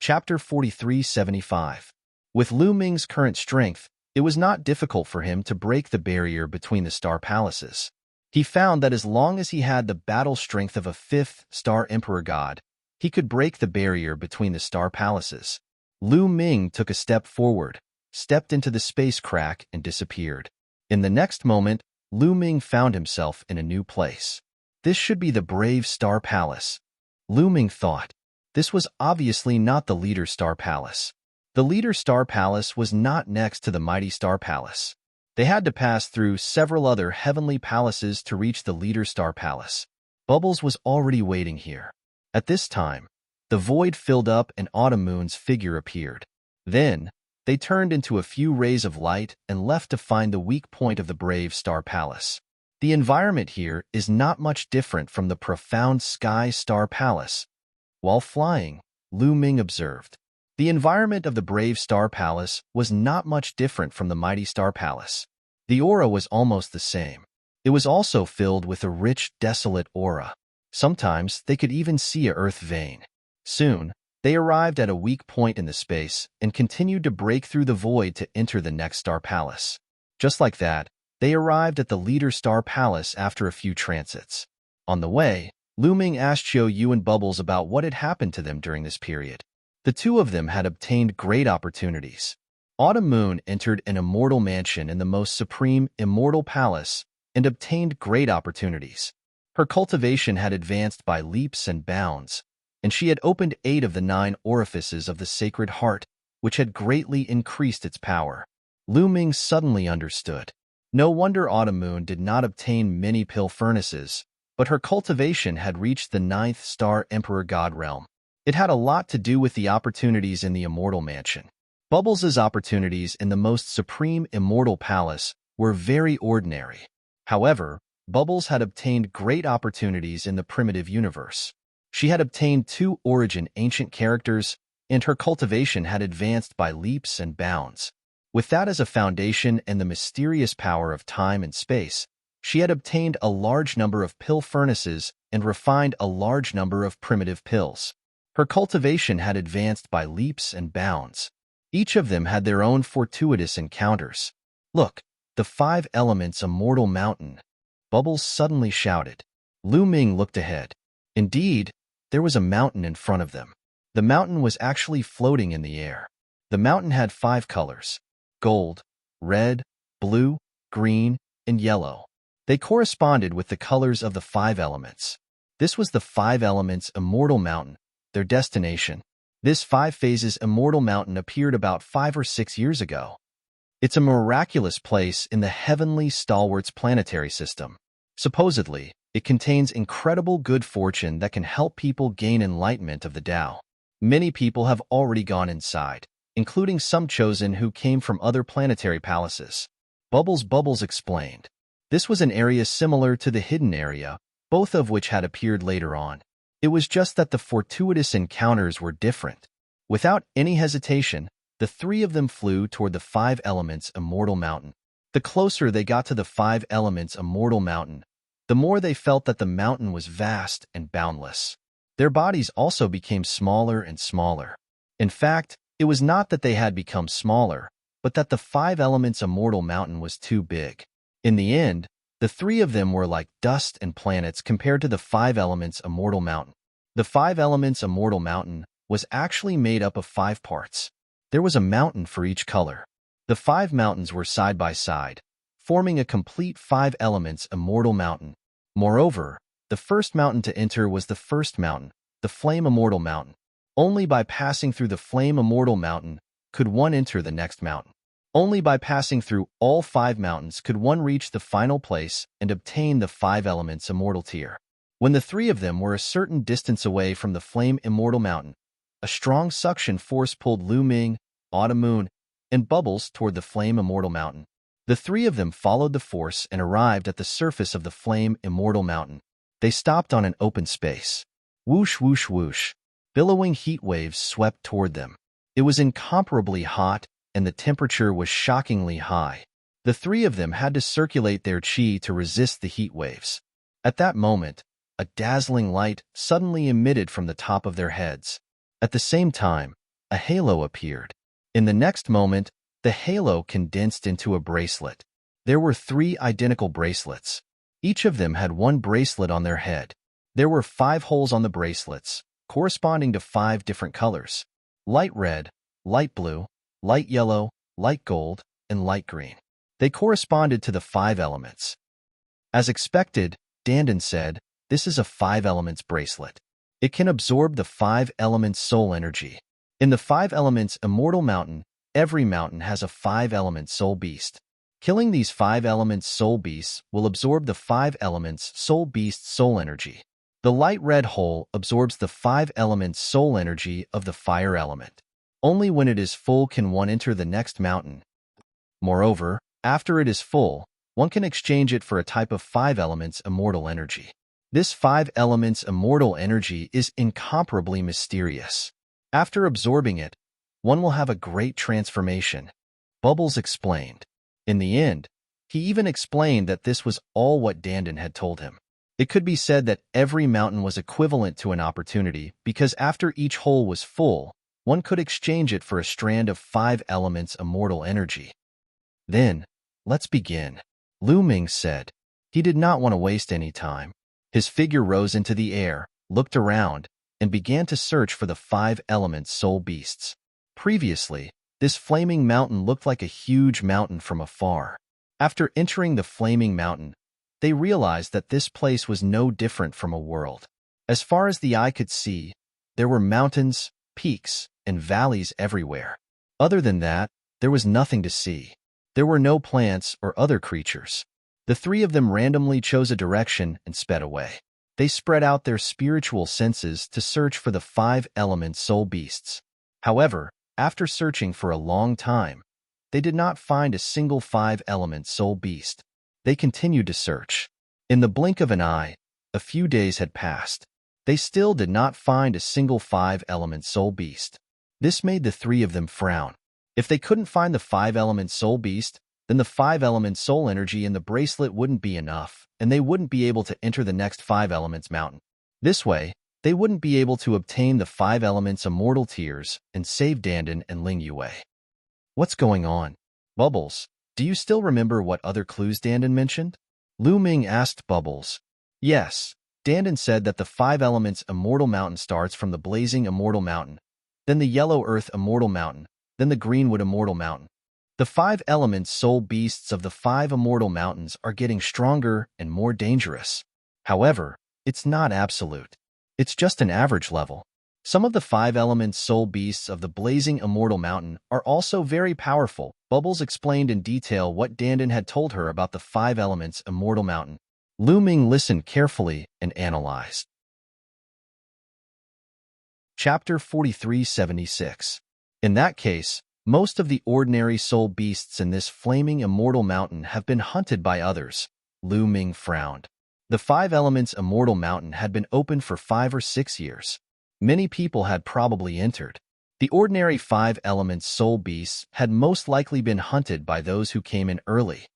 Chapter 4375. With Lu Ming's current strength, it was not difficult for him to break the barrier between the star palaces. He found that as long as he had the battle strength of a fifth star emperor god, he could break the barrier between the star palaces. Lu Ming took a step forward, stepped into the space crack, and disappeared. In the next moment, Lu Ming found himself in a new place. This should be the brave star palace, Lu Ming thought. This was obviously not the leader star palace. The leader star palace was not next to the mighty star palace. They had to pass through several other heavenly palaces to reach the leader star palace. Bubbles was already waiting here. At this time, the void filled up and Autumn Moon's figure appeared. Then, they turned into a few rays of light and left to find the weak point of the brave star palace. The environment here is not much different from the profound sky star palace. While flying, Lu Ming observed. The environment of the brave star palace was not much different from the mighty star palace. The aura was almost the same. It was also filled with a rich, desolate aura. Sometimes they could even see a earth vein. Soon, they arrived at a weak point in the space and continued to break through the void to enter the next star palace. Just like that, they arrived at the leader star palace after a few transits. On the way, Lu Ming asked Xiao Yu and Bubbles about what had happened to them during this period. The two of them had obtained great opportunities. Autumn Moon entered an immortal mansion in the most supreme immortal palace and obtained great opportunities. Her cultivation had advanced by leaps and bounds, and she had opened 8 of the 9 orifices of the Sacred Heart, which had greatly increased its power. Lu Ming suddenly understood. No wonder Autumn Moon did not obtain many pill furnaces, but her cultivation had reached the 9th star Emperor God realm. It had a lot to do with the opportunities in the Immortal Mansion. Bubbles' opportunities in the most supreme Immortal Palace were very ordinary. However, Bubbles had obtained great opportunities in the primitive universe. She had obtained 2 origin ancient characters, and her cultivation had advanced by leaps and bounds. With that as a foundation and the mysterious power of time and space, she had obtained a large number of pill furnaces and refined a large number of primitive pills. Her cultivation had advanced by leaps and bounds. Each of them had their own fortuitous encounters. "Look, the 5 elements immortal mountain," Bubbles suddenly shouted. Lu Ming looked ahead. Indeed, there was a mountain in front of them. The mountain was actually floating in the air. The mountain had 5 colors: gold, red, blue, green, and yellow. They corresponded with the colors of the 5 elements. This was the 5 elements immortal mountain, their destination. This 5 phases immortal mountain appeared about 5 or 6 years ago. It's a miraculous place in the heavenly stalwarts planetary system. Supposedly, it contains incredible good fortune that can help people gain enlightenment of the Tao. Many people have already gone inside, including some chosen who came from other planetary palaces. Bubbles explained. This was an area similar to the hidden area, both of which had appeared later on. It was just that the fortuitous encounters were different. Without any hesitation, the 3 of them flew toward the 5 elements immortal mountain. The closer they got to the 5 elements immortal mountain, the more they felt that the mountain was vast and boundless. Their bodies also became smaller and smaller. In fact, it was not that they had become smaller, but that the 5 elements immortal mountain was too big. In the end, the 3 of them were like dust and planets compared to the 5 elements immortal mountain. The 5 elements immortal mountain was actually made up of 5 parts. There was a mountain for each color. The 5 mountains were side by side, forming a complete 5 elements immortal mountain. Moreover, the first mountain to enter was the first mountain, the flame immortal mountain. Only by passing through the flame immortal mountain could one enter the next mountain. Only by passing through all 5 mountains could one reach the final place and obtain the 5 elements immortal tier. When the 3 of them were a certain distance away from the flame immortal mountain, a strong suction force pulled Lu Ming, Autumn Moon, and Bubbles toward the flame immortal mountain. The 3 of them followed the force and arrived at the surface of the flame immortal mountain. They stopped on an open space. Whoosh, whoosh, whoosh. Billowing heat waves swept toward them. It was incomparably hot, and the temperature was shockingly high. The 3 of them had to circulate their chi to resist the heat waves. At that moment, a dazzling light suddenly emitted from the top of their heads. At the same time, a halo appeared. In the next moment, the halo condensed into a bracelet. There were 3 identical bracelets. Each of them had 1 bracelet on their head. There were 5 holes on the bracelets, corresponding to 5 different colors: light red, light blue, light yellow, light gold, and light green. They corresponded to the 5 elements. As expected, Dandin said, "This is a 5 elements bracelet. It can absorb the 5 elements soul energy." In the 5 elements immortal mountain, every mountain has a 5 element soul beast. Killing these 5 elements soul beasts will absorb the 5 elements soul beast's soul energy. The light red hole absorbs the 5 elements soul energy of the fire element. Only when it is full can one enter the next mountain. Moreover, after it is full, one can exchange it for a type of 5 elements immortal energy. This 5 elements immortal energy is incomparably mysterious. After absorbing it, one will have a great transformation, Bubbles explained. In the end, he even explained that this was all what Dandin had told him. It could be said that every mountain was equivalent to an opportunity because after each hole was full, one could exchange it for a strand of 5 elements immortal energy. "Then, let's begin," Lu Ming said. He did not want to waste any time. His figure rose into the air, looked around, and began to search for the 5 elements soul beasts. Previously, this flaming mountain looked like a huge mountain from afar. After entering the flaming mountain, they realized that this place was no different from a world. As far as the eye could see, there were mountains, peaks, and valleys everywhere. Other than that, there was nothing to see. There were no plants or other creatures. The 3 of them randomly chose a direction and sped away. They spread out their spiritual senses to search for the 5 element soul beasts. However, after searching for a long time, they did not find a single 5 element soul beast. They continued to search. In the blink of an eye, a few days had passed. They still did not find a single 5 element soul beast. This made the 3 of them frown. If they couldn't find the 5 element soul beast, then the 5 element soul energy in the bracelet wouldn't be enough, and they wouldn't be able to enter the next 5 elements mountain. This way, they wouldn't be able to obtain the 5 elements immortal tears and save Dandin and Ling Yue. "What's going on? Bubbles, do you still remember what other clues Dandin mentioned?" Lu Ming asked Bubbles. Yes, Dandin said that the 5 elements immortal mountain starts from the blazing immortal mountain, then the yellow earth immortal mountain, then the greenwood immortal mountain. The 5 elements soul beasts of the 5 immortal mountains are getting stronger and more dangerous. However, it's not absolute. It's just an average level. Some of the 5 elements soul beasts of the blazing immortal mountain are also very powerful. Bubbles explained in detail what Dandin had told her about the 5 elements immortal mountain. Lu Ming listened carefully and analyzed. Chapter 4376. In that case, most of the ordinary soul beasts in this flaming immortal mountain have been hunted by others. Lu Ming frowned. The 5 elements immortal mountain had been open for 5 or 6 years. Many people had probably entered. The ordinary 5 elements soul beasts had most likely been hunted by those who came in early.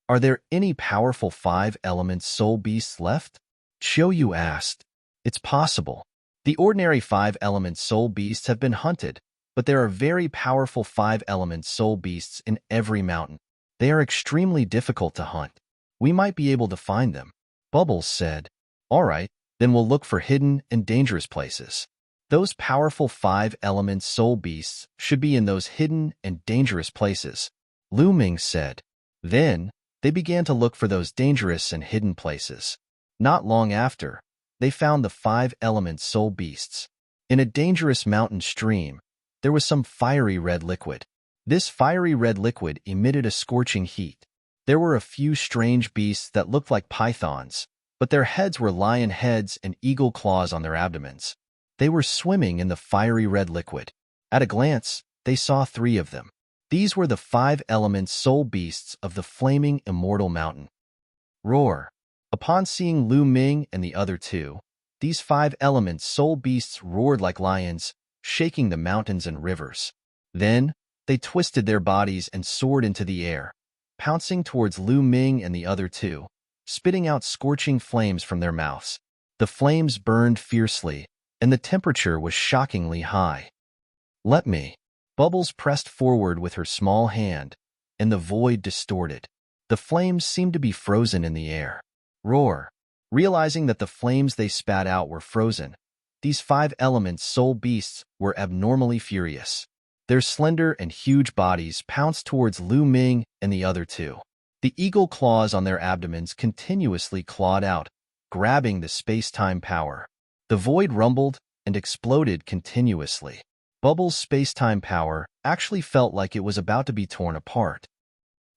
Are there any powerful 5 elements soul beasts left? Xiaoyu asked. It's possible. The ordinary 5 elements soul beasts have been hunted, but there are very powerful 5 elements soul beasts in every mountain. They are extremely difficult to hunt. We might be able to find them. Bubbles said. All right, then we'll look for hidden and dangerous places. Those powerful 5 elements soul beasts should be in those hidden and dangerous places, Lu Ming said. Then, they began to look for those dangerous and hidden places. Not long after, they found the 5 elements soul beasts. In a dangerous mountain stream, there was some fiery red liquid. This fiery red liquid emitted a scorching heat. There were a few strange beasts that looked like pythons, but their heads were lion heads and eagle claws on their abdomens. They were swimming in the fiery red liquid. At a glance, they saw 3 of them. These were the 5 elements soul beasts of the flaming immortal mountain. Roar. Upon seeing Lu Ming and the other 2, these 5 elements soul beasts roared like lions, shaking the mountains and rivers. Then, they twisted their bodies and soared into the air, pouncing towards Lu Ming and the other 2, spitting out scorching flames from their mouths. The flames burned fiercely, and the temperature was shockingly high. Let me. Bubbles pressed forward with her small hand, and the void distorted. The flames seemed to be frozen in the air. Roar. Realizing that the flames they spat out were frozen, these 5 elements soul beasts were abnormally furious. Their slender and huge bodies pounced towards Lu Ming and the other two. The eagle claws on their abdomens continuously clawed out, grabbing the space-time power. The void rumbled and exploded continuously. Bubbles' space-time power actually felt like it was about to be torn apart.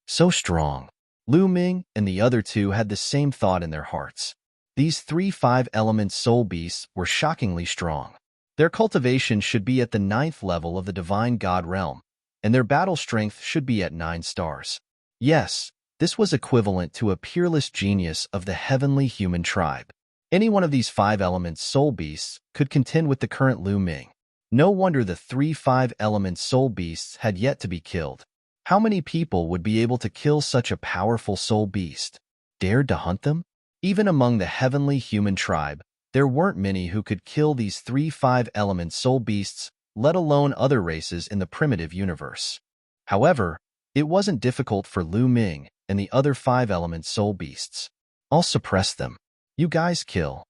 So strong. Lu Ming and the other two had the same thought in their hearts. These 5 elements soul beasts were shockingly strong. Their cultivation should be at the 9th level of the divine god realm, and their battle strength should be at 9 stars. Yes, this was equivalent to a peerless genius of the heavenly human tribe. Any one of these 5 elements soul beasts could contend with the current Lu Ming. No wonder the 5 elements soul beasts had yet to be killed. How many people would be able to kill such a powerful soul beast? Dared to hunt them? Even among the heavenly human tribe, there weren't many who could kill these 5 elements soul beasts, let alone other races in the primitive universe. However, it wasn't difficult for Lu Ming and the other 5 elements soul beasts. I'll suppress them. You guys kill.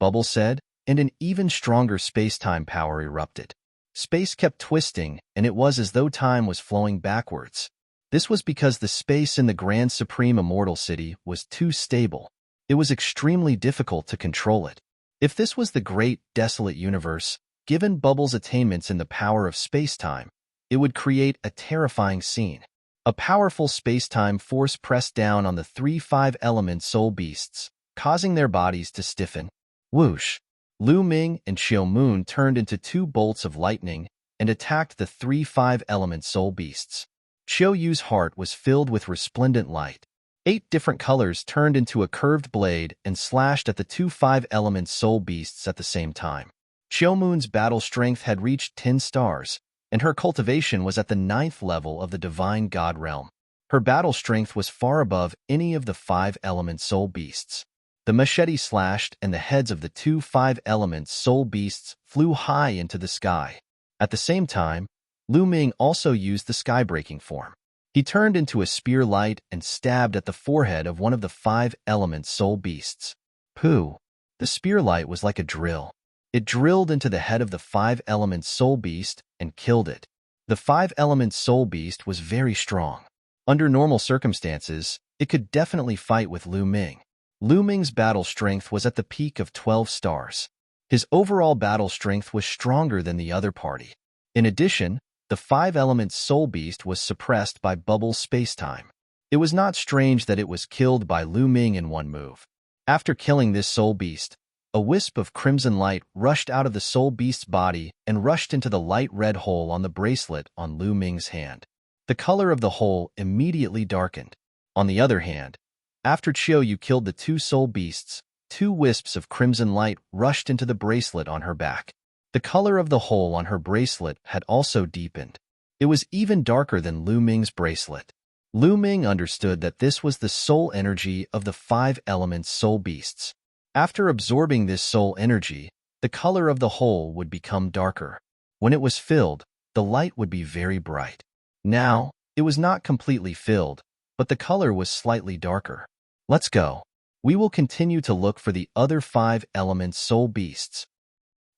Bubble said, and an even stronger space-time power erupted. Space kept twisting, and it was as though time was flowing backwards. This was because the space in the Grand Supreme Immortal City was too stable. It was extremely difficult to control it. If this was the great, desolate universe, given Bubble's attainments in the power of space-time, it would create a terrifying scene. A powerful space-time force pressed down on the 5 elements soul beasts, causing their bodies to stiffen. Whoosh! Lu Ming and Xiao Moon turned into 2 bolts of lightning and attacked the 5 elements soul beasts. Xiao Yu's heart was filled with resplendent light. 8 different colors turned into a curved blade and slashed at the 5 elements soul beasts at the same time. Xiao Moon's battle strength had reached 10 stars, and her cultivation was at the 9th level of the divine god realm. Her battle strength was far above any of the 5 elements soul beasts. The machete slashed, and the heads of the 5 elements soul beasts flew high into the sky. At the same time, Lu Ming also used the sky-breaking form. He turned into a spear light and stabbed at the forehead of one of the 5 elements soul beasts. Pooh! The spear light was like a drill. It drilled into the head of the 5 elements soul beast and killed it. The 5 elements soul beast was very strong. Under normal circumstances, it could definitely fight with Lu Ming. Lu Ming's battle strength was at the peak of 12 stars. His overall battle strength was stronger than the other party. In addition, the 5 elements soul beast was suppressed by Bubble's space-time. It was not strange that it was killed by Lu Ming in one move. After killing this soul beast, a wisp of crimson light rushed out of the soul beast's body and rushed into the light red hole on the bracelet on Lu Ming's hand. The color of the hole immediately darkened. On the other hand, after Qiu Yu killed the 2 soul beasts, 2 wisps of crimson light rushed into the bracelet on her back. The color of the hole on her bracelet had also deepened. It was even darker than Lu Ming's bracelet. Lu Ming understood that this was the soul energy of the 5 elements soul beasts. After absorbing this soul energy, the color of the hole would become darker. When it was filled, the light would be very bright. Now, it was not completely filled, but the color was slightly darker. Let's go. We will continue to look for the other 5 elements soul beasts.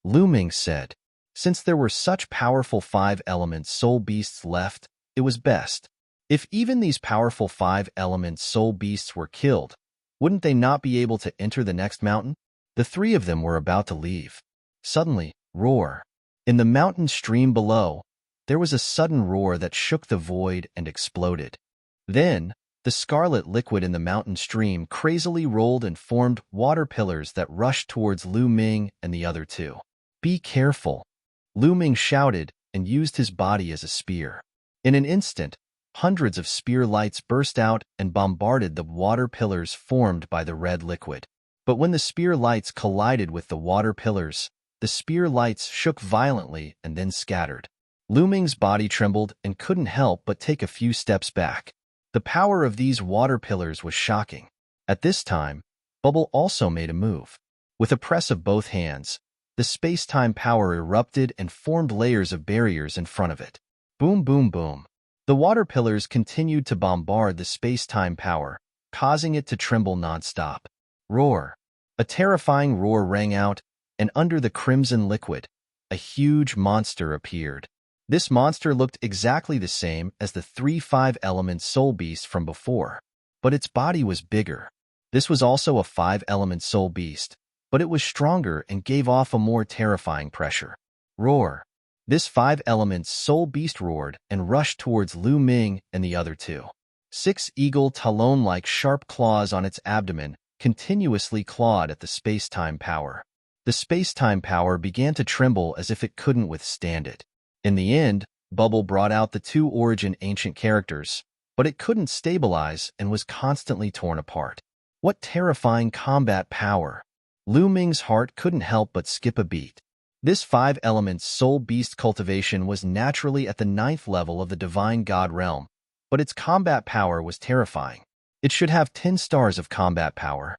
Lu Ming said. Since there were such powerful 5 elements soul beasts left, it was best. If even these powerful 5 elements soul beasts were killed, wouldn't they not be able to enter the next mountain? The 3 of them were about to leave. Suddenly, roar. In the mountain stream below, there was a sudden roar that shook the void and exploded. Then, the scarlet liquid in the mountain stream crazily rolled and formed water pillars that rushed towards Lu Ming and the other 2. Be careful. Lu Ming shouted and used his body as a spear. In an instant, hundreds of spear lights burst out and bombarded the water pillars formed by the red liquid. But when the spear lights collided with the water pillars, the spear lights shook violently and then scattered. Lu Ming's body trembled and couldn't help but take a few steps back. The power of these water pillars was shocking. At this time, Bubble also made a move. With a press of both hands, the space-time power erupted and formed layers of barriers in front of it. Boom, boom, boom. The water pillars continued to bombard the space-time power, causing it to tremble nonstop. Roar. A terrifying roar rang out, and under the crimson liquid, a huge monster appeared. This monster looked exactly the same as the 3 5-element soul beast from before, but its body was bigger. This was also a 5-element soul beast, but it was stronger and gave off a more terrifying pressure. Roar. This 5-element soul beast roared and rushed towards Lu Ming and the other two. 6 eagle talon-like sharp claws on its abdomen continuously clawed at the space-time power. The space-time power began to tremble as if it couldn't withstand it. In the end, Bubble brought out the 2 origin ancient characters, but it couldn't stabilize and was constantly torn apart. What terrifying combat power! Lu Ming's heart couldn't help but skip a beat. This 5-element soul beast cultivation was naturally at the 9th level of the divine god realm, but its combat power was terrifying. It should have 10 stars of combat power.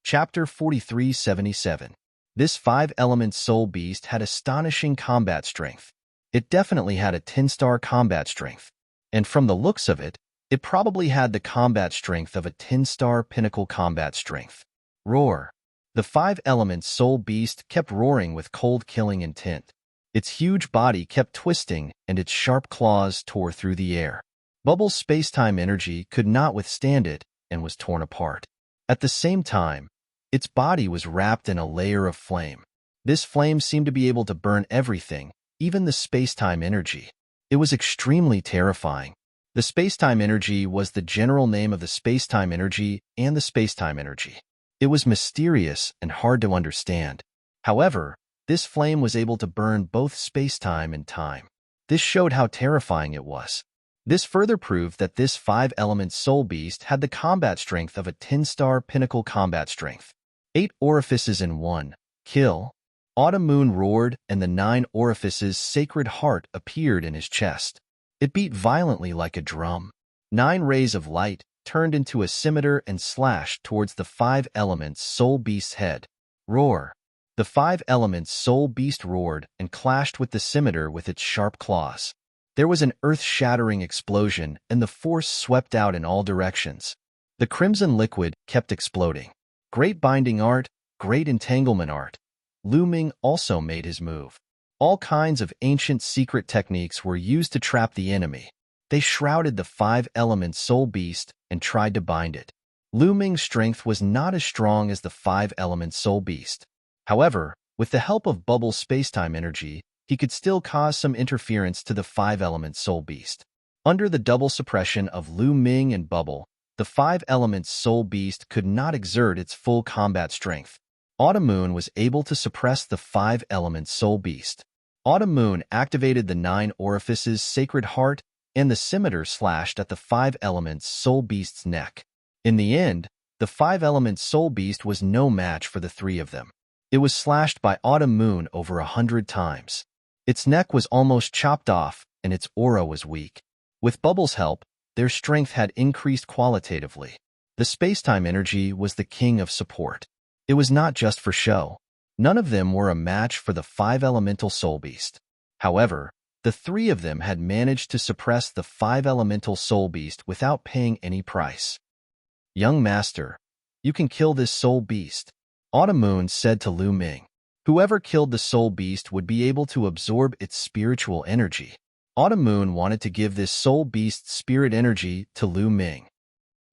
Chapter 4377. This 5-element soul beast had astonishing combat strength. It definitely had a 10-star combat strength, and from the looks of it, it probably had the combat strength of a 10-star pinnacle combat strength. Roar. The 5-element soul beast kept roaring with cold-killing intent. Its huge body kept twisting, and its sharp claws tore through the air. Bubble's space-time energy could not withstand it and was torn apart. At the same time, its body was wrapped in a layer of flame. This flame seemed to be able to burn everything, even the space-time energy. It was extremely terrifying. The space-time energy was the general name of the space-time energy and the space-time energy. It was mysterious and hard to understand. However, this flame was able to burn both space-time and time. This showed how terrifying it was. This further proved that this 5-element soul beast had the combat strength of a 10-star pinnacle combat strength. 8 orifices in 1. Kill. Autumn Moon roared, and the 9 orifices' sacred heart appeared in his chest. It beat violently like a drum. 9 rays of light turned into a scimitar and slashed towards the 5-element soul beast's head. Roar. The 5-element soul beast roared and clashed with the scimitar with its sharp claws. There was an earth-shattering explosion, and the force swept out in all directions. The crimson liquid kept exploding. Great binding art, great entanglement art. Lu Ming also made his move. All kinds of ancient secret techniques were used to trap the enemy. They shrouded the 5-element soul beast and tried to bind it. Lu Ming's strength was not as strong as the 5-element soul beast. However, with the help of Bubble's space-time energy, he could still cause some interference to the 5-element soul beast. Under the double suppression of Lu Ming and Bubble, the 5-element soul beast could not exert its full combat strength. Autumn Moon was able to suppress the 5-element soul beast. Autumn Moon activated the 9 orifices' sacred heart, and the scimitar slashed at the 5-element soul beast's neck. In the end, the 5-element soul beast was no match for the 3 of them. It was slashed by Autumn Moon over 100 times. Its neck was almost chopped off, and its aura was weak. With Bubble's help, their strength had increased qualitatively. The space-time energy was the king of support. It was not just for show. None of them were a match for the 5-elemental soul beast. However, the 3 of them had managed to suppress the 5-elemental soul beast without paying any price. Young master, you can kill this soul beast, Autumn Moon said to Lu Ming. Whoever killed the soul beast would be able to absorb its spiritual energy. Autumn Moon wanted to give this soul beast's spirit energy to Lu Ming.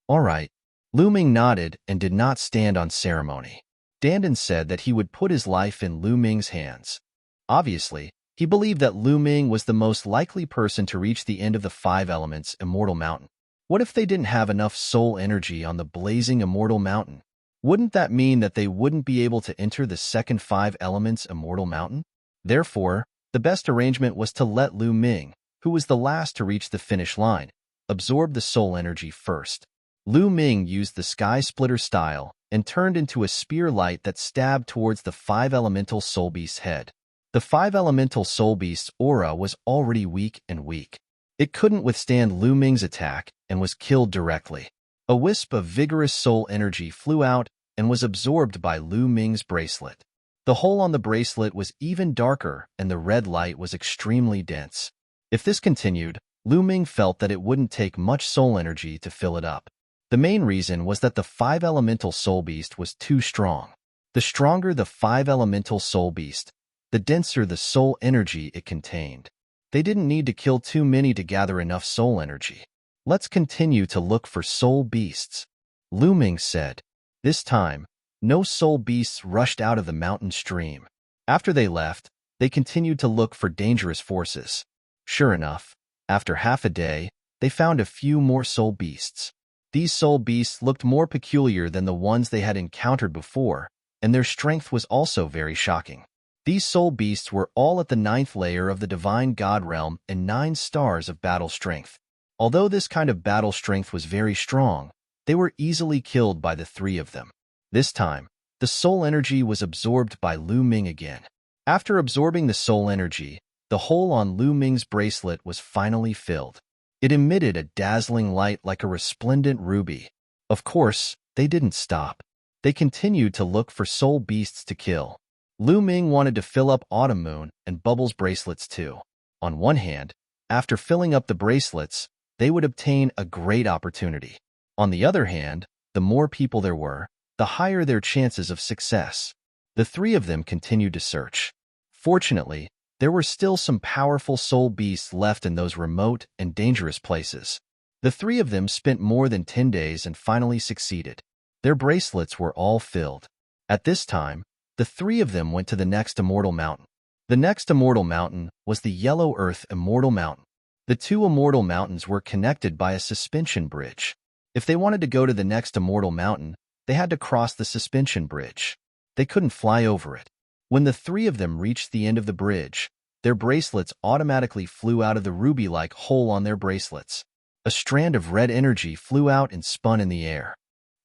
All right. Lu Ming nodded and did not stand on ceremony. Dandan said that he would put his life in Lu Ming's hands. Obviously, he believed that Lu Ming was the most likely person to reach the end of the 5 elements Immortal Mountain. What if they didn't have enough soul energy on the blazing Immortal Mountain? Wouldn't that mean that they wouldn't be able to enter the second 5 elements Immortal Mountain? Therefore, the best arrangement was to let Lu Ming, who was the last to reach the finish line, absorb the soul energy first. Lu Ming used the Sky Splitter style and turned into a spear light that stabbed towards the 5-elemental soul beast's head. The 5-elemental soul beast's aura was already weak. It couldn't withstand Lu Ming's attack and was killed directly. A wisp of vigorous soul energy flew out, and was absorbed by Lu Ming's bracelet. The hole on the bracelet was even darker, and the red light was extremely dense. If this continued, Lu Ming felt that it wouldn't take much soul energy to fill it up. The main reason was that the 5-elemental soul beast was too strong. The stronger the 5-elemental soul beast, the denser the soul energy it contained. They didn't need to kill too many to gather enough soul energy. Let's continue to look for soul beasts, Lu Ming said. This time, no soul beasts rushed out of the mountain stream. After they left, they continued to look for dangerous forces. Sure enough, after half a day, they found a few more soul beasts. These soul beasts looked more peculiar than the ones they had encountered before, and their strength was also very shocking. These soul beasts were all at the 9th layer of the divine god realm and 9 stars of battle strength. Although this kind of battle strength was very strong, they were easily killed by the 3 of them. This time, the soul energy was absorbed by Lu Ming again. After absorbing the soul energy, the hole on Lu Ming's bracelet was finally filled. It emitted a dazzling light like a resplendent ruby. Of course, they didn't stop. They continued to look for soul beasts to kill. Lu Ming wanted to fill up Autumn Moon and Bubbles' bracelets too. On one hand, after filling up the bracelets, they would obtain a great opportunity. On the other hand, the more people there were, the higher their chances of success. The 3 of them continued to search. Fortunately, there were still some powerful soul beasts left in those remote and dangerous places. The 3 of them spent more than 10 days and finally succeeded. Their bracelets were all filled. At this time, the 3 of them went to the next immortal mountain. The next immortal mountain was the Yellow Earth Immortal Mountain. The 2 immortal mountains were connected by a suspension bridge. If they wanted to go to the next immortal mountain, they had to cross the suspension bridge. They couldn't fly over it. When the 3 of them reached the end of the bridge, their bracelets automatically flew out of the ruby-like hole on their bracelets. A strand of red energy flew out and spun in the air.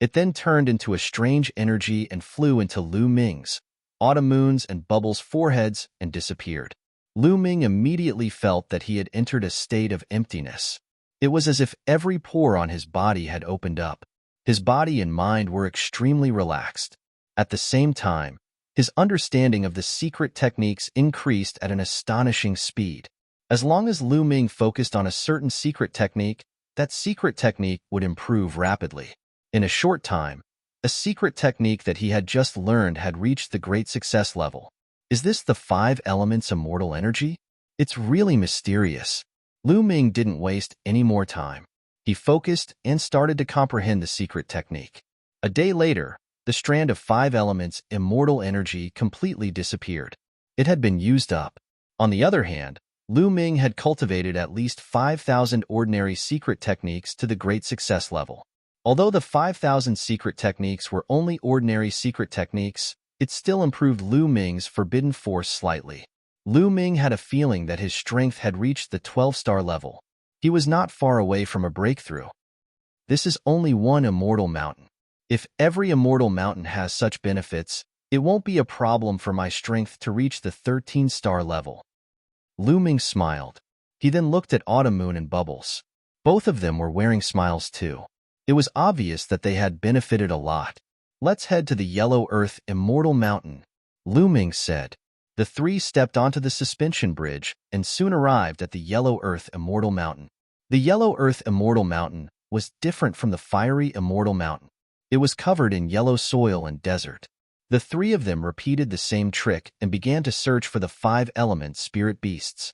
It then turned into a strange energy and flew into Lu Ming's, Autumn Moon's, and Bubbles' foreheads and disappeared. Lu Ming immediately felt that he had entered a state of emptiness. It was as if every pore on his body had opened up. His body and mind were extremely relaxed. At the same time, his understanding of the secret techniques increased at an astonishing speed. As long as Lu Ming focused on a certain secret technique, that secret technique would improve rapidly. In a short time, a secret technique that he had just learned had reached the great success level. Is this the 5 elements immortal energy? It's really mysterious. Lu Ming didn't waste any more time. He focused and started to comprehend the secret technique. A day later, the strand of 5 elements immortal energy completely disappeared. It had been used up. On the other hand, Lu Ming had cultivated at least 5,000 ordinary secret techniques to the great success level. Although the 5,000 secret techniques were only ordinary secret techniques, it still improved Lu Ming's forbidden force slightly. Lu Ming had a feeling that his strength had reached the 12-star level. He was not far away from a breakthrough. This is only one immortal mountain. If every immortal mountain has such benefits, it won't be a problem for my strength to reach the 13-star level. Lu Ming smiled. He then looked at Autumn Moon and Bubbles. Both of them were wearing smiles too. It was obvious that they had benefited a lot. Let's head to the Yellow Earth Immortal Mountain, Lu Ming said. The 3 stepped onto the suspension bridge and soon arrived at the Yellow Earth Immortal Mountain. The Yellow Earth Immortal Mountain was different from the fiery Immortal Mountain. It was covered in yellow soil and desert. The 3 of them repeated the same trick and began to search for the 5-element spirit beasts.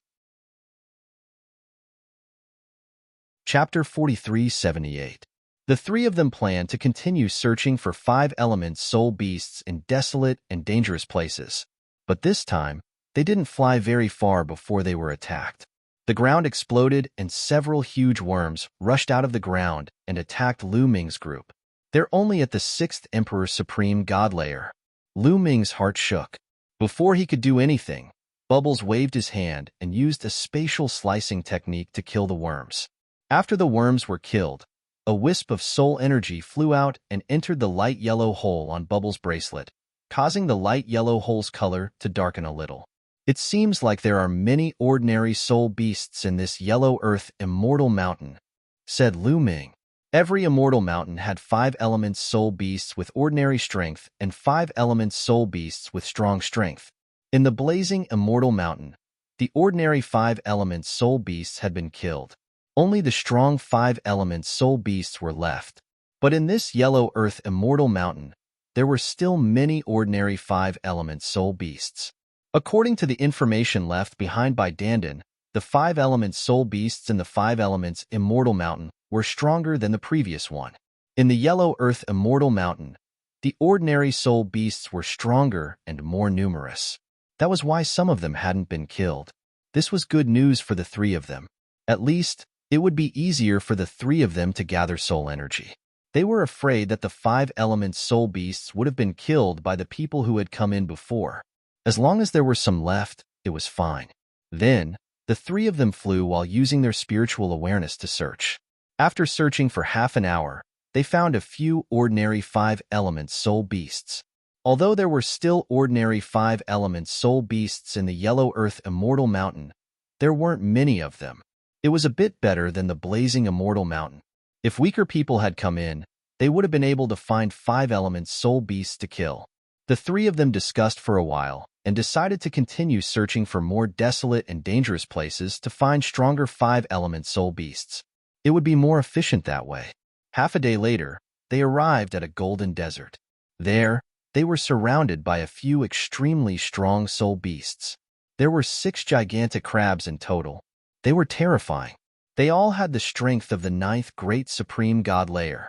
Chapter 4378. The 3 of them planned to continue searching for 5-element soul beasts in desolate and dangerous places. But this time, they didn't fly very far before they were attacked. The ground exploded and several huge worms rushed out of the ground and attacked Lu Ming's group. They're only at the 6th Emperor Supreme God layer. Lu Ming's heart shook. Before he could do anything, Bubbles waved his hand and used a spatial slicing technique to kill the worms. After the worms were killed, a wisp of soul energy flew out and entered the light yellow hole on Bubbles' bracelet, causing the light yellow hole's color to darken a little. It seems like there are many ordinary soul beasts in this Yellow Earth Immortal Mountain, said Lu Ming. Every immortal mountain had 5 elements soul beasts with ordinary strength and 5 elements soul beasts with strong strength. In the blazing immortal mountain, the ordinary 5 elements soul beasts had been killed. Only the strong 5 elements soul beasts were left. But in this yellow earth immortal mountain, there were still many ordinary 5 elements soul beasts. According to the information left behind by Dandan, the 5 elements soul beasts in the 5 elements immortal mountain were stronger than the previous one. In the yellow earth immortal mountain, the ordinary soul beasts were stronger and more numerous. That was why some of them hadn't been killed. This was good news for the 3 of them. At least, it would be easier for the 3 of them to gather soul energy. They were afraid that the 5 elements soul beasts would have been killed by the people who had come in before. As long as there were some left, it was fine. Then, the 3 of them flew while using their spiritual awareness to search. After searching for half an hour, they found a few ordinary 5 elements soul beasts. Although there were still ordinary 5 elements soul beasts in the yellow earth immortal mountain, there weren't many of them. It was a bit better than the blazing immortal mountain. If weaker people had come in, they would have been able to find 5 elements soul beasts to kill. The 3 of them discussed for a while and decided to continue searching for more desolate and dangerous places to find stronger 5 elements soul beasts. It would be more efficient that way. Half a day later, they arrived at a golden desert. There, they were surrounded by a few extremely strong soul beasts. There were 6 gigantic crabs in total. They were terrifying. They all had the strength of the 9th great supreme god layer.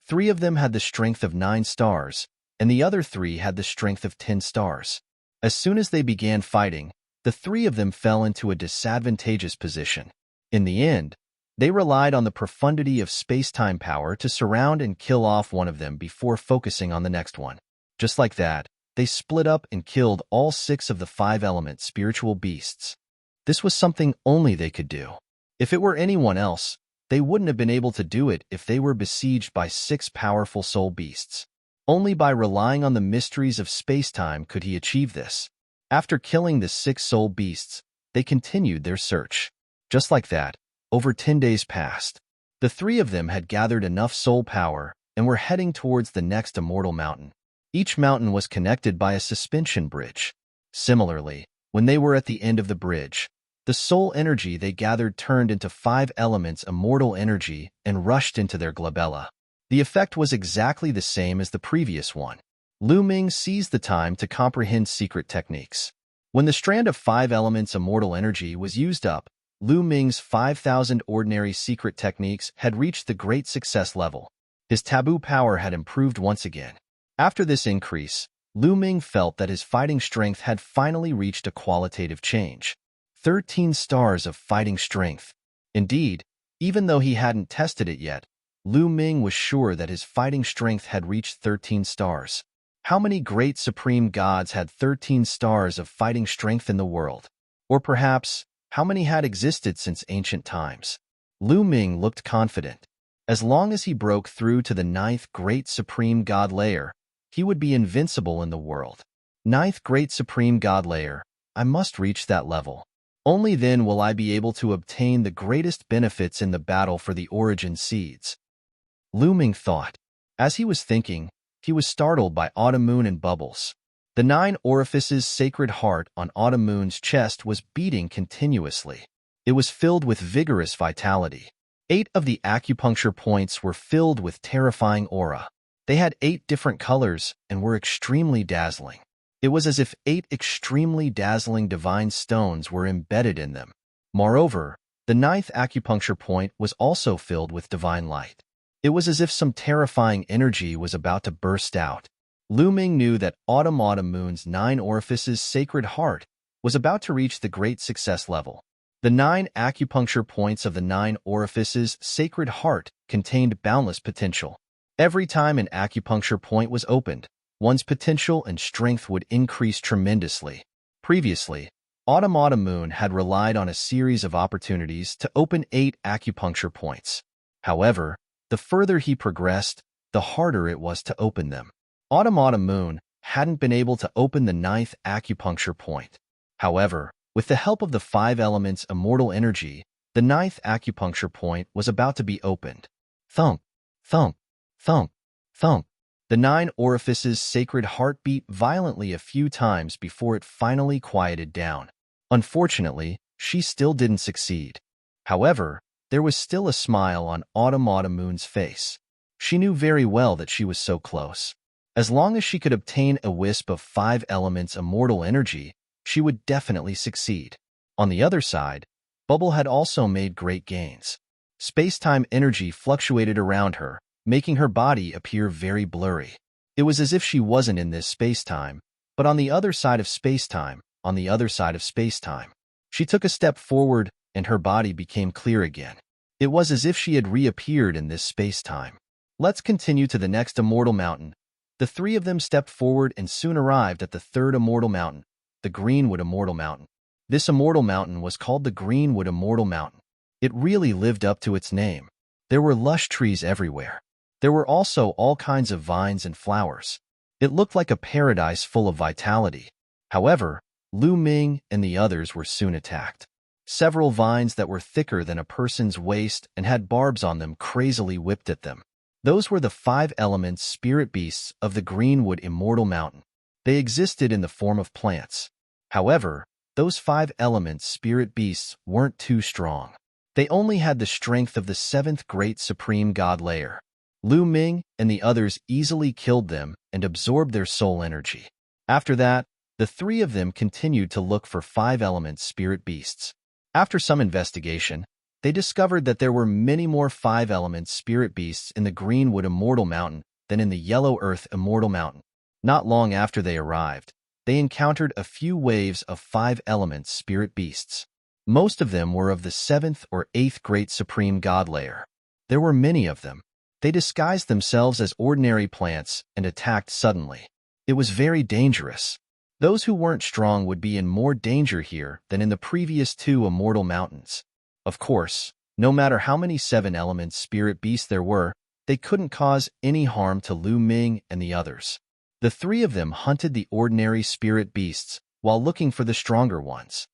3 of them had the strength of 9 stars, and the other 3 had the strength of 10 stars. As soon as they began fighting, the 3 of them fell into a disadvantageous position. In the end, they relied on the profundity of space-time power to surround and kill off one of them before focusing on the next one. Just like that, they split up and killed all 6 of the 5-element spiritual beasts. This was something only they could do. If it were anyone else, they wouldn't have been able to do it if they were besieged by 6 powerful soul beasts. Only by relying on the mysteries of space-time could he achieve this. After killing the 6 soul beasts, they continued their search. Just like that, over 10 days passed. The 3 of them had gathered enough soul power and were heading towards the next immortal mountain. Each mountain was connected by a suspension bridge. Similarly, when they were at the end of the bridge, the soul energy they gathered turned into 5 elements immortal energy and rushed into their glabella. The effect was exactly the same as the previous one. Lu Ming seized the time to comprehend secret techniques. When the strand of 5 elements immortal energy was used up, Lu Ming's 5,000 ordinary secret techniques had reached the great success level. His taboo power had improved once again. After this increase, Lu Ming felt that his fighting strength had finally reached a qualitative change. 13 stars of fighting strength. Indeed, even though he hadn't tested it yet, Lu Ming was sure that his fighting strength had reached 13 stars. How many great supreme gods had 13 stars of fighting strength in the world? Or perhaps, how many had existed since ancient times? Lu Ming looked confident. As long as he broke through to the 9th great supreme god layer, he would be invincible in the world. 9th great supreme god layer, I must reach that level. Only then will I be able to obtain the greatest benefits in the battle for the origin seeds. Lu Ming thought. As he was thinking, he was startled by Autumn Moon and Bubbles. The 9 orifices sacred heart on Autumn Moon's chest was beating continuously. It was filled with vigorous vitality. 8 of the acupuncture points were filled with terrifying aura. They had 8 different colors and were extremely dazzling. It was as if 8 extremely dazzling divine stones were embedded in them. Moreover, the 9th acupuncture point was also filled with divine light. It was as if some terrifying energy was about to burst out. Lu Ming knew that Autumn Moon's 9 orifices sacred heart was about to reach the great success level. The 9 acupuncture points of the 9 orifices sacred heart contained boundless potential. Every time an acupuncture point was opened, one's potential and strength would increase tremendously. Previously, Autumn Moon had relied on a series of opportunities to open 8 acupuncture points. However, the further he progressed, the harder it was to open them. Autumn Moon hadn't been able to open the 9th acupuncture point. However, with the help of the 5 elements immortal energy, the 9th acupuncture point was about to be opened. Thump! Thump, thump, thump. The 9 orifices' sacred heart beat violently a few times before it finally quieted down. Unfortunately, she still didn't succeed. However, there was still a smile on Moon's face. She knew very well that she was so close. As long as she could obtain a wisp of 5 elements immortal energy, she would definitely succeed. On the other side, Bubble had also made great gains. Space-time energy fluctuated around her, making her body appear very blurry. It was as if she wasn't in this space-time, but on the other side of space-time, on the other side of space-time. She took a step forward, and her body became clear again. It was as if she had reappeared in this space-time. Let's continue to the next immortal mountain. The 3 of them stepped forward and soon arrived at the 3rd immortal mountain, the Greenwood Immortal Mountain. This immortal mountain was called the Greenwood Immortal Mountain. It really lived up to its name. There were lush trees everywhere. There were also all kinds of vines and flowers. It looked like a paradise full of vitality. However, Lu Ming and the others were soon attacked. Several vines that were thicker than a person's waist and had barbs on them crazily whipped at them. Those were the 5 elements spirit beasts of the Greenwood Immortal Mountain. They existed in the form of plants. However, those 5 elements spirit beasts weren't too strong. They only had the strength of the 7th great supreme god layer. Lu Ming and the others easily killed them and absorbed their soul energy. After that, the 3 of them continued to look for 5 elements spirit beasts. After some investigation, they discovered that there were many more 5 elements spirit beasts in the Greenwood Immortal Mountain than in the Yellow Earth Immortal Mountain. Not long after they arrived, they encountered a few waves of 5 elements spirit beasts. Most of them were of the 7th or 8th great supreme god layer. There were many of them. They disguised themselves as ordinary plants and attacked suddenly. It was very dangerous. Those who weren't strong would be in more danger here than in the previous 2 immortal mountains. Of course, no matter how many 7 elements spirit beasts there were, they couldn't cause any harm to Lu Ming and the others. The 3 of them hunted the ordinary spirit beasts while looking for the stronger ones.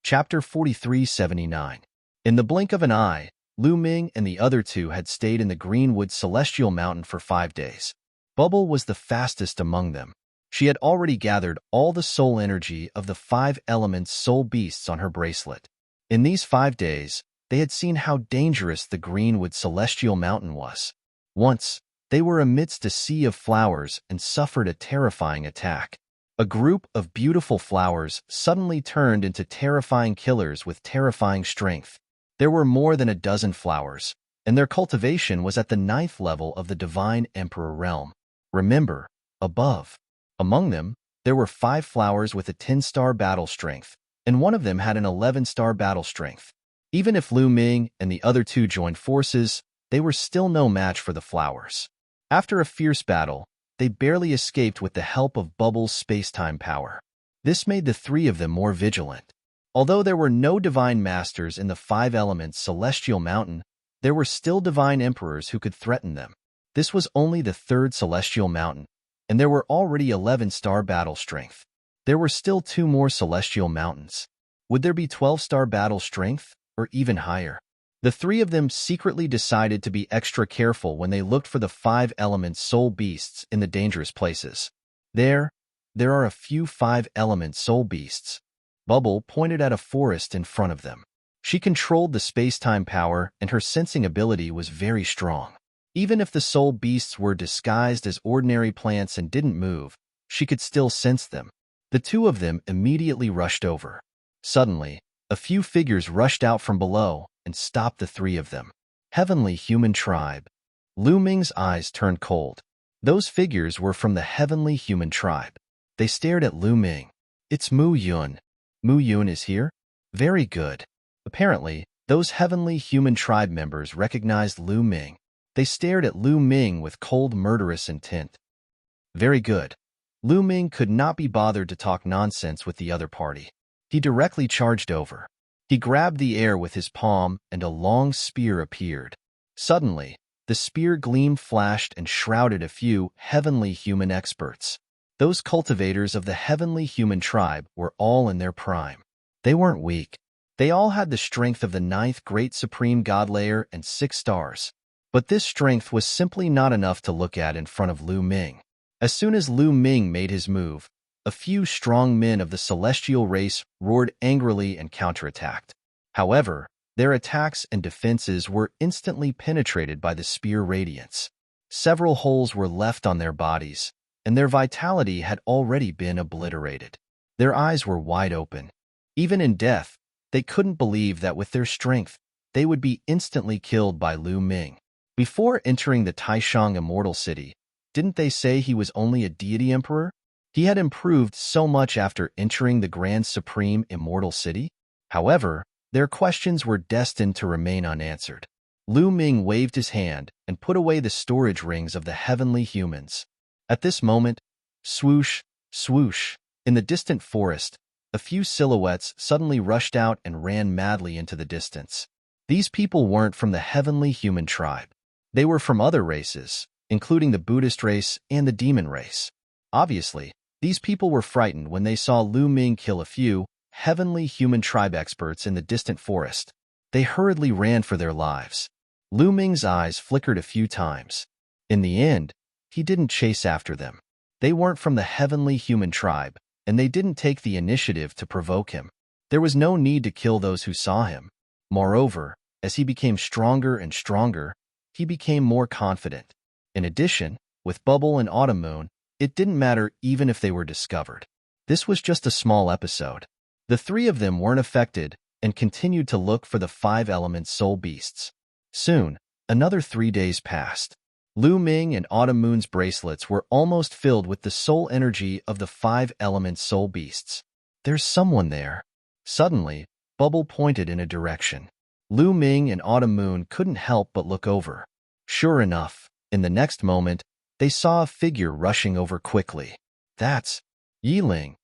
Chapter 4379. In the blink of an eye, Lu Ming and the other 2 had stayed in the Greenwood Celestial Mountain for 5 days. Bubble was the fastest among them. She had already gathered all the soul energy of the 5 elements soul beasts on her bracelet. In these 5 days, they had seen how dangerous the Greenwood Celestial Mountain was. Once, they were amidst a sea of flowers and suffered a terrifying attack. A group of beautiful flowers suddenly turned into terrifying killers with terrifying strength. There were more than a dozen flowers, and their cultivation was at the 9th level of the Divine Emperor realm. Remember, above. Among them, there were 5 flowers with a 10-star battle strength, and one of them had an 11-star battle strength. Even if Lu Ming and the other 2 joined forces, they were still no match for the flowers. After a fierce battle, they barely escaped with the help of Bubble's space-time power. This made the 3 of them more vigilant. Although there were no divine masters in the 5 elements Celestial Mountain, there were still divine emperors who could threaten them. This was only the 3rd Celestial Mountain, and there were already 11-star battle strength. There were still 2 more Celestial Mountains. Would there be 12-star battle strength, or even higher? The 3 of them secretly decided to be extra careful when they looked for the 5 elements soul beasts in the dangerous places. There are a few 5 elements soul beasts. Bubble pointed at a forest in front of them. She controlled the space-time power, and her sensing ability was very strong. Even if the soul beasts were disguised as ordinary plants and didn't move, she could still sense them. The 2 of them immediately rushed over. Suddenly, a few figures rushed out from below and stopped the 3 of them. Heavenly Human Tribe. Lu Ming's eyes turned cold. Those figures were from the Heavenly Human Tribe. They stared at Lu Ming. It's Mu Yun. Mu Yun is here? Very good. Apparently, those Heavenly Human Tribe members recognized Lu Ming. They stared at Lu Ming with cold, murderous intent. Very good. Lu Ming could not be bothered to talk nonsense with the other party. He directly charged over. He grabbed the air with his palm, and a long spear appeared. Suddenly, the spear gleam flashed and shrouded a few heavenly human experts. Those cultivators of the Heavenly Human Tribe were all in their prime. They weren't weak. They all had the strength of the ninth great supreme god layer and 6 stars. But this strength was simply not enough to look at in front of Lu Ming. As soon as Lu Ming made his move, a few strong men of the celestial race roared angrily and counterattacked. However, their attacks and defenses were instantly penetrated by the spear radiance. Several holes were left on their bodies, and their vitality had already been obliterated. Their eyes were wide open. Even in death, they couldn't believe that with their strength, they would be instantly killed by Lu Ming. Before entering the Taishang Immortal City, didn't they say he was only a deity emperor? He had improved so much after entering the Grand Supreme Immortal City. However, their questions were destined to remain unanswered. Lu Ming waved his hand and put away the storage rings of the heavenly humans. At this moment, swoosh, swoosh, in the distant forest, a few silhouettes suddenly rushed out and ran madly into the distance. These people weren't from the heavenly human tribe. They were from other races, including the Buddhist race and the demon race. Obviously, these people were frightened when they saw Lu Ming kill a few heavenly human tribe experts in the distant forest. They hurriedly ran for their lives. Lu Ming's eyes flickered a few times. In the end, he didn't chase after them. They weren't from the heavenly human tribe, and they didn't take the initiative to provoke him. There was no need to kill those who saw him. Moreover, as he became stronger and stronger, he became more confident. In addition, with Bubble and Autumn Moon, it didn't matter even if they were discovered. This was just a small episode. The 3 of them weren't affected and continued to look for the 5-element soul beasts. Soon, another 3 days passed. Lu Ming and Autumn Moon's bracelets were almost filled with the soul energy of the 5-element soul beasts. There's someone there. Suddenly, Bubble pointed in a direction. Lu Ming and Autumn Moon couldn't help but look over. Sure enough, in the next moment, they saw a figure rushing over quickly. That's Yiling.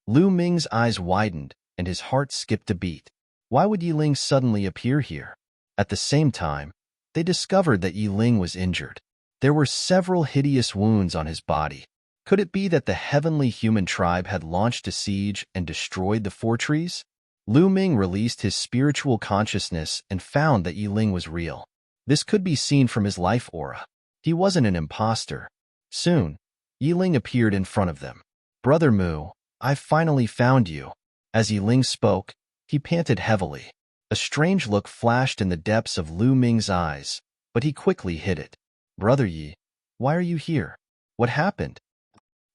Lu Ming's eyes widened, and his heart skipped a beat. Why would Yiling suddenly appear here? At the same time, they discovered that Yiling was injured. There were several hideous wounds on his body. Could it be that the heavenly human tribe had launched a siege and destroyed the 4 trees? Lu Ming released his spiritual consciousness and found that Yiling was real. This could be seen from his life aura. He wasn't an imposter. Soon, Yiling appeared in front of them. Brother Mu, I've finally found you. As Yiling spoke, he panted heavily. A strange look flashed in the depths of Lu Ming's eyes, but he quickly hid it. Brother Yi, why are you here? What happened?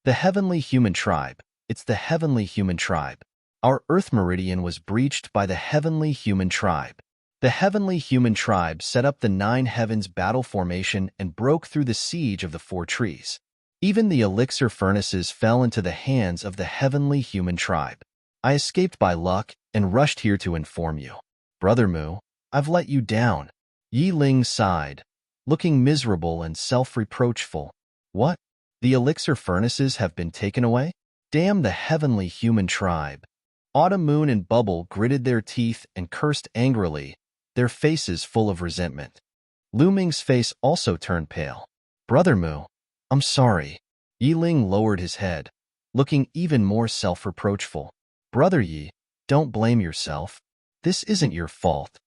The heavenly human tribe. It's the heavenly human tribe. Our Earth meridian was breached by the heavenly human tribe. The heavenly human tribe set up the 9 heavens battle formation and broke through the siege of the 4 trees. Even the elixir furnaces fell into the hands of the heavenly human tribe. I escaped by luck and rushed here to inform you. Brother Mu, I've let you down. Yiling sighed, looking miserable and self-reproachful. What? The elixir furnaces have been taken away? Damn the heavenly human tribe. Autumn Moon and Bubble gritted their teeth and cursed angrily, their faces full of resentment. Lu Ming's face also turned pale. Brother Mu, I'm sorry. Yiling lowered his head, looking even more self-reproachful. Brother Yi, don't blame yourself. This isn't your fault.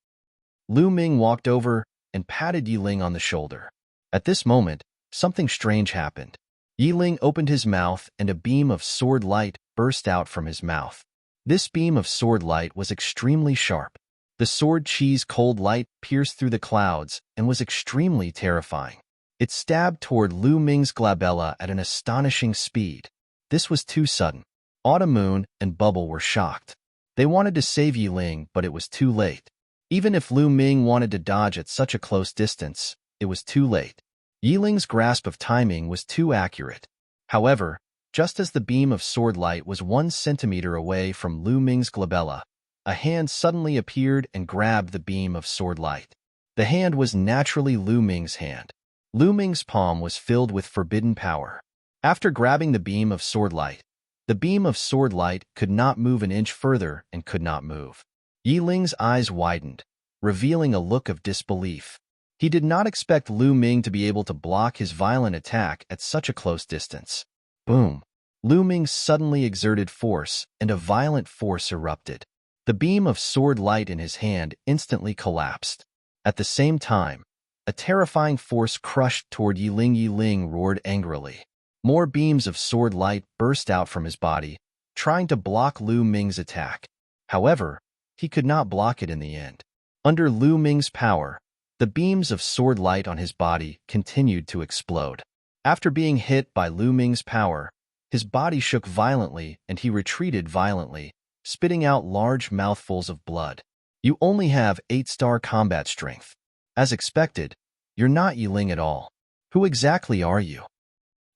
Lu Ming walked over and patted Yiling on the shoulder. At this moment, something strange happened. Yiling opened his mouth and a beam of sword light burst out from his mouth. This beam of sword light was extremely sharp. The sword cheese cold light pierced through the clouds and was extremely terrifying. It stabbed toward Lu Ming's glabella at an astonishing speed. This was too sudden. Autumn Moon and Bubble were shocked. They wanted to save Yiling, but it was too late. Even if Lu Ming wanted to dodge at such a close distance, it was too late. Yiling's grasp of timing was too accurate. However, just as the beam of sword light was 1 centimeter away from Lu Ming's glabella, a hand suddenly appeared and grabbed the beam of sword light. The hand was naturally Lu Ming's hand. Lu Ming's palm was filled with forbidden power. After grabbing the beam of sword light, the beam of sword light could not move an inch further and could not move. Yiling's eyes widened, revealing a look of disbelief. He did not expect Lu Ming to be able to block his violent attack at such a close distance. Boom! Lu Ming suddenly exerted force, and a violent force erupted. The beam of sword light in his hand instantly collapsed. At the same time, a terrifying force crushed toward Yiling. Yiling roared angrily. More beams of sword light burst out from his body, trying to block Lu Ming's attack. However, he could not block it in the end. Under Lu Ming's power, the beams of sword light on his body continued to explode. After being hit by Lu Ming's power, his body shook violently and he retreated violently, spitting out large mouthfuls of blood. You only have 8-star combat strength. As expected, you're not Yiling at all. Who exactly are you?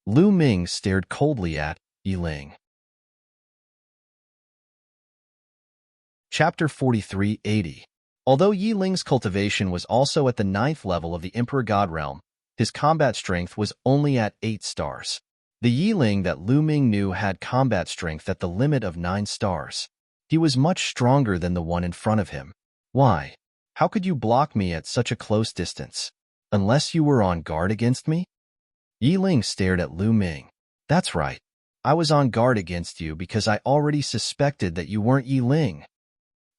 Lu Ming stared coldly at Yiling. Chapter 4380. Although Yiling's cultivation was also at the 9th level of the Emperor God Realm, his combat strength was only at 8 stars. The Yiling that Lu Ming knew had combat strength at the limit of 9 stars. He was much stronger than the one in front of him. Why? How could you block me at such a close distance? Unless you were on guard against me? Yiling stared at Lu Ming. That's right. I was on guard against you because I already suspected that you weren't Yiling.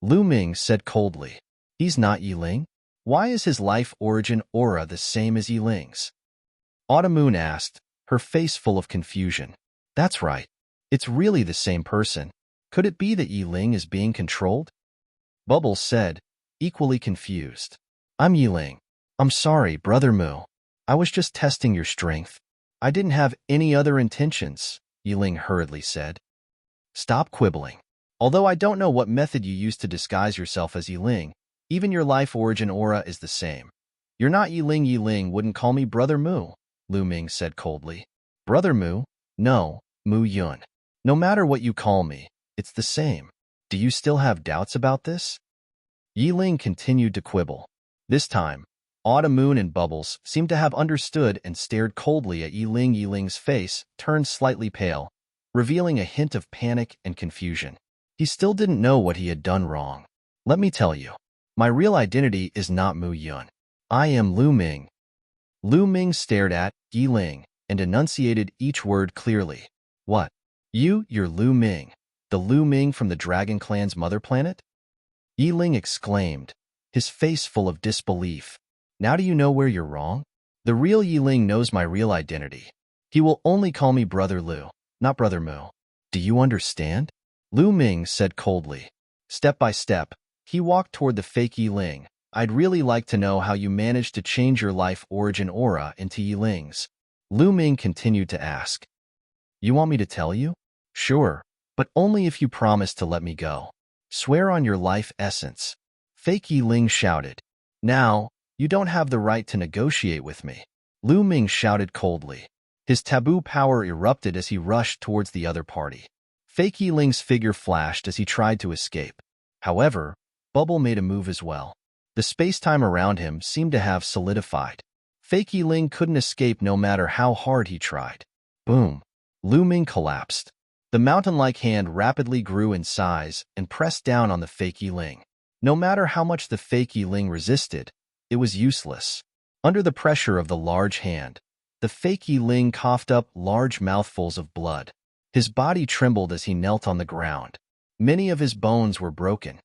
Lu Ming said coldly. He's not Yiling? Why is his life origin aura the same as Yiling's? Autumn asked, her face full of confusion. That's right. It's really the same person. Could it be that Yiling is being controlled? Bubbles said, equally confused. I'm Yiling. I'm sorry, Brother Mu. I was just testing your strength. I didn't have any other intentions, Yiling hurriedly said. Stop quibbling. Although I don't know what method you used to disguise yourself as Yiling, even your life origin aura is the same. You're not Yiling. Yiling wouldn't call me Brother Mu, Lu Ming said coldly. Brother Mu? No, Mu Yun. No matter what you call me, it's the same. Do you still have doubts about this? Yiling continued to quibble. This time, Autumn and Bubbles seemed to have understood and stared coldly at Yiling. Yiling's face turned slightly pale, revealing a hint of panic and confusion. He still didn't know what he had done wrong. Let me tell you, my real identity is not Mu Yun. I am Lu Ming. Lu Ming stared at Yiling and enunciated each word clearly. What? You're Lu Ming, the Lu Ming from the Dragon Clan's mother planet? Yiling exclaimed, his face full of disbelief. Now do you know where you're wrong? The real Yiling knows my real identity. He will only call me Brother Lu, not Brother Mu. Do you understand? Lu Ming said coldly. Step by step, he walked toward the fake Yiling. I'd really like to know how you managed to change your life origin aura into Yiling's. Lu Ming continued to ask. You want me to tell you? Sure, but only if you promise to let me go. Swear on your life essence. Fake Yiling shouted. Now, you don't have the right to negotiate with me. Lu Ming shouted coldly. His taboo power erupted as he rushed towards the other party. Fake Yiling's figure flashed as he tried to escape. However, Bubble made a move as well. The space-time around him seemed to have solidified. Fake Yiling couldn't escape no matter how hard he tried. Boom. Lu Ming collapsed. The mountain-like hand rapidly grew in size and pressed down on the fake Yiling. No matter how much the fake Yiling resisted, it was useless. Under the pressure of the large hand, the fake Yiling coughed up large mouthfuls of blood. His body trembled as he knelt on the ground. Many of his bones were broken.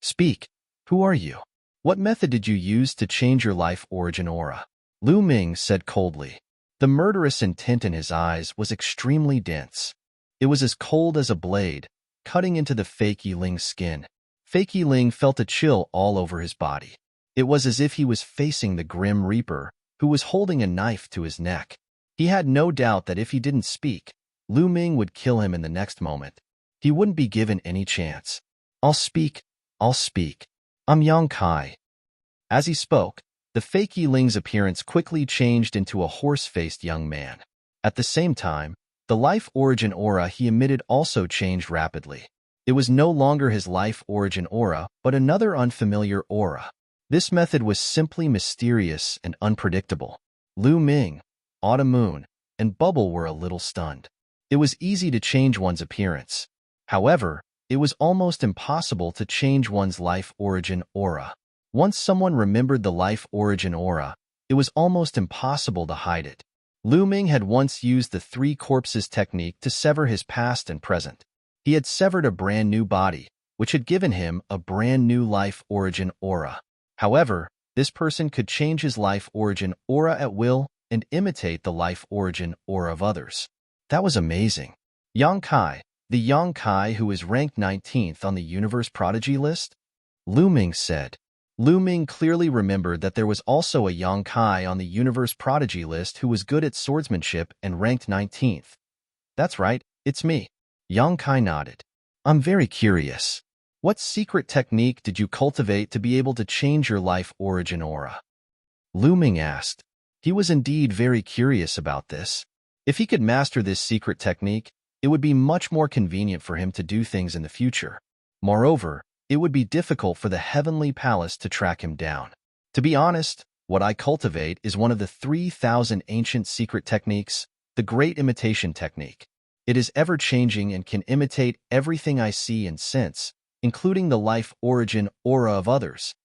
Speak. Who are you? What method did you use to change your life origin aura? Lu Ming said coldly. The murderous intent in his eyes was extremely dense. It was as cold as a blade, cutting into the fake Yiling's skin. Fake Yiling felt a chill all over his body. It was as if he was facing the Grim Reaper, who was holding a knife to his neck. He had no doubt that if he didn't speak, Lu Ming would kill him in the next moment. He wouldn't be given any chance. I'll speak. I'm Yang Kai. As he spoke, the fake Yiling's appearance quickly changed into a horse-faced young man. At the same time, the life origin aura he emitted also changed rapidly. It was no longer his life origin aura, but another unfamiliar aura. This method was simply mysterious and unpredictable. Lu Ming, Autumn, and Bubble were a little stunned. It was easy to change one's appearance. However, it was almost impossible to change one's life origin aura. Once someone remembered the life origin aura, it was almost impossible to hide it. Lu Ming had once used the 3 corpses technique to sever his past and present. He had severed a brand new body, which had given him a brand new life origin aura. However, this person could change his life origin aura at will and imitate the life origin aura of others. That was amazing. Yang Kai, the Yang Kai who is ranked 19th on the Universe Prodigy list? Lu Ming said. Lu Ming clearly remembered that there was also a Yang Kai on the Universe Prodigy list who was good at swordsmanship and ranked 19th. That's right, it's me. Yang Kai nodded. I'm very curious. What secret technique did you cultivate to be able to change your life origin aura? Lu Ming asked. He was indeed very curious about this. If he could master this secret technique, it would be much more convenient for him to do things in the future. Moreover, it would be difficult for the Heavenly Palace to track him down. To be honest, what I cultivate is one of the 3,000 ancient secret techniques, the Great Imitation Technique. It is ever-changing and can imitate everything I see and sense, including the life origin aura of others.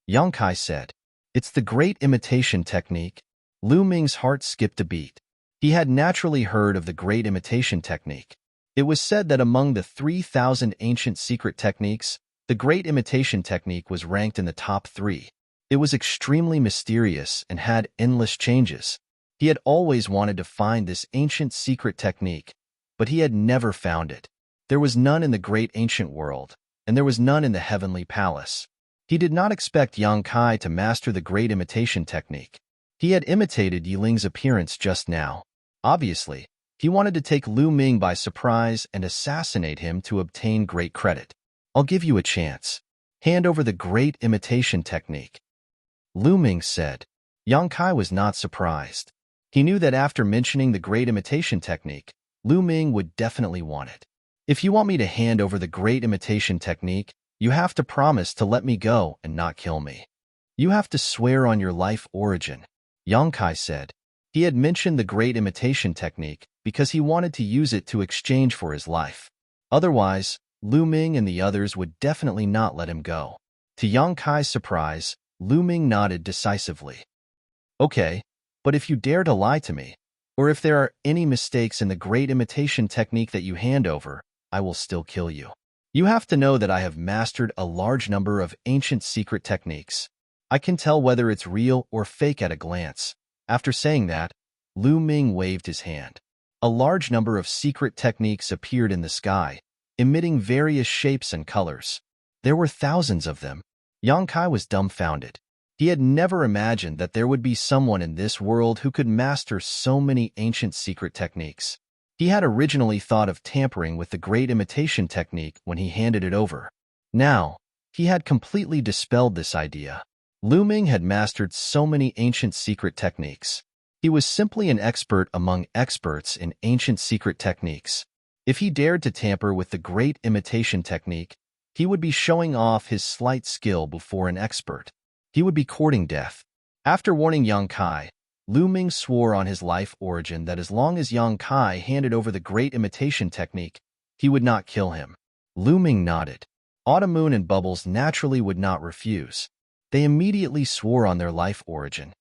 Yang Kai said. It's the Great Imitation Technique. Lu Ming's heart skipped a beat. He had naturally heard of the Great Imitation Technique. It was said that among the 3,000 ancient secret techniques, the Great Imitation Technique was ranked in the top 3. It was extremely mysterious and had endless changes. He had always wanted to find this ancient secret technique, but he had never found it. There was none in the great ancient world, and there was none in the Heavenly Palace. He did not expect Yang Kai to master the Great Imitation Technique. He had imitated Yiling's appearance just now. Obviously, he wanted to take Lu Ming by surprise and assassinate him to obtain great credit. I'll give you a chance. Hand over the Great Imitation Technique. Lu Ming said. Yang Kai was not surprised. He knew that after mentioning the Great Imitation Technique, Lu Ming would definitely want it. If you want me to hand over the Great Imitation Technique, you have to promise to let me go and not kill me. You have to swear on your life origin, Yang Kai said. He had mentioned the Great Imitation Technique because he wanted to use it to exchange for his life. Otherwise, Lu Ming and the others would definitely not let him go. To Yang Kai's surprise, Lu Ming nodded decisively. Okay, but if you dare to lie to me, or if there are any mistakes in the Great Imitation Technique that you hand over, I will still kill you. You have to know that I have mastered a large number of ancient secret techniques. I can tell whether it's real or fake at a glance. After saying that, Lu Ming waved his hand. A large number of secret techniques appeared in the sky, emitting various shapes and colors. There were thousands of them. Yang Kai was dumbfounded. He had never imagined that there would be someone in this world who could master so many ancient secret techniques. He had originally thought of tampering with the Great Imitation Technique when he handed it over. Now, he had completely dispelled this idea. Lu Ming had mastered so many ancient secret techniques. He was simply an expert among experts in ancient secret techniques. If he dared to tamper with the Great Imitation Technique, he would be showing off his slight skill before an expert. He would be courting death. After warning Yang Kai, Lu Ming swore on his life origin that as long as Yang Kai handed over the Great Imitation Technique, he would not kill him. Lu Ming nodded. Autumn Moon and Bubbles naturally would not refuse. They immediately swore on their life origin.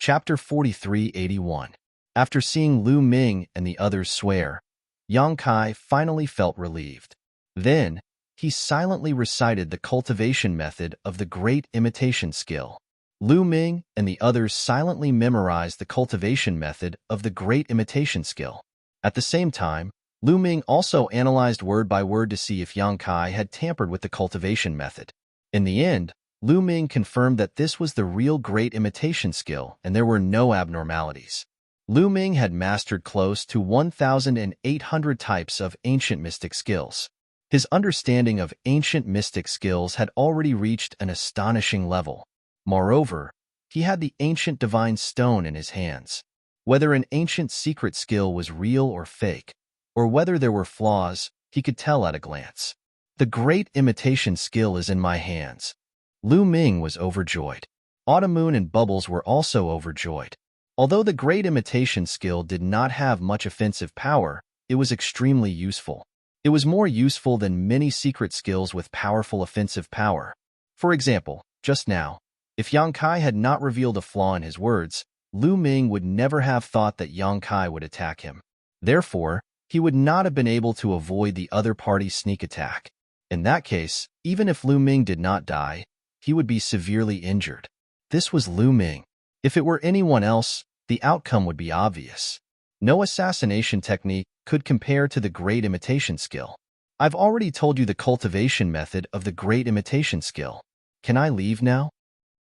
Chapter 4381. After seeing Lu Ming and the others swear, Yang Kai finally felt relieved. Then, he silently recited the cultivation method of the Great Imitation Skill. Lu Ming and the others silently memorized the cultivation method of the Great Imitation Skill. At the same time, Lu Ming also analyzed word by word to see if Yang Kai had tampered with the cultivation method. In the end, Lu Ming confirmed that this was the real Great Imitation Skill and there were no abnormalities. Lu Ming had mastered close to 1,800 types of ancient mystic skills. His understanding of ancient mystic skills had already reached an astonishing level. Moreover, he had the ancient divine stone in his hands. Whether an ancient secret skill was real or fake, or whether there were flaws, he could tell at a glance. The Great Imitation Skill is in my hands. Lu Ming was overjoyed. Autumn Moon and Bubbles were also overjoyed. Although the Great Imitation Skill did not have much offensive power, it was extremely useful. It was more useful than many secret skills with powerful offensive power. For example, just now, if Yang Kai had not revealed a flaw in his words, Lu Ming would never have thought that Yang Kai would attack him. Therefore, he would not have been able to avoid the other party's sneak attack. In that case, even if Lu Ming did not die, he would be severely injured. This was Lu Ming. If it were anyone else, the outcome would be obvious. No assassination technique could compare to the great imitation skill. I've already told you the cultivation method of the great imitation skill. Can I leave now?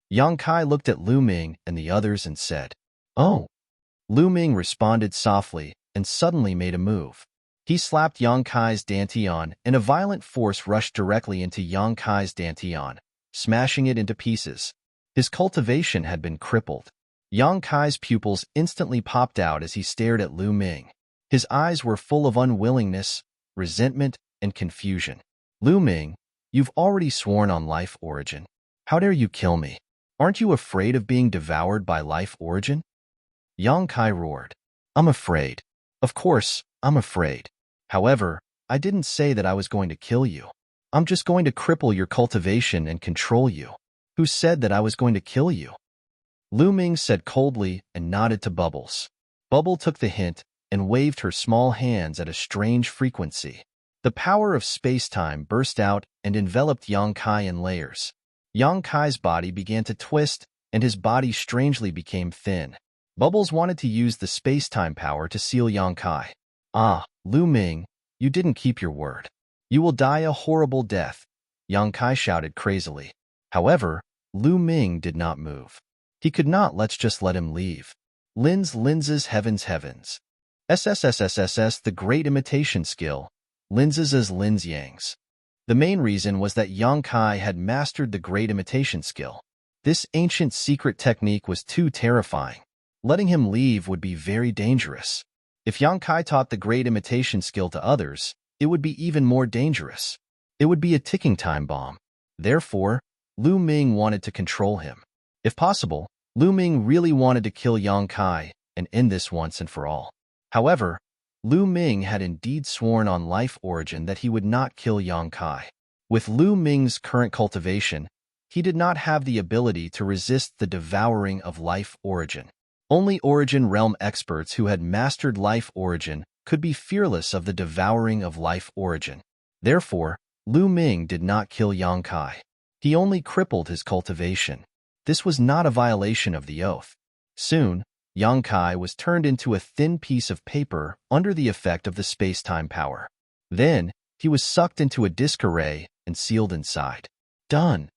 Yang Kai looked at Lu Ming and the others and said, "Oh." Lu Ming responded softly and suddenly made a move. He slapped Yang Kai's dantian, and a violent force rushed directly into Yang Kai's dantian, smashing it into pieces. His cultivation had been crippled. Yang Kai's pupils instantly popped out as he stared at Lu Ming. His eyes were full of unwillingness, resentment, and confusion. "Lu Ming, you've already sworn on life origin. How dare you kill me? Aren't you afraid of being devoured by life origin?" Yang Kai roared. "I'm afraid. Of course, I'm afraid. However, I didn't say that I was going to kill you. I'm just going to cripple your cultivation and control you. Who said that I was going to kill you?" Lu Ming said coldly and nodded to Bubbles. Bubble took the hint and waved her small hands at a strange frequency. The power of space-time burst out and enveloped Yang Kai in layers. Yang Kai's body began to twist, and his body strangely became thin. Bubbles wanted to use the space-time power to seal Yang Kai. "Ah, Lu Ming, you didn't keep your word. You will die a horrible death," Yang Kai shouted crazily. However, Lu Ming did not move. He could not. Let's just let him leave. Lenses heavens. SSSSSS the great imitation skill. Lenses as Lins Yang's. The main reason was that Yang Kai had mastered the great imitation skill. This ancient secret technique was too terrifying. Letting him leave would be very dangerous. If Yang Kai taught the great imitation skill to others, it would be even more dangerous. It would be a ticking time bomb. Therefore, Lu Ming wanted to control him. If possible, Lu Ming really wanted to kill Yang Kai and end this once and for all. However, Lu Ming had indeed sworn on life origin that he would not kill Yang Kai. With Lu Ming's current cultivation, he did not have the ability to resist the devouring of life origin. Only Origin Realm experts who had mastered life origin could be fearless of the devouring of life origin. Therefore, Lu Ming did not kill Yang Kai. He only crippled his cultivation. This was not a violation of the oath. Soon, Yang Kai was turned into a thin piece of paper under the effect of the space-time power. Then, he was sucked into a disk array and sealed inside. Done.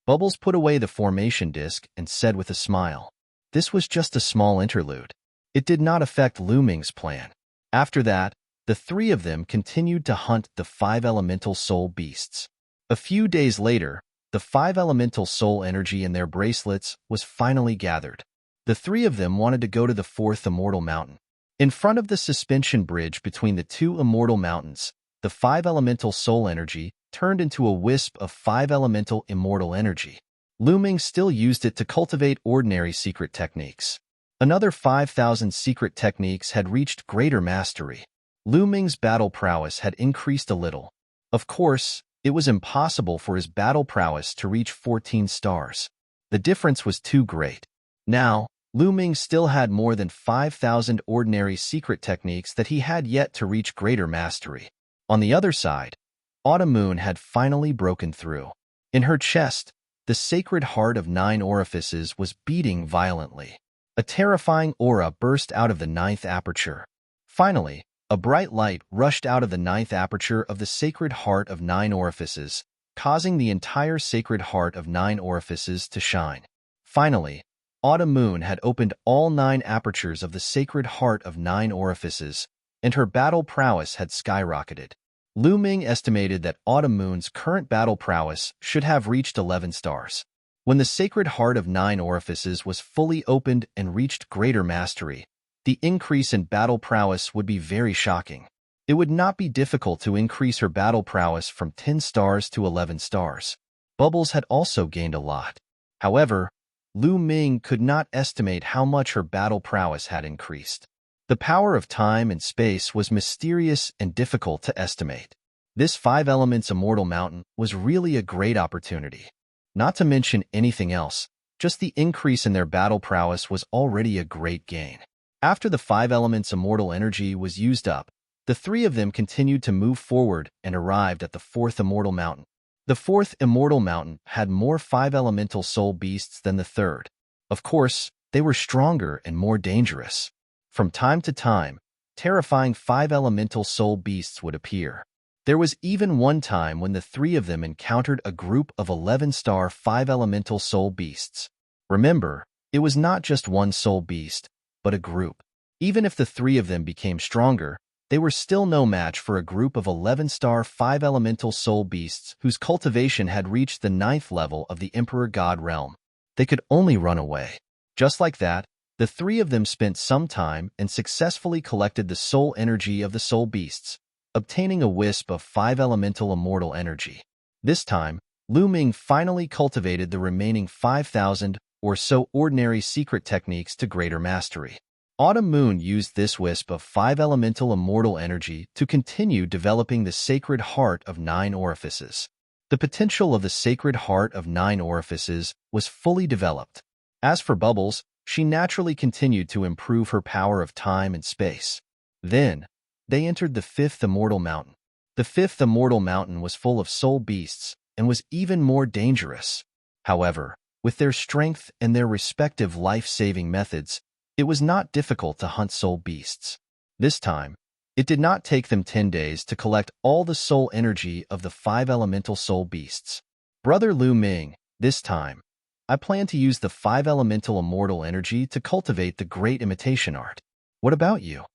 Bubbles put away the formation disk and said with a smile, "This was just a small interlude. It did not affect Lu Ming's plan." After that, the three of them continued to hunt the 5 elemental soul beasts. A few days later, the 5 elemental soul energy in their bracelets was finally gathered. The three of them wanted to go to the 4th immortal mountain. In front of the suspension bridge between the 2 immortal mountains, the 5 elemental soul energy turned into a wisp of 5 elemental immortal energy. Lu Ming still used it to cultivate ordinary secret techniques. Another 5,000 secret techniques had reached greater mastery. Lu Ming's battle prowess had increased a little. Of course, it was impossible for his battle prowess to reach 14 stars. The difference was too great. Now, Lu Ming still had more than 5,000 ordinary secret techniques that he had yet to reach greater mastery. On the other side, Autumn Moon had finally broken through. In her chest, the sacred heart of 9 orifices was beating violently. A terrifying aura burst out of the 9th aperture. Finally, a bright light rushed out of the 9th aperture of the sacred heart of 9 orifices, causing the entire sacred heart of 9 orifices to shine. Finally, Autumn Moon had opened all 9 apertures of the sacred heart of 9 orifices, and her battle prowess had skyrocketed. Lu Ming estimated that Autumn Moon's current battle prowess should have reached 11 stars. When the sacred heart of 9 orifices was fully opened and reached greater mastery, the increase in battle prowess would be very shocking. It would not be difficult to increase her battle prowess from 10 stars to 11 stars. Bubbles had also gained a lot. However, Lu Ming could not estimate how much her battle prowess had increased. The power of time and space was mysterious and difficult to estimate. This 5 elements immortal mountain was really a great opportunity. Not to mention anything else, just the increase in their battle prowess was already a great gain. After the 5 elements immortal energy was used up, The three of them continued to move forward and arrived at the fourth immortal mountain. The fourth immortal mountain had more five-elemental soul beasts than the third. Of course, they were stronger and more dangerous. From time to time, terrifying five-elemental soul beasts would appear. There was even one time when the three of them encountered a group of 11-star five-elemental soul beasts. Remember, it was not just one soul beast, but a group. Even if the three of them became stronger, they were still no match for a group of 11-star five-elemental soul beasts whose cultivation had reached the 9th level of the Emperor God realm. They could only run away. Just like that, the three of them spent some time and successfully collected the soul energy of the soul beasts, obtaining a wisp of five-elemental immortal energy. This time, Lu Ming finally cultivated the remaining 5,000 or so ordinary secret techniques to greater mastery. Autumn Moon used this wisp of five-elemental immortal energy to continue developing the Sacred Heart of 9 Orifices. The potential of the Sacred Heart of 9 Orifices was fully developed. As for Bubbles, she naturally continued to improve her power of time and space. Then, they entered the fifth immortal mountain. The fifth immortal mountain was full of soul beasts and was even more dangerous. However, with their strength and their respective life-saving methods, it was not difficult to hunt soul beasts. This time, it did not take them 10 days to collect all the soul energy of the 5 elemental soul beasts. Brother Lu Ming, this time, I plan to use the 5 elemental immortal energy to cultivate the great imitation art. What about you?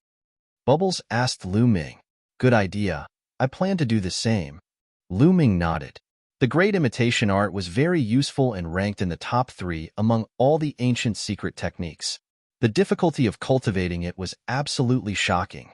Bubbles asked Lu Ming. Good idea. I plan to do the same. Lu Ming nodded. The great imitation art was very useful and ranked in the top 3 among all the ancient secret techniques. The difficulty of cultivating it was absolutely shocking.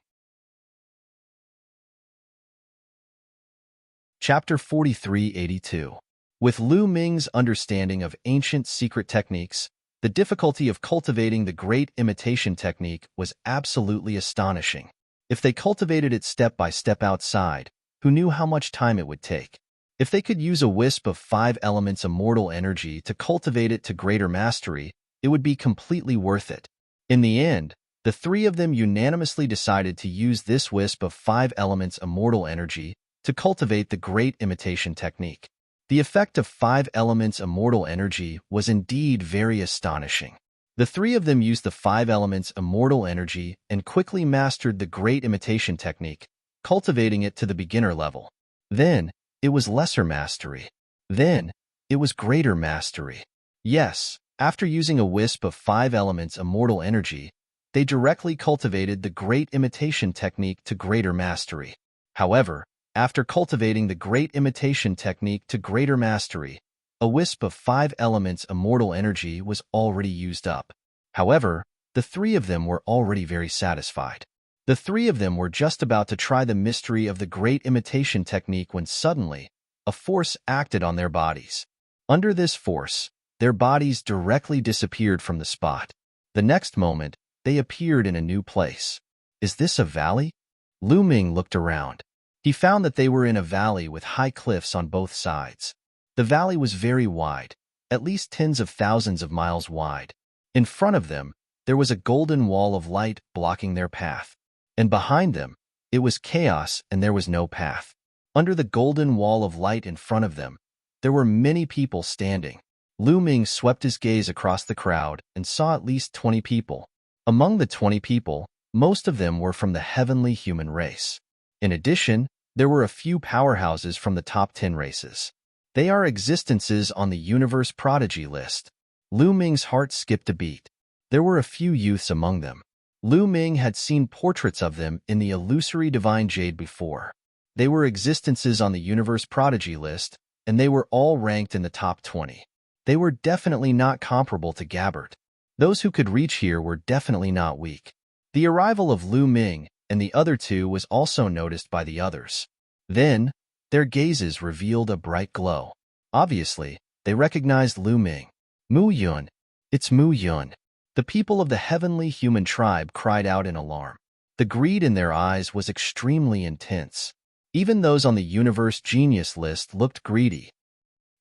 Chapter 4382. With Lu Ming's understanding of ancient secret techniques, the difficulty of cultivating the great imitation technique was absolutely astonishing. If they cultivated it step by step outside, who knew how much time it would take? If they could use a wisp of 5 elements immortal energy to cultivate it to greater mastery, it would be completely worth it. In the end, the three of them unanimously decided to use this wisp of 5 elements immortal energy to cultivate the great imitation technique. The effect of 5 elements immortal energy was indeed very astonishing. The three of them used the 5 elements immortal energy and quickly mastered the great imitation technique, cultivating it to the beginner level. Then, it was lesser mastery. Then, it was greater mastery. Yes, after using a wisp of 5 elements immortal energy, they directly cultivated the great imitation technique to greater mastery. However, after cultivating the great imitation technique to greater mastery, a wisp of 5 elements immortal energy was already used up. However, the three of them were already very satisfied. The three of them were just about to try the mystery of the great imitation technique when suddenly, a force acted on their bodies. Under this force, their bodies directly disappeared from the spot. The next moment, they appeared in a new place. Is this a valley? Lu Ming looked around. He found that they were in a valley with high cliffs on both sides. The valley was very wide, at least tens of thousands of miles wide. In front of them, there was a golden wall of light blocking their path. And behind them, it was chaos and there was no path. Under the golden wall of light in front of them, there were many people standing. Lu Ming swept his gaze across the crowd and saw at least 20 people. Among the 20 people, most of them were from the heavenly human race. In addition, there were a few powerhouses from the top 10 races. They are existences on the universe prodigy list. Lu Ming's heart skipped a beat. There were a few youths among them. Lu Ming had seen portraits of them in the illusory divine jade before. They were existences on the universe prodigy list, and they were all ranked in the top 20. They were definitely not comparable to Gabbert. Those who could reach here were definitely not weak. The arrival of Lu Ming and the other two was also noticed by the others. Then, their gazes revealed a bright glow. Obviously, they recognized Lu Ming. Mu Yun. It's Mu Yun. The people of the heavenly human tribe cried out in alarm. The greed in their eyes was extremely intense. Even those on the universe genius list looked greedy.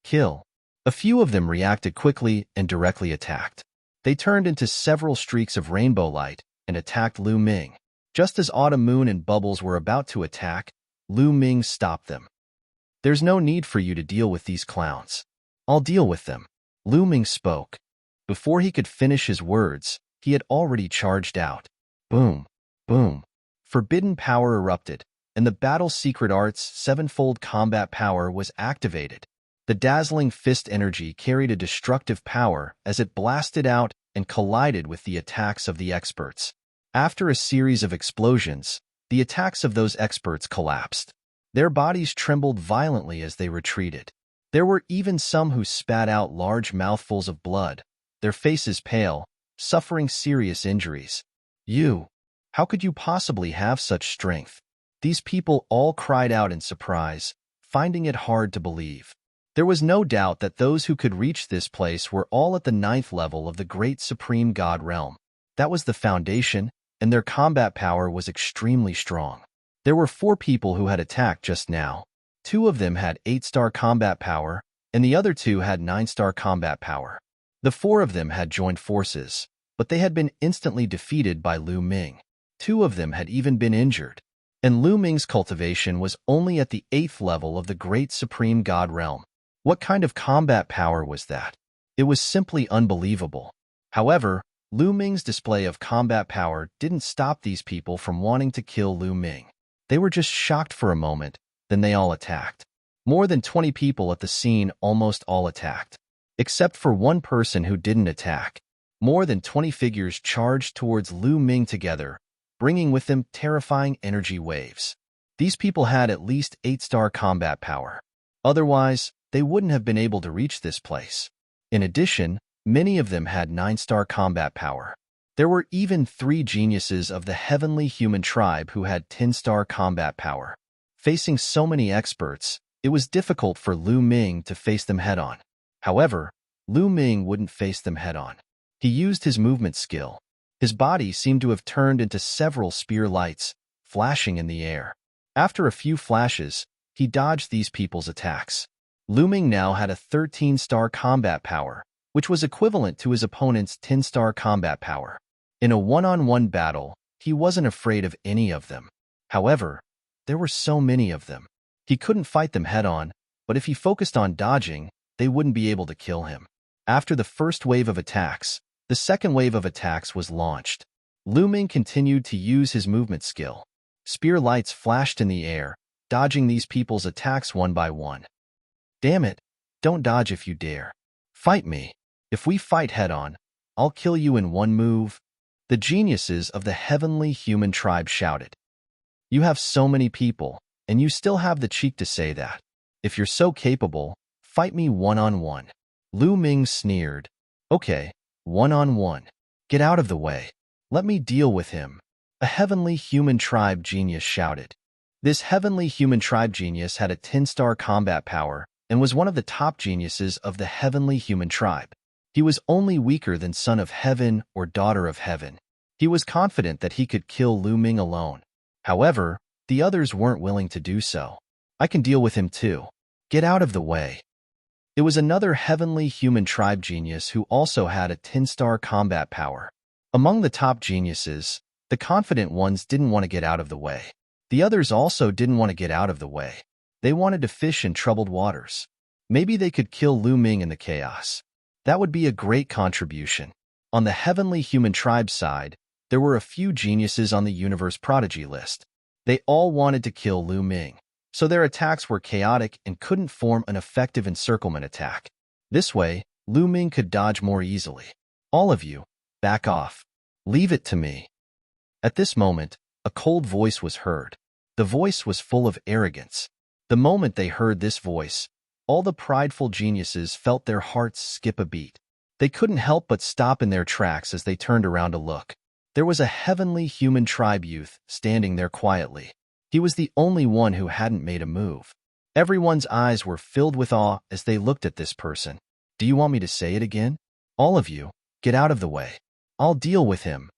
Kill. A few of them reacted quickly and directly attacked. They turned into several streaks of rainbow light and attacked Lu Ming. Just as Autumn Moon and Bubbles were about to attack, Lu Ming stopped them. "There's no need for you to deal with these clowns. I'll deal with them." Lu Ming spoke. Before he could finish his words, he had already charged out. Boom, boom. Forbidden power erupted, and the battle's secret art's sevenfold combat power was activated. The dazzling fist energy carried a destructive power as it blasted out and collided with the attacks of the experts. After a series of explosions, the attacks of those experts collapsed. Their bodies trembled violently as they retreated. There were even some who spat out large mouthfuls of blood, their faces pale, suffering serious injuries. "You, how could you possibly have such strength?" These people all cried out in surprise, finding it hard to believe. There was no doubt that those who could reach this place were all at the 9th level of the Great Supreme God Realm. That was the foundation, and their combat power was extremely strong. There were 4 people who had attacked just now. 2 of them had 8-star combat power, and the other 2 had 9-star combat power. The 4 of them had joined forces, but they had been instantly defeated by Lu Ming. 2 of them had even been injured. And Lu Ming's cultivation was only at the 8th level of the Great Supreme God Realm. What kind of combat power was that? It was simply unbelievable. However, Lu Ming's display of combat power didn't stop these people from wanting to kill Lu Ming. They were just shocked for a moment, then they all attacked. More than 20 people at the scene almost all attacked. Except for one person who didn't attack. More than 20 figures charged towards Lu Ming together, bringing with them terrifying energy waves. These people had at least 8-star combat power. Otherwise, they wouldn't have been able to reach this place. In addition, many of them had 9-star combat power. There were even 3 geniuses of the heavenly human tribe who had 10-star combat power. Facing so many experts, it was difficult for Lu Ming to face them head-on. However, Lu Ming wouldn't face them head-on. He used his movement skill. His body seemed to have turned into several spear lights, flashing in the air. After a few flashes, he dodged these people's attacks. Lu Ming now had a 13-star combat power, which was equivalent to his opponent's 10-star combat power. In a one-on-one battle, he wasn't afraid of any of them. However, there were so many of them. He couldn't fight them head-on, but if he focused on dodging, they wouldn't be able to kill him. After the first wave of attacks, the second wave of attacks was launched. Lu Ming continued to use his movement skill. Spear lights flashed in the air, dodging these people's attacks one by one. "Damn it, don't dodge if you dare. Fight me. If we fight head-on, I'll kill you in one move." The geniuses of the heavenly human tribe shouted. "You have so many people, and you still have the cheek to say that. If you're so capable, fight me one-on-one." Lu Ming sneered. "Okay, one-on-one. Get out of the way. Let me deal with him." A heavenly human tribe genius shouted. This heavenly human tribe genius had a 10-star combat power and was one of the top geniuses of the heavenly human tribe. He was only weaker than Son of Heaven or Daughter of Heaven. He was confident that he could kill Lu Ming alone. However, the others weren't willing to do so. "I can deal with him too. Get out of the way." It was another heavenly human tribe genius who also had a 10-star combat power. Among the top geniuses, the confident ones didn't want to get out of the way. The others also didn't want to get out of the way. They wanted to fish in troubled waters. Maybe they could kill Lu Ming in the chaos. That would be a great contribution. On the heavenly human tribe side, there were a few geniuses on the universe prodigy list. They all wanted to kill Lu Ming, so their attacks were chaotic and couldn't form an effective encirclement attack. This way, Lu Ming could dodge more easily. "All of you, back off. Leave it to me." At this moment, a cold voice was heard. The voice was full of arrogance. The moment they heard this voice, all the prideful geniuses felt their hearts skip a beat. They couldn't help but stop in their tracks as they turned around to look. There was a heavenly human tribe youth standing there quietly. He was the only one who hadn't made a move. Everyone's eyes were filled with awe as they looked at this person. "Do you want me to say it again? All of you, get out of the way. I'll deal with him."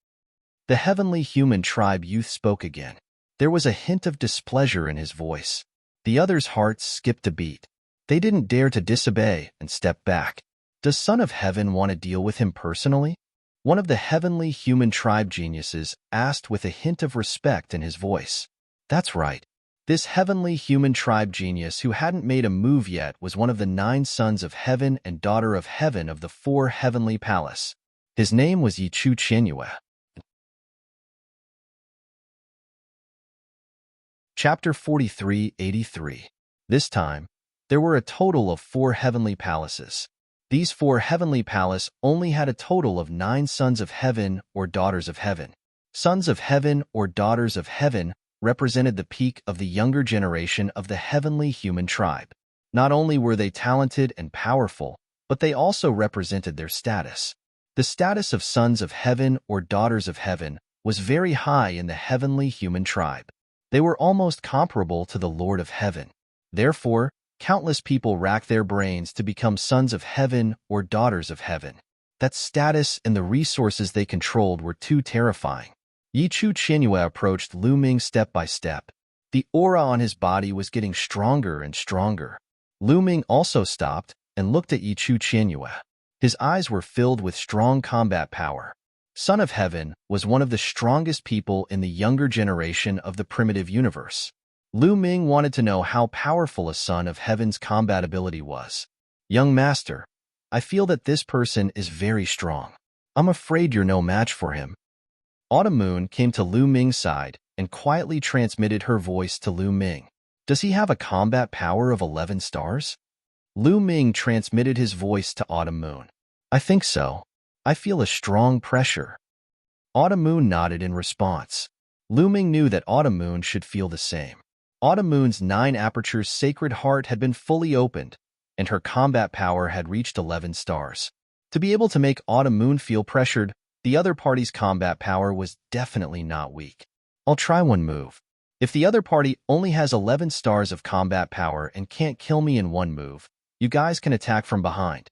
The heavenly human tribe youth spoke again. There was a hint of displeasure in his voice. The others' hearts skipped a beat. They didn't dare to disobey and step back. Does Son of Heaven want to deal with him personally? One of the heavenly human tribe geniuses asked with a hint of respect in his voice. That's right. This heavenly human tribe genius who hadn't made a move yet was one of the 9 sons of heaven and daughter of heaven of the 4 heavenly palace. His name was Yichu Qianyue. Chapter 4383. This time, there were a total of 4 heavenly palaces. These 4 heavenly palaces only had a total of 9 sons of heaven or daughters of heaven. Sons of heaven or daughters of heaven represented the peak of the younger generation of the heavenly human tribe. Not only were they talented and powerful, but they also represented their status. The status of sons of heaven or daughters of heaven was very high in the heavenly human tribe. They were almost comparable to the Lord of Heaven. Therefore, countless people racked their brains to become sons of heaven or daughters of heaven. That status and the resources they controlled were too terrifying. Yichu Qianyue approached Lu Ming step by step. The aura on his body was getting stronger and stronger. Lu Ming also stopped and looked at Yichu Qianyue. His eyes were filled with strong combat power. Son of Heaven was one of the strongest people in the younger generation of the primitive universe. Lu Ming wanted to know how powerful a Son of Heaven's combat ability was. Young master, I feel that this person is very strong. I'm afraid you're no match for him. Autumn Moon came to Lu Ming's side and quietly transmitted her voice to Lu Ming. Does he have a combat power of 11 stars? Lu Ming transmitted his voice to Autumn Moon. I think so. I feel a strong pressure. Autumn Moon nodded in response. Lu Ming knew that Autumn Moon should feel the same. Autumn Moon's 9 apertures sacred heart had been fully opened, and her combat power had reached 11 stars. To be able to make Autumn Moon feel pressured, the other party's combat power was definitely not weak. I'll try one move. If the other party only has 11 stars of combat power and can't kill me in one move, you guys can attack from behind.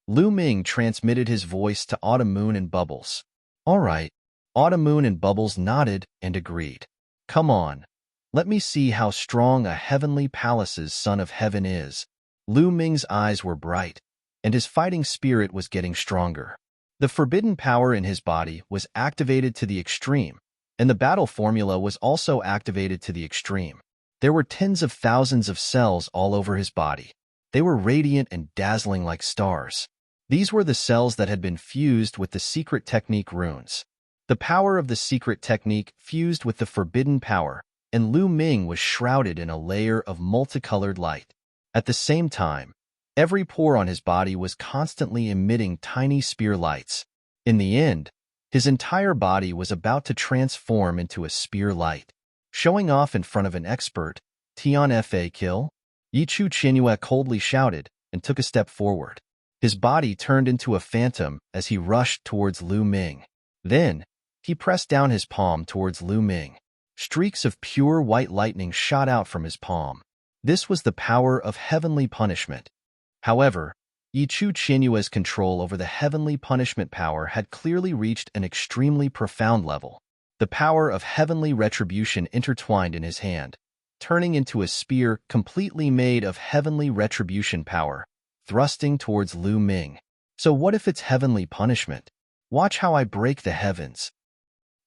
Lu Ming transmitted his voice to Autumn Moon and Bubbles. All right. Autumn Moon and Bubbles nodded and agreed. Come on. Let me see how strong a heavenly palace's son of heaven is. Lu Ming's eyes were bright, and his fighting spirit was getting stronger. The forbidden power in his body was activated to the extreme, and the battle formula was also activated to the extreme. There were tens of thousands of cells all over his body. They were radiant and dazzling like stars. These were the cells that had been fused with the secret technique runes. The power of the secret technique fused with the forbidden power, and Lu Ming was shrouded in a layer of multicolored light. At the same time, every pore on his body was constantly emitting tiny spear lights. In the end, his entire body was about to transform into a spear light. Showing off in front of an expert, Tian Fa kill? Yichu Qianyue coldly shouted and took a step forward. His body turned into a phantom as he rushed towards Lu Ming. Then, he pressed down his palm towards Lu Ming. Streaks of pure white lightning shot out from his palm. This was the power of heavenly punishment. However, Yichu Qianyue's control over the heavenly punishment power had clearly reached an extremely profound level. The power of heavenly retribution intertwined in his hand, turning into a spear completely made of heavenly retribution power, thrusting towards Lu Ming. So what if it's heavenly punishment? Watch how I break the heavens.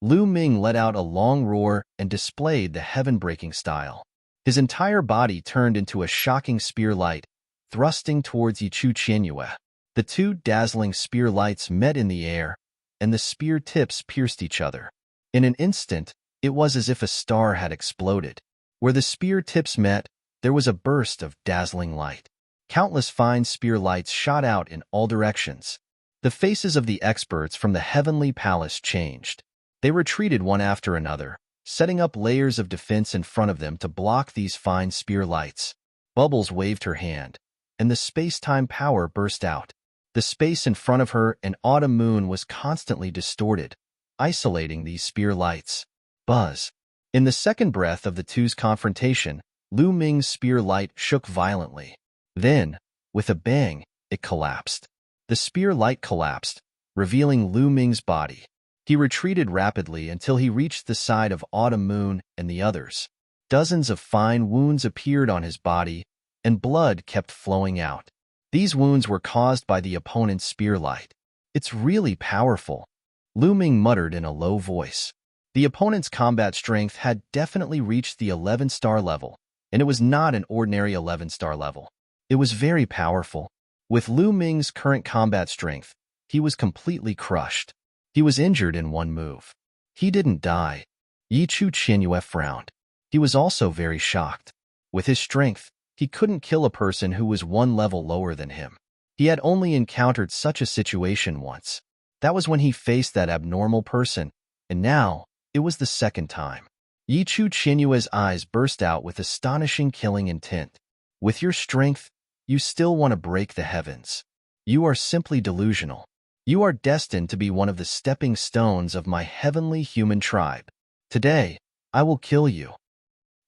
Lu Ming let out a long roar and displayed the heaven-breaking style. His entire body turned into a shocking spear light, thrusting towards Yichu Qianyue. The 2 dazzling spear lights met in the air, and the spear tips pierced each other. In an instant, it was as if a star had exploded. Where the spear tips met, there was a burst of dazzling light. Countless fine spear lights shot out in all directions. The faces of the experts from the heavenly palace changed. They retreated one after another, setting up layers of defense in front of them to block these fine spear lights. Bubbles waved her hand, and the space-time power burst out. The space in front of her and Autumn Moon was constantly distorted, isolating these spear lights. Buzz. In the second breath of the two's confrontation, Lu Ming's spear light shook violently. Then, with a bang, it collapsed. The spear light collapsed, revealing Lu Ming's body. He retreated rapidly until he reached the side of Autumn Moon and the others. Dozens of fine wounds appeared on his body, and blood kept flowing out. These wounds were caused by the opponent's spear light. It's really powerful. Lu Ming muttered in a low voice. The opponent's combat strength had definitely reached the 11-star level, and it was not an ordinary 11-star level. It was very powerful. With Lu Ming's current combat strength, he was completely crushed. He was injured in one move. He didn't die. Yi Chu Qianyue frowned. He was also very shocked. With his strength, he couldn't kill a person who was one level lower than him. He had only encountered such a situation once. That was when he faced that abnormal person, and now it was the second time. Yi Chu Qianyue's eyes burst out with astonishing killing intent. With your strength, you still want to break the heavens. You are simply delusional. You are destined to be one of the stepping stones of my heavenly human tribe. Today, I will kill you.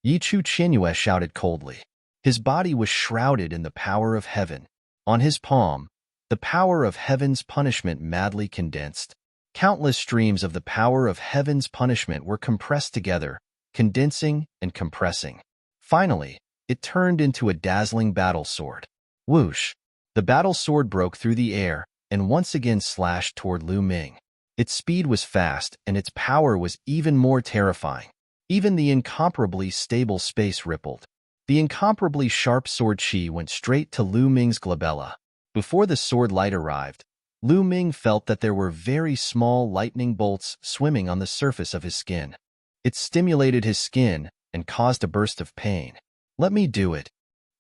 Yi Chu Qianyue shouted coldly. His body was shrouded in the power of heaven. On his palm, the power of heaven's punishment madly condensed. Countless streams of the power of heaven's punishment were compressed together, condensing and compressing. Finally, it turned into a dazzling battle sword. Whoosh! The battle sword broke through the air and once again slashed toward Lu Ming. Its speed was fast and its power was even more terrifying. Even the incomparably stable space rippled. The incomparably sharp sword chi went straight to Lu Ming's glabella. Before the sword light arrived, Lu Ming felt that there were very small lightning bolts swimming on the surface of his skin. It stimulated his skin and caused a burst of pain. Let me do it.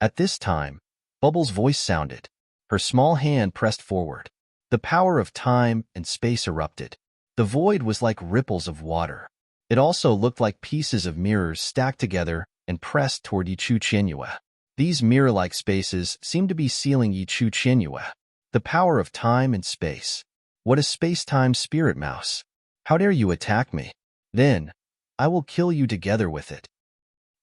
At this time, Bubbles' voice sounded. Her small hand pressed forward. The power of time and space erupted. The void was like ripples of water. It also looked like pieces of mirrors stacked together and pressed toward Yi Chu Qianyue. These mirror-like spaces seemed to be sealing Yi Chu Qianyue. The power of time and space. What a space-time spirit mouse. How dare you attack me? Then, I will kill you together with it.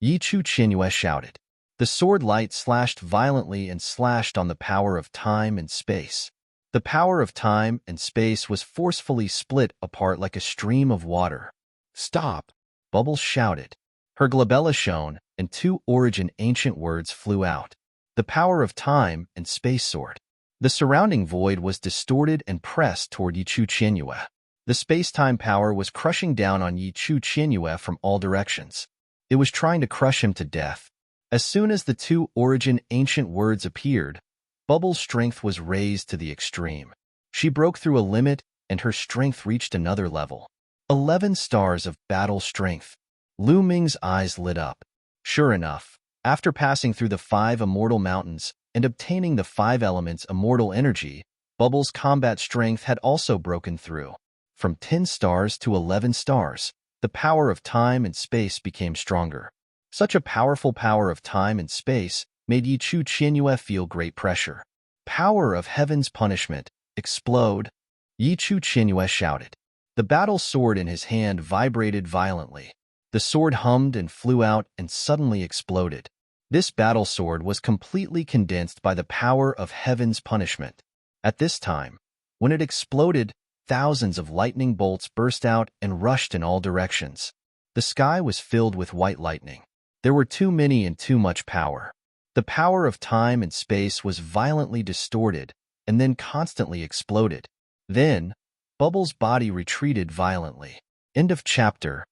Yi Chu Qianyue shouted. The sword light slashed violently and slashed on the power of time and space. The power of time and space was forcefully split apart like a stream of water. Stop! Bubbles shouted. Her glabella shone, and two origin ancient words flew out. The power of time and space sword. The surrounding void was distorted and pressed toward Yi Chu Qianyue. The space-time power was crushing down on Yi Chu Qianyue from all directions. It was trying to crush him to death. As soon as the two origin ancient words appeared, Bubbles' strength was raised to the extreme. She broke through a limit, and her strength reached another level. 11 stars of battle strength. Lu Ming's eyes lit up. Sure enough, after passing through the 5 immortal mountains and obtaining the 5 elements immortal energy, Bubbles' combat strength had also broken through. From 10 stars to 11 stars, the power of time and space became stronger. Such a powerful power of time and space made Yi Chu Qianyue feel great pressure. Power of heaven's punishment, explode! Yi Chu Qianyue shouted. The battle sword in his hand vibrated violently. The sword hummed and flew out and suddenly exploded. This battle sword was completely condensed by the power of heaven's punishment. At this time, when it exploded, thousands of lightning bolts burst out and rushed in all directions. The sky was filled with white lightning. There were too many and too much power. The power of time and space was violently distorted and then constantly exploded. Then, Bubbles' body retreated violently. End of chapter.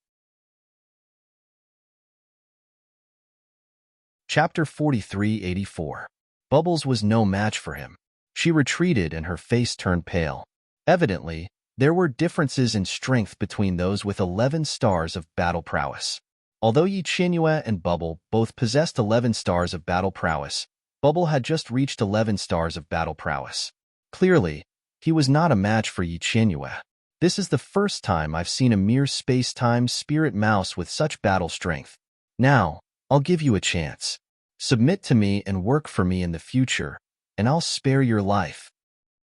Chapter 43-84. Bubbles was no match for him. She retreated and her face turned pale. Evidently, there were differences in strength between those with 11 stars of battle prowess. Although Yi Qianyue and Bubble both possessed 11 stars of battle prowess, Bubble had just reached 11 stars of battle prowess. Clearly, he was not a match for Yi Qianyue. This is the first time I've seen a mere space-time spirit mouse with such battle strength. Now, I'll give you a chance. Submit to me and work for me in the future, and I'll spare your life.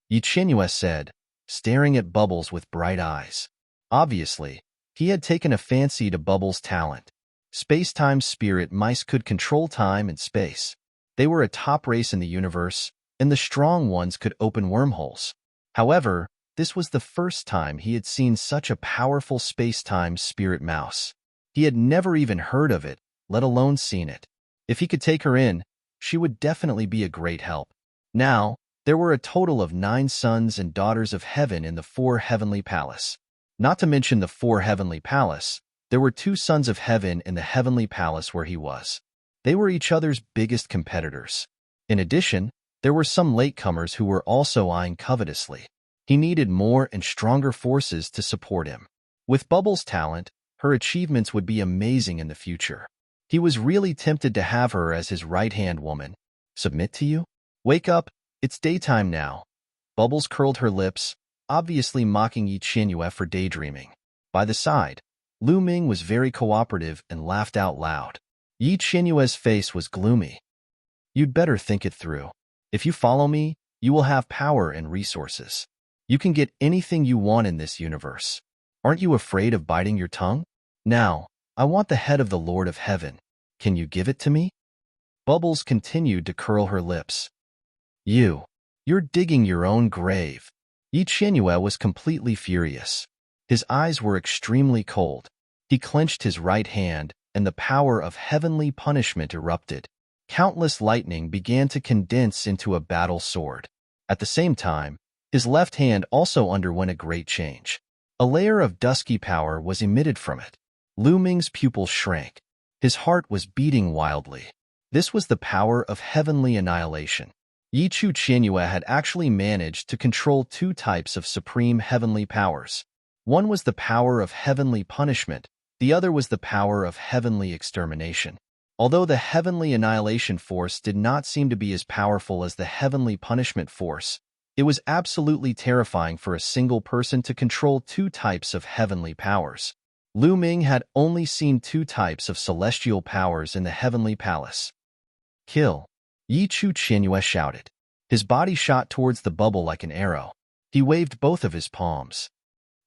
Yi Qianyue said, staring at Bubbles with bright eyes. Obviously, he had taken a fancy to Bubbles' talent. Space-time spirit mice could control time and space. They were a top race in the universe, and the strong ones could open wormholes. However, this was the first time he had seen such a powerful space-time spirit mouse. He had never even heard of it, let alone seen it. If he could take her in, she would definitely be a great help. Now, there were a total of 9 sons and daughters of heaven in the 4 heavenly palace. Not to mention the 4 heavenly palace, there were 2 sons of heaven in the heavenly palace where he was. They were each other's biggest competitors. In addition, there were some latecomers who were also eyeing covetously. He needed more and stronger forces to support him. With Bubbles' talent, her achievements would be amazing in the future. He was really tempted to have her as his right-hand woman. Submit to you? Wake up, it's daytime now. Bubbles curled her lips, obviously mocking Yi Qianyue for daydreaming. By the side, Lu Ming was very cooperative and laughed out loud. Yi Qianyue's face was gloomy. You'd better think it through. If you follow me, you will have power and resources. You can get anything you want in this universe. Aren't you afraid of biting your tongue? Now, I want the head of the Lord of Heaven. Can you give it to me? Bubbles continued to curl her lips. You're digging your own grave. Yi Qianyue was completely furious. His eyes were extremely cold. He clenched his right hand, and the power of heavenly punishment erupted. Countless lightning began to condense into a battle sword. At the same time, his left hand also underwent a great change. A layer of dusky power was emitted from it. Lu Ming's pupils shrank. His heart was beating wildly. This was the power of heavenly annihilation. Yi Qianyue had actually managed to control 2 types of supreme heavenly powers. One was the power of heavenly punishment, the other was the power of heavenly extermination. Although the heavenly annihilation force did not seem to be as powerful as the heavenly punishment force, it was absolutely terrifying for a single person to control 2 types of heavenly powers. Lu Ming had only seen 2 types of celestial powers in the heavenly palace. Kill! Yi Qianyue shouted. His body shot towards the bubble like an arrow. He waved both of his palms.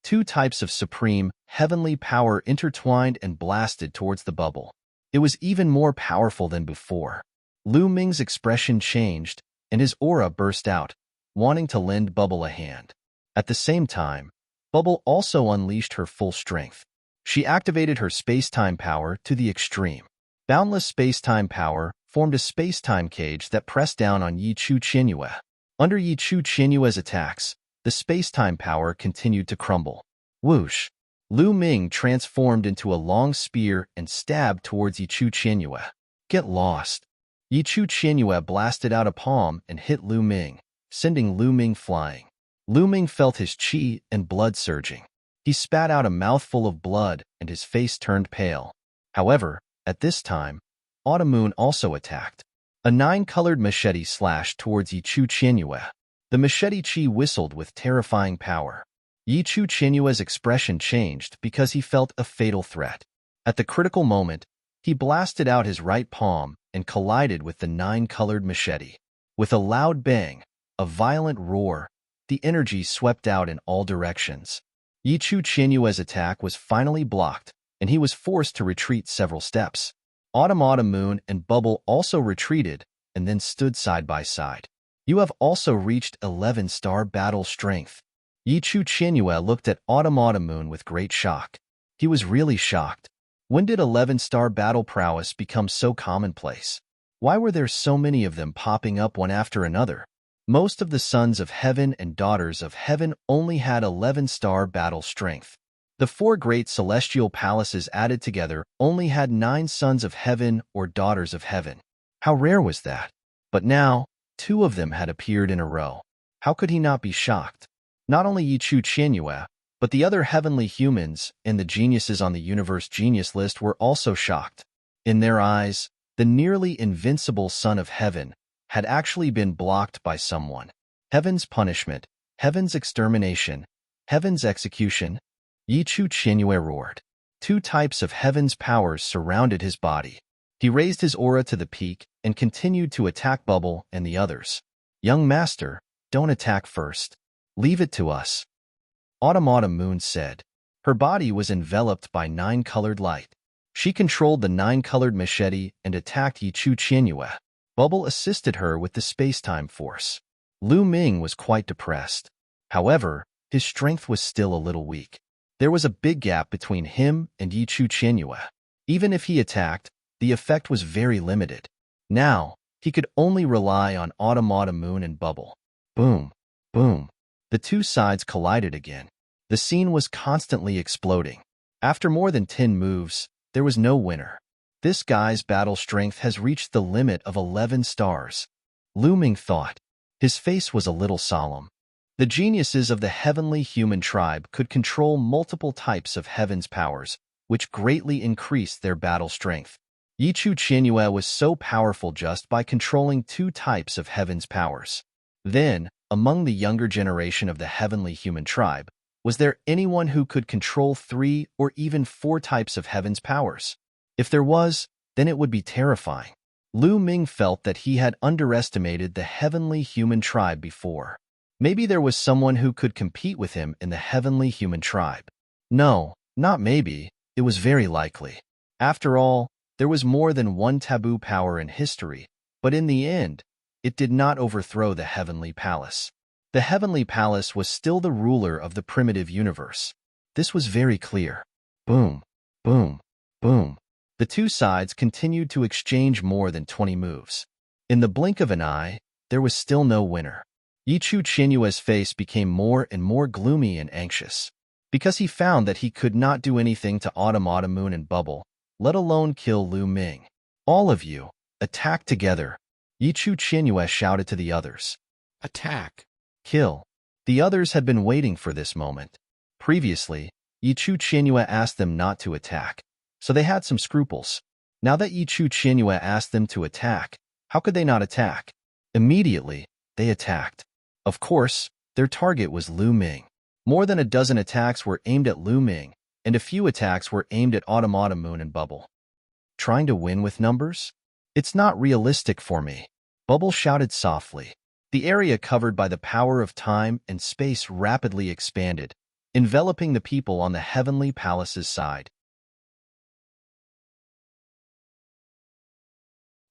2 types of supreme, heavenly power intertwined and blasted towards the bubble. It was even more powerful than before. Lu Ming's expression changed, and his aura burst out, wanting to lend Bubble a hand. At the same time, Bubble also unleashed her full strength. She activated her space-time power to the extreme. Boundless space-time power formed a space-time cage that pressed down on Yi Qianyue. Under Yi Qianyue's attacks, the space-time power continued to crumble. Whoosh! Lu Ming transformed into a long spear and stabbed towards Yi Qianyue. Get lost! Yi Qianyue blasted out a palm and hit Lu Ming, sending Lu Ming flying. Lu Ming felt his qi and blood surging. He spat out a mouthful of blood and his face turned pale. However, at this time, Autumn also attacked. A 9-colored machete slashed towards Yi Qianyue. The machete qi whistled with terrifying power. Yi Qianyue's expression changed because he felt a fatal threat. At the critical moment, he blasted out his right palm and collided with the 9-colored machete. With a loud bang, a violent roar, the energy swept out in all directions. Yi Qianyue's attack was finally blocked, and he was forced to retreat several steps. Autumn Moon and Bubble also retreated and then stood side by side. You have also reached 11-star battle strength. Yi Qianyue looked at Autumn Moon with great shock. He was really shocked. When did 11-star battle prowess become so commonplace? Why were there so many of them popping up one after another? Most of the sons of heaven and daughters of heaven only had 11-star battle strength. The 4 great celestial palaces added together only had 9 sons of heaven or daughters of heaven. How rare was that? But now, 2 of them had appeared in a row. How could he not be shocked? Not only Yi Qianyue, but the other heavenly humans and the geniuses on the universe genius list were also shocked. In their eyes, the nearly invincible son of heaven had actually been blocked by someone. Heaven's punishment, heaven's extermination, heaven's execution. Yi Qianyue roared. 2 types of heaven's powers surrounded his body. He raised his aura to the peak and continued to attack Bubble and the others. Young master, don't attack first. Leave it to us. Autumn Moon said. Her body was enveloped by 9-colored light. She controlled the 9-colored machete and attacked Yi Qianyue. Bubble assisted her with the space-time force. Lu Ming was quite depressed. However, his strength was still a little weak. There was a big gap between him and Yi Qianyue. Even if he attacked, the effect was very limited. Now, he could only rely on Autumn Moon and Bubble. Boom, boom. The 2 sides collided again. The scene was constantly exploding. After more than 10 moves, there was no winner. This guy's battle strength has reached the limit of 11 stars. Lu Ming thought. His face was a little solemn. The geniuses of the heavenly human tribe could control multiple types of heaven's powers, which greatly increased their battle strength. Yichu Qianyue was so powerful just by controlling 2 types of heaven's powers. Then, among the younger generation of the heavenly human tribe, was there anyone who could control 3 or even 4 types of heaven's powers? If there was, then it would be terrifying. Lu Ming felt that he had underestimated the heavenly human tribe before. Maybe there was someone who could compete with him in the heavenly human tribe. No, not maybe, it was very likely. After all, there was more than one taboo power in history, but in the end, it did not overthrow the heavenly palace. The heavenly palace was still the ruler of the primitive universe. This was very clear. Boom, boom, boom. The 2 sides continued to exchange more than 20 moves. In the blink of an eye, there was still no winner. Yichu Qianyue's face became more and more gloomy and anxious, because he found that he could not do anything to Autumn, Moon, and Bubble, let alone kill Lu Ming. All of you, attack together, Yichu Qianyue shouted to the others. Attack. Kill. The others had been waiting for this moment. Previously, Yichu Qianyue asked them not to attack, so they had some scruples. Now that Yichu Qianyue asked them to attack, how could they not attack? Immediately, they attacked. Of course, their target was Lu Ming. More than a dozen attacks were aimed at Lu Ming, and a few attacks were aimed at Autumn, Moon, and Bubble. Trying to win with numbers? It's not realistic for me. Bubble shouted softly. The area covered by the power of time and space rapidly expanded, enveloping the people on the heavenly palace's side.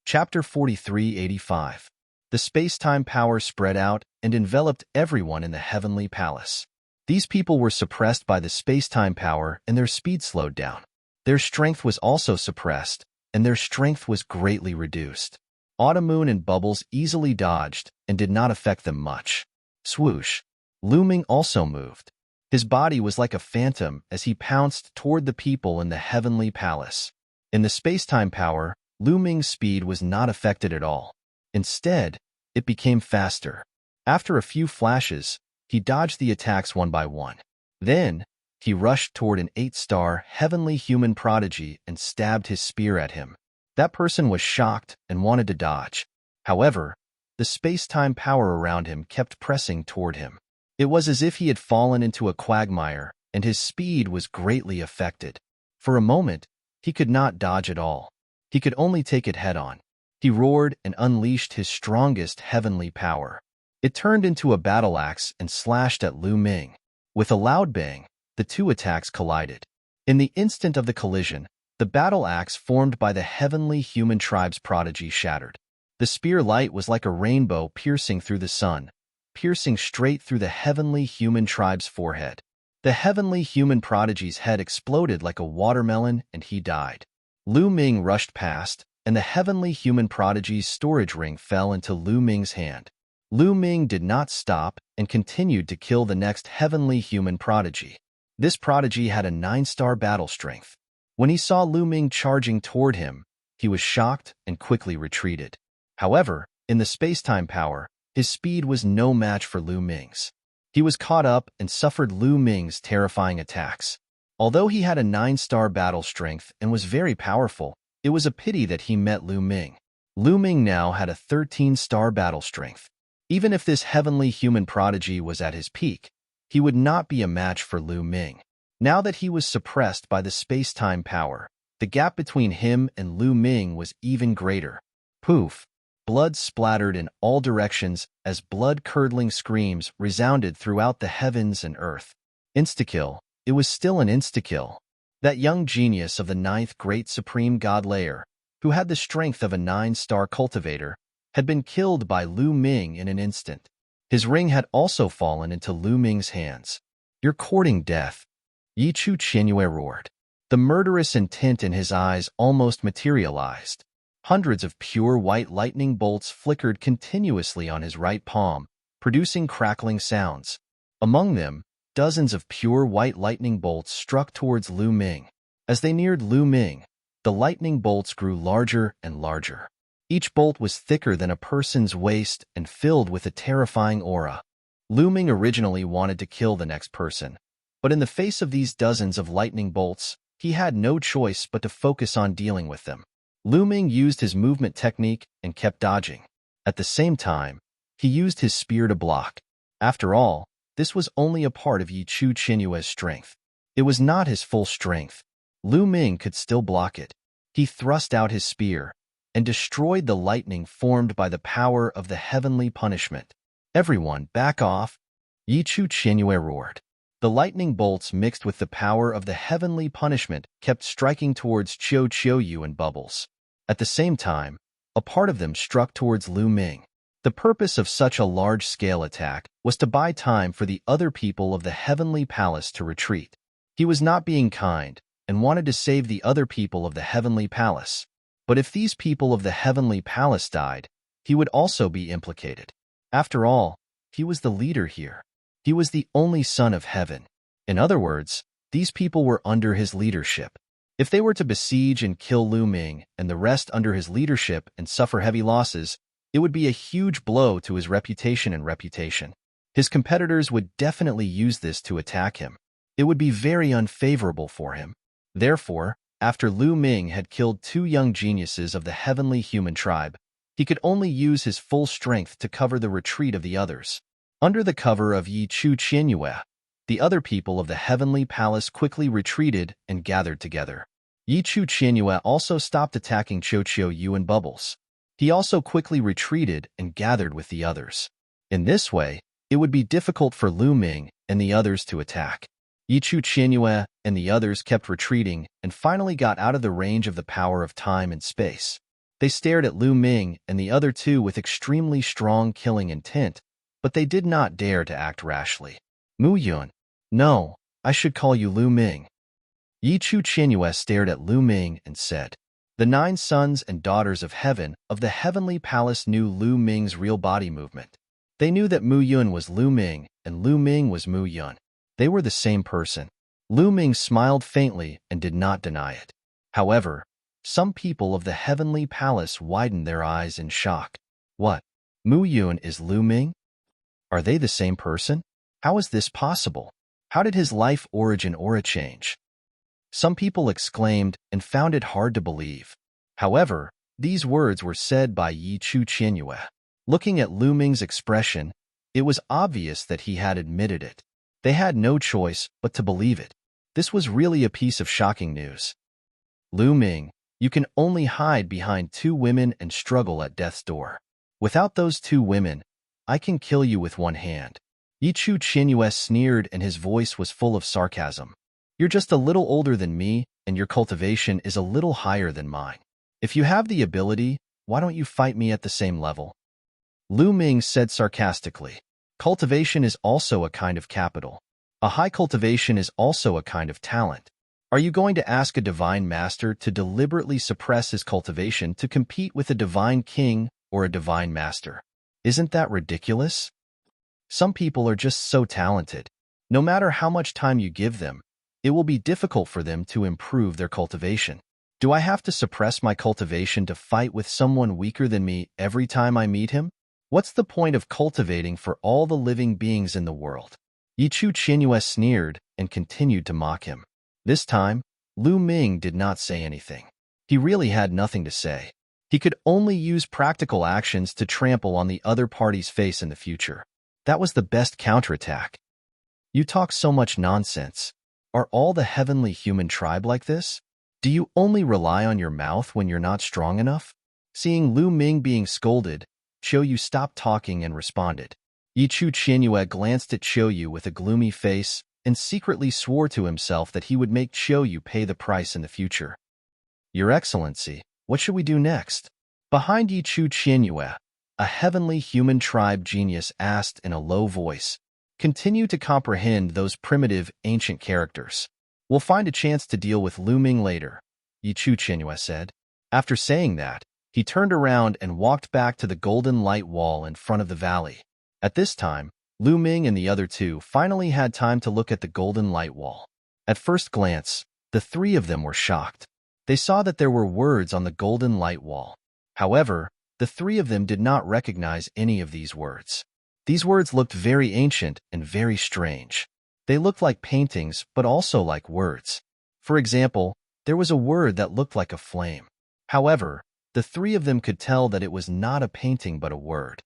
Chapter 4385. The space-time power spread out and enveloped everyone in the heavenly palace. These people were suppressed by the space-time power and their speed slowed down. Their strength was also suppressed, and their strength was greatly reduced. Autumn, Moon, and Bubbles easily dodged and did not affect them much. Swoosh. Lu Ming also moved. His body was like a phantom as he pounced toward the people in the heavenly palace. In the space-time power, Lu Ming's speed was not affected at all. Instead, it became faster. After a few flashes, he dodged the attacks one by one. Then, he rushed toward an 8-star heavenly human prodigy and stabbed his spear at him. That person was shocked and wanted to dodge. However, the space-time power around him kept pressing toward him. It was as if he had fallen into a quagmire, and his speed was greatly affected. For a moment, he could not dodge at all. He could only take it head-on. He roared and unleashed his strongest heavenly power. It turned into a battle axe and slashed at Lu Ming. With a loud bang, the 2 attacks collided. In the instant of the collision, the battle axe formed by the heavenly human tribe's prodigy shattered. The spear light was like a rainbow piercing through the sun, piercing straight through the heavenly human tribe's forehead. The heavenly human prodigy's head exploded like a watermelon and he died. Lu Ming rushed past, and the heavenly human prodigy's storage ring fell into Lu Ming's hand. Lu Ming did not stop and continued to kill the next heavenly human prodigy. This prodigy had a 9-star battle strength. When he saw Lu Ming charging toward him, he was shocked and quickly retreated. However, in the space-time power, his speed was no match for Lu Ming's. He was caught up and suffered Lu Ming's terrifying attacks. Although he had a 9-star battle strength and was very powerful, it was a pity that he met Lu Ming. Lu Ming now had a 13-star battle strength. Even if this heavenly human prodigy was at his peak, he would not be a match for Lu Ming. Now that he was suppressed by the space-time power, the gap between him and Lu Ming was even greater. Poof! Blood splattered in all directions as blood-curdling screams resounded throughout the heavens and earth. Insta-kill. It was still an insta-kill. That young genius of the 9th Great Supreme God Layer, who had the strength of a 9-star cultivator, had been killed by Lu Ming in an instant. His ring had also fallen into Lu Ming's hands. "You're courting death," Yichu Qianyue roared. The murderous intent in his eyes almost materialized. Hundreds of pure white lightning bolts flickered continuously on his right palm, producing crackling sounds. Among them, dozens of pure white lightning bolts struck towards Lu Ming. As they neared Lu Ming, the lightning bolts grew larger and larger. Each bolt was thicker than a person's waist and filled with a terrifying aura. Lu Ming originally wanted to kill the next person, but in the face of these dozens of lightning bolts, he had no choice but to focus on dealing with them. Lu Ming used his movement technique and kept dodging. At the same time, he used his spear to block. After all, this was only a part of Yi Chu Qinyue's strength. It was not his full strength. Lu Ming could still block it. He thrust out his spear and destroyed the lightning formed by the power of the heavenly punishment. "Everyone, back off!" Yi Chu Qinyue roared. The lightning bolts mixed with the power of the heavenly punishment kept striking towards Qiu Qiuyu in bubbles. At the same time, a part of them struck towards Lu Ming. The purpose of such a large-scale attack was to buy time for the other people of the Heavenly Palace to retreat. He was not being kind and wanted to save the other people of the Heavenly Palace. But if these people of the Heavenly Palace died, he would also be implicated. After all, he was the leader here. He was the only son of heaven. In other words, these people were under his leadership. If they were to besiege and kill Lu Ming and the rest under his leadership and suffer heavy losses, it would be a huge blow to his reputation. His competitors would definitely use this to attack him. It would be very unfavorable for him. Therefore, after Lu Ming had killed 2 young geniuses of the heavenly human tribe, he could only use his full strength to cover the retreat of the others. Under the cover of Yi Chu Qinyue, the other people of the heavenly palace quickly retreated and gathered together. Yi Chu Qinyue also stopped attacking Qiu Qiuyu in bubbles. He also quickly retreated and gathered with the others. In this way, it would be difficult for Lu Ming and the others to attack. Yi Chu Qinyue and the others kept retreating and finally got out of the range of the power of time and space. They stared at Lu Ming and the other 2 with extremely strong killing intent, but they did not dare to act rashly. "Mu Yun." "No, I should call you Lu Ming." Yi Chu Qinyue stared at Lu Ming and said. The 9 sons and daughters of heaven of the heavenly palace knew Lu Ming's real body movement. They knew that Mu Yun was Lu Ming and Lu Ming was Mu Yun. They were the same person. Lu Ming smiled faintly and did not deny it. However, some people of the heavenly palace widened their eyes in shock. "What? Mu Yun is Lu Ming? Are they the same person? How is this possible? How did his life origin aura change?" Some people exclaimed and found it hard to believe. However, these words were said by Yi Chu Qinyue. Looking at Lu Ming's expression, it was obvious that he had admitted it. They had no choice but to believe it. This was really a piece of shocking news. "Lu Ming, you can only hide behind 2 women and struggle at death's door. Without those 2 women, I can kill you with one hand." Yi Chu Qinyue sneered and his voice was full of sarcasm. "You're just a little older than me, and your cultivation is a little higher than mine. If you have the ability, why don't you fight me at the same level?" Lu Ming said sarcastically. "Cultivation is also a kind of capital. A high cultivation is also a kind of talent. Are you going to ask a divine master to deliberately suppress his cultivation to compete with a divine king or a divine master? Isn't that ridiculous? Some people are just so talented. No matter how much time you give them, it will be difficult for them to improve their cultivation. Do I have to suppress my cultivation to fight with someone weaker than me every time I meet him? What's the point of cultivating for all the living beings in the world?" Yi Chu Qinyue sneered and continued to mock him. This time, Lu Ming did not say anything. He really had nothing to say. He could only use practical actions to trample on the other party's face in the future. That was the best counterattack. "You talk so much nonsense. Are all the heavenly human tribe like this? Do you only rely on your mouth when you're not strong enough?" Seeing Lu Ming being scolded, Qiuyu stopped talking and responded. Yi Chu Qinyue glanced at Qiuyu with a gloomy face and secretly swore to himself that he would make Qiuyu pay the price in the future. "Your Excellency, what should we do next?" Behind Yi Chu Qinyue, a heavenly human tribe genius asked in a low voice. "Continue to comprehend those primitive, ancient characters. We'll find a chance to deal with Lu Ming later," Yi Chu Qinyue said. After saying that, he turned around and walked back to the golden light wall in front of the valley. At this time, Lu Ming and the other two finally had time to look at the golden light wall. At first glance, the three of them were shocked. They saw that there were words on the golden light wall. However, the three of them did not recognize any of these words. These words looked very ancient and very strange. They looked like paintings, but also like words. For example, there was a word that looked like a flame. However, the three of them could tell that it was not a painting but a word.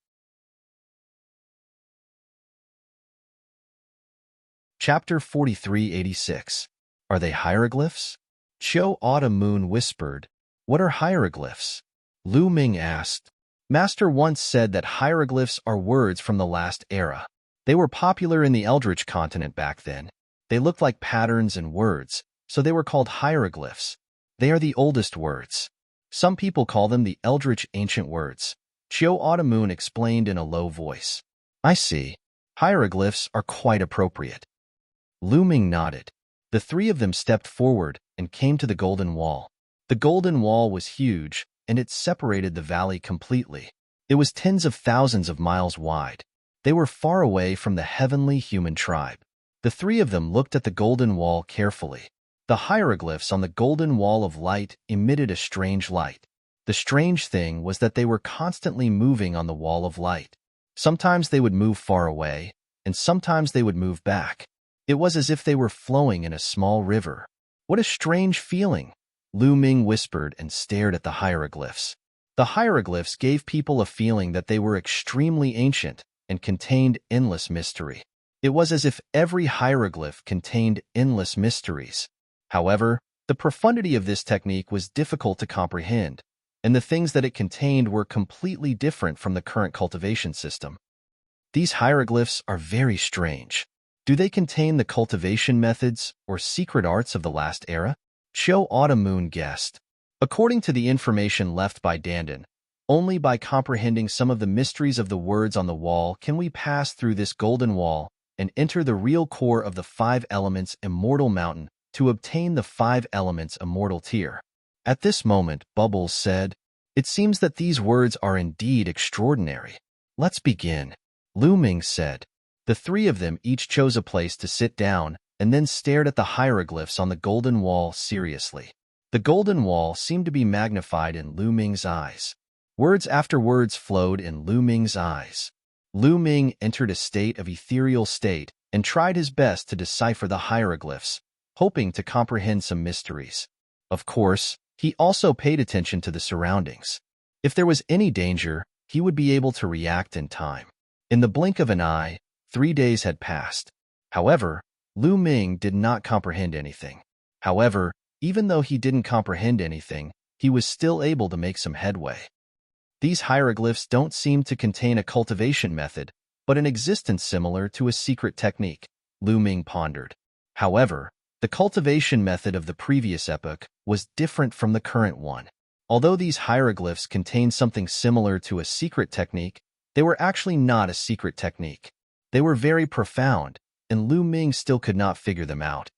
Chapter 4386. Are they hieroglyphs? Cho Autumn Moon whispered, "What are hieroglyphs?" Lu Ming asked. Master once said that hieroglyphs are words from the last era. They were popular in the Eldritch continent back then. They looked like patterns and words, so they were called hieroglyphs. They are the oldest words. Some people call them the Eldritch ancient words. Cho Autumn Moon explained in a low voice. I see. Hieroglyphs are quite appropriate. Lu Ming nodded. The three of them stepped forward and came to the golden wall. The golden wall was huge, and it separated the valley completely. It was tens of thousands of miles wide. They were far away from the heavenly human tribe. The three of them looked at the golden wall carefully. The hieroglyphs on the golden wall of light emitted a strange light. The strange thing was that they were constantly moving on the wall of light. Sometimes they would move far away, and sometimes they would move back. It was as if they were flowing in a small river. What a strange feeling! Lu Ming whispered and stared at the hieroglyphs. The hieroglyphs gave people a feeling that they were extremely ancient and contained endless mystery. It was as if every hieroglyph contained endless mysteries. However, the profundity of this technique was difficult to comprehend, and the things that it contained were completely different from the current cultivation system. These hieroglyphs are very strange. Do they contain the cultivation methods or secret arts of the last era? Cho Autumn Moon guessed. According to the information left by Dandan, only by comprehending some of the mysteries of the words on the wall can we pass through this golden wall and enter the real core of the 5 elements immortal mountain to obtain the 5 elements immortal tier. At this moment, Bubbles said, "It seems that these words are indeed extraordinary. Let's begin." Lu Ming said. The three of them each chose a place to sit down and then stared at the hieroglyphs on the golden wall seriously. The golden wall seemed to be magnified in Lu Ming's eyes. Words after words flowed in Lu Ming's eyes. Lu Ming entered a state of ethereal state and tried his best to decipher the hieroglyphs, hoping to comprehend some mysteries. Of course, he also paid attention to the surroundings. If there was any danger, he would be able to react in time. In the blink of an eye, 3 days had passed. However, Lu Ming did not comprehend anything. However, even though he didn't comprehend anything, he was still able to make some headway. These hieroglyphs don't seem to contain a cultivation method, but an existence similar to a secret technique, Lu Ming pondered. However, the cultivation method of the previous epoch was different from the current one. Although these hieroglyphs contained something similar to a secret technique, they were actually not a secret technique. They were very profound, and Lu Ming still could not figure them out.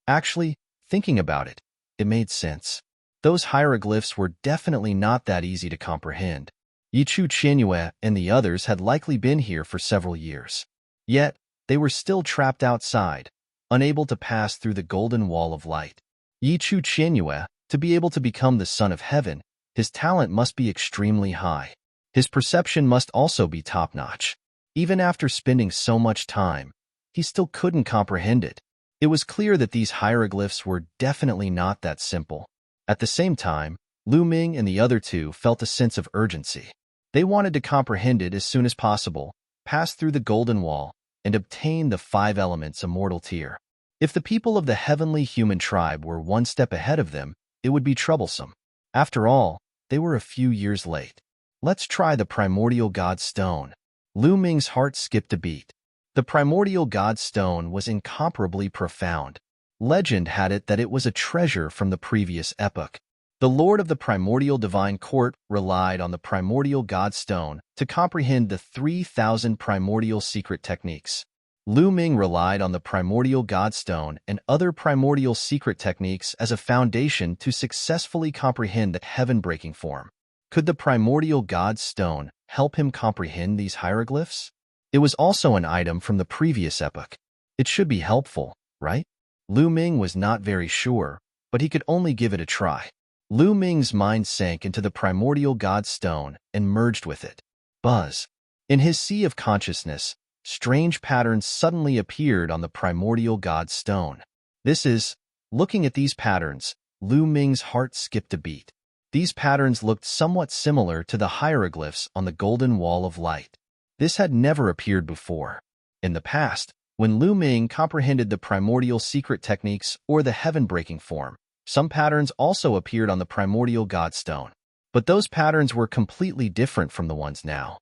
Actually, thinking about it, it made sense. Those hieroglyphs were definitely not that easy to comprehend. Yichu Qianyue and the others had likely been here for several years. Yet, they were still trapped outside, unable to pass through the golden wall of light. Yichu Qianyue, to be able to become the son of heaven, his talent must be extremely high. His perception must also be top-notch. Even after spending so much time, he still couldn't comprehend it. It was clear that these hieroglyphs were definitely not that simple. At the same time, Lu Ming and the other two felt a sense of urgency. They wanted to comprehend it as soon as possible, pass through the golden wall, and obtain the 5 elements immortal tier. If the people of the heavenly human tribe were one step ahead of them, it would be troublesome. After all, they were a few years late. Let's try the primordial god stone. Lu Ming's heart skipped a beat. The primordial god stone was incomparably profound. Legend had it that it was a treasure from the previous epoch. The lord of the primordial divine court relied on the primordial god stone to comprehend the 3,000 primordial secret techniques. Lu Ming relied on the primordial god stone and other primordial secret techniques as a foundation to successfully comprehend the heaven-breaking form. Could the primordial god stone help him comprehend these hieroglyphs? It was also an item from the previous epoch. It should be helpful, right? Lu Ming was not very sure, but he could only give it a try. Lu Ming's mind sank into the primordial god stone and merged with it. Buzz. In his sea of consciousness, strange patterns suddenly appeared on the primordial god stone. Looking at these patterns, Lu Ming's heart skipped a beat. These patterns looked somewhat similar to the hieroglyphs on the golden wall of light. This had never appeared before. In the past, when Lu Ming comprehended the primordial secret techniques or the heaven-breaking form, some patterns also appeared on the primordial god stone. But those patterns were completely different from the ones now.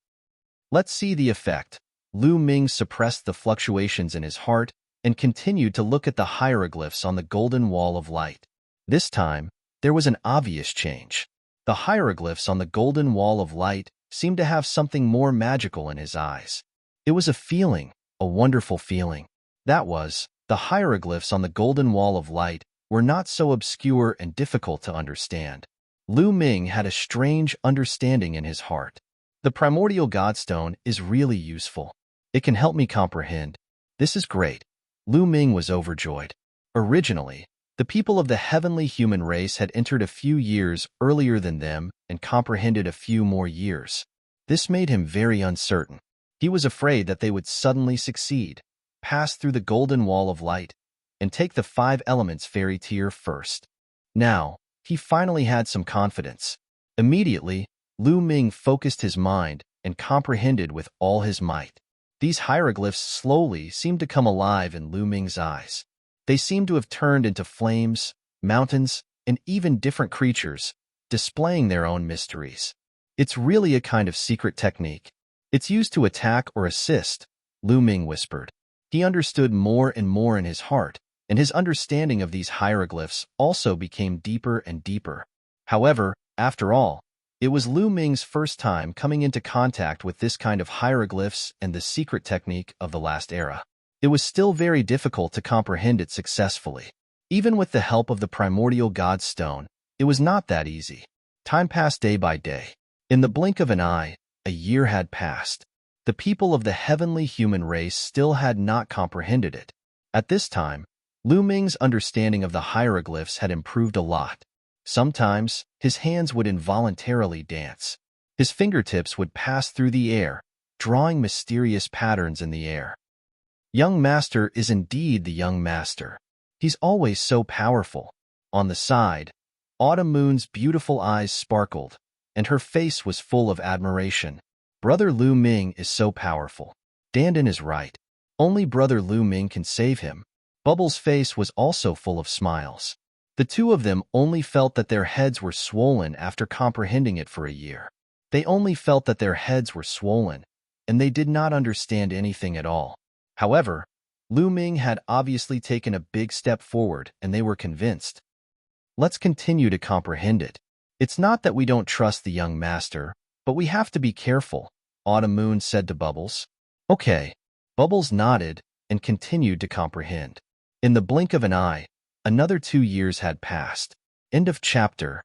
Let's see the effect. Lu Ming suppressed the fluctuations in his heart and continued to look at the hieroglyphs on the golden wall of light. This time, there was an obvious change. The hieroglyphs on the golden wall of light seemed to have something more magical in his eyes. It was a feeling, a wonderful feeling. That was, the hieroglyphs on the golden wall of light were not so obscure and difficult to understand. Lu Ming had a strange understanding in his heart. The primordial godstone is really useful. It can help me comprehend. This is great. Lu Ming was overjoyed. Originally, the people of the heavenly human race had entered a few years earlier than them and comprehended a few more years. This made him very uncertain. He was afraid that they would suddenly succeed, pass through the golden wall of light, and take the 5 elements fairy tier first. Now, he finally had some confidence. Immediately, Lu Ming focused his mind and comprehended with all his might. These hieroglyphs slowly seemed to come alive in Lu Ming's eyes. They seemed to have turned into flames, mountains, and even different creatures, displaying their own mysteries. It's really a kind of secret technique. It's used to attack or assist, Lu Ming whispered. He understood more and more in his heart, and his understanding of these hieroglyphs also became deeper and deeper. However, after all, it was Lu Ming's first time coming into contact with this kind of hieroglyphs and the secret technique of the last era. It was still very difficult to comprehend it successfully. Even with the help of the primordial god stone, it was not that easy. Time passed day by day. In the blink of an eye, a year had passed. The people of the heavenly human race still had not comprehended it. At this time, Lu Ming's understanding of the hieroglyphs had improved a lot. Sometimes, his hands would involuntarily dance. His fingertips would pass through the air, drawing mysterious patterns in the air. Young Master is indeed the young master. He's always so powerful. On the side, Autumn Moon's beautiful eyes sparkled, and her face was full of admiration. Brother Lu Ming is so powerful. Dandan is right. Only Brother Lu Ming can save him. Bubbles' face was also full of smiles. The two of them only felt that their heads were swollen after comprehending it for a year. They only felt that their heads were swollen, and they did not understand anything at all. However, Lu Ming had obviously taken a big step forward, and they were convinced. Let's continue to comprehend it. It's not that we don't trust the young master, but we have to be careful, Autumn Moon said to Bubbles. Okay. Bubbles nodded and continued to comprehend. In the blink of an eye, another 2 years had passed. End of chapter.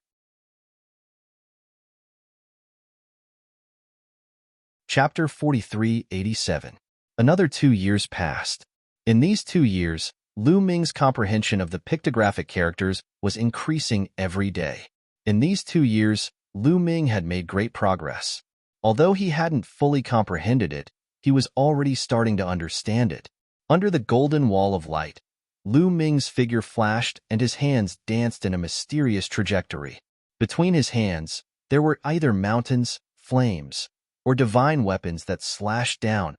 Chapter 4387. Another 2 years passed. In these 2 years, Lu Ming's comprehension of the pictographic characters was increasing every day. In these 2 years, Lu Ming had made great progress. Although he hadn't fully comprehended it, he was already starting to understand it. Under the golden wall of light, Lu Ming's figure flashed and his hands danced in a mysterious trajectory. Between his hands, there were either mountains, flames, or divine weapons that slashed down,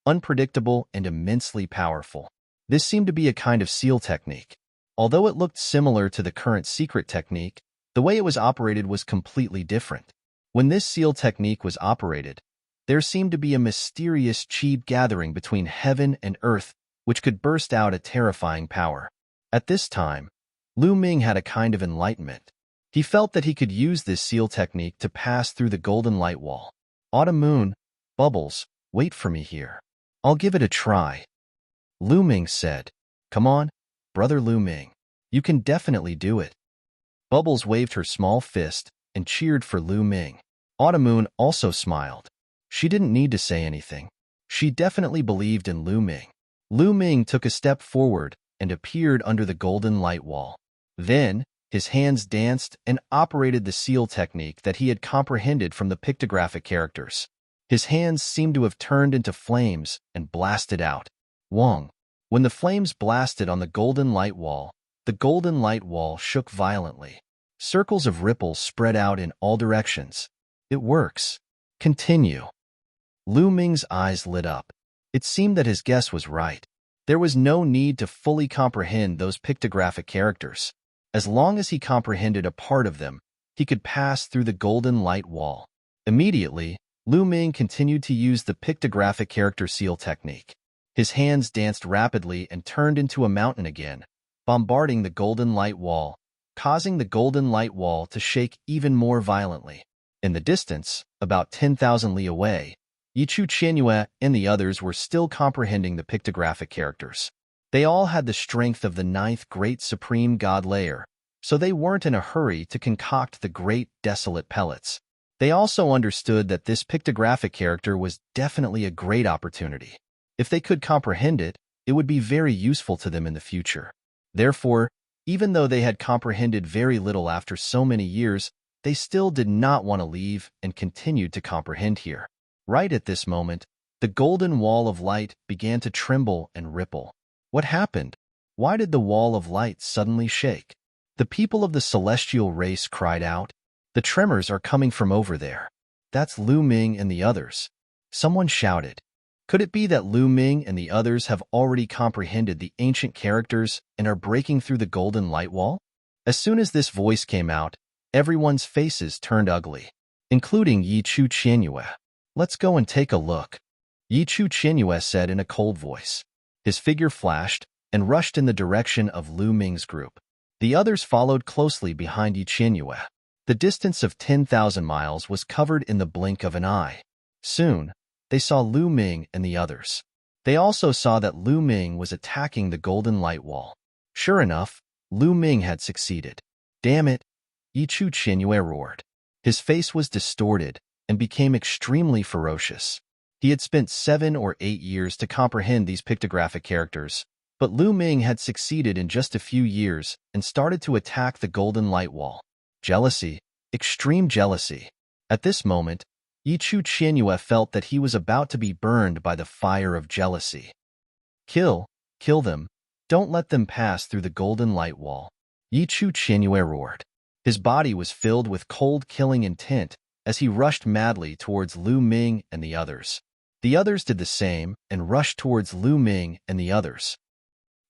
unpredictable and immensely powerful. This seemed to be a kind of seal technique. Although it looked similar to the current secret technique, the way it was operated was completely different. When this seal technique was operated, there seemed to be a mysterious chi gathering between heaven and earth, which could burst out a terrifying power. At this time, Lu Ming had a kind of enlightenment. He felt that he could use this seal technique to pass through the golden light wall. Autumn Moon, Bubbles, wait for me here. I'll give it a try. Lu Ming said. Come on, Brother Lu Ming. You can definitely do it. Bubbles waved her small fist and cheered for Lu Ming. Autumn Moon also smiled. She didn't need to say anything. She definitely believed in Lu Ming. Lu Ming took a step forward and appeared under the golden light wall. Then, his hands danced and operated the seal technique that he had comprehended from the pictographic characters. His hands seemed to have turned into flames and blasted out. Wong. When the flames blasted on the golden light wall shook violently. Circles of ripples spread out in all directions. It works. Continue. Lu Ming's eyes lit up. It seemed that his guess was right. There was no need to fully comprehend those pictographic characters. As long as he comprehended a part of them, he could pass through the golden light wall. Immediately, Lu Ming continued to use the pictographic character seal technique. His hands danced rapidly and turned into a mountain again, bombarding the golden light wall, causing the golden light wall to shake even more violently. In the distance, about 10,000 li away, Yichu Qianyue and the others were still comprehending the pictographic characters. They all had the strength of the ninth great supreme god layer, so they weren't in a hurry to concoct the great desolate pellets. They also understood that this pictographic character was definitely a great opportunity. If they could comprehend it, it would be very useful to them in the future. Therefore, even though they had comprehended very little after so many years, they still did not want to leave and continued to comprehend here. Right at this moment, the golden wall of light began to tremble and ripple. What happened? Why did the wall of light suddenly shake? The people of the celestial race cried out. The tremors are coming from over there. That's Lu Ming and the others. Someone shouted. Could it be that Lu Ming and the others have already comprehended the ancient characters and are breaking through the golden light wall? As soon as this voice came out, everyone's faces turned ugly, including Yichu Qianyue. Let's go and take a look, Yichu Qianyue said in a cold voice. His figure flashed and rushed in the direction of Lu Ming's group. The others followed closely behind Yi Qianyue. The distance of 10,000 miles was covered in the blink of an eye. Soon, they saw Lu Ming and the others. They also saw that Lu Ming was attacking the golden light wall. Sure enough, Lu Ming had succeeded. Damn it, Yichu Qianyue roared. His face was distorted and became extremely ferocious. He had spent 7 or 8 years to comprehend these pictographic characters, but Lu Ming had succeeded in just a few years and started to attack the golden light wall. Jealousy, extreme jealousy. At this moment, Yichu Qianyue felt that he was about to be burned by the fire of jealousy. Kill them. Don't let them pass through the golden light wall, Yichu Qianyue roared. His body was filled with cold killing intent as he rushed madly towards Lu Ming and the others. The others did the same and rushed towards Lu Ming and the others.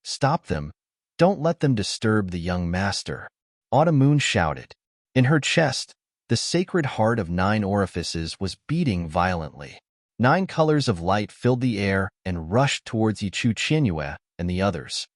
Stop them. Don't let them disturb the young master, Autumn Moon shouted. In her chest, the sacred heart of 9 orifices was beating violently. 9 colors of light filled the air and rushed towards Yichu Qianyue and the others.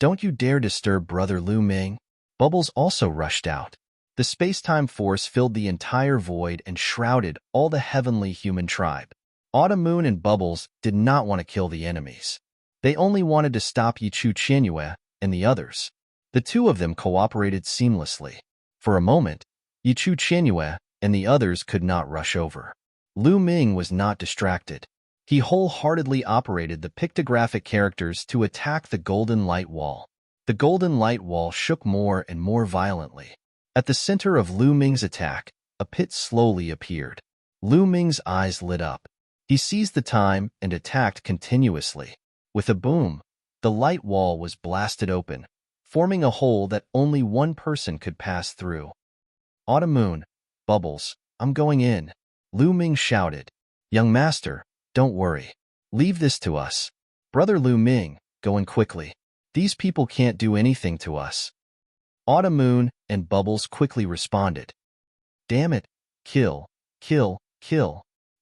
Don't you dare disturb Brother Lu Ming. Bubbles also rushed out. The space-time force filled the entire void and shrouded all the heavenly human tribe. Autumn Moon and Bubbles did not want to kill the enemies. They only wanted to stop Yichu Qianyue and the others. The two of them cooperated seamlessly. For a moment, Yichu Qianyue and the others could not rush over. Lu Ming was not distracted. He wholeheartedly operated the pictographic characters to attack the golden light wall. The golden light wall shook more and more violently. At the center of Lu Ming's attack, a pit slowly appeared. Lu Ming's eyes lit up. He seized the time and attacked continuously. With a boom, the light wall was blasted open, forming a hole that only one person could pass through. Autumn Moon, Bubbles, I'm going in, Lu Ming shouted. Young master, don't worry. Leave this to us. Brother Lu Ming, go in quickly. These people can't do anything to us. Autumn Moon and Bubbles quickly responded. Damn it, kill. Yichu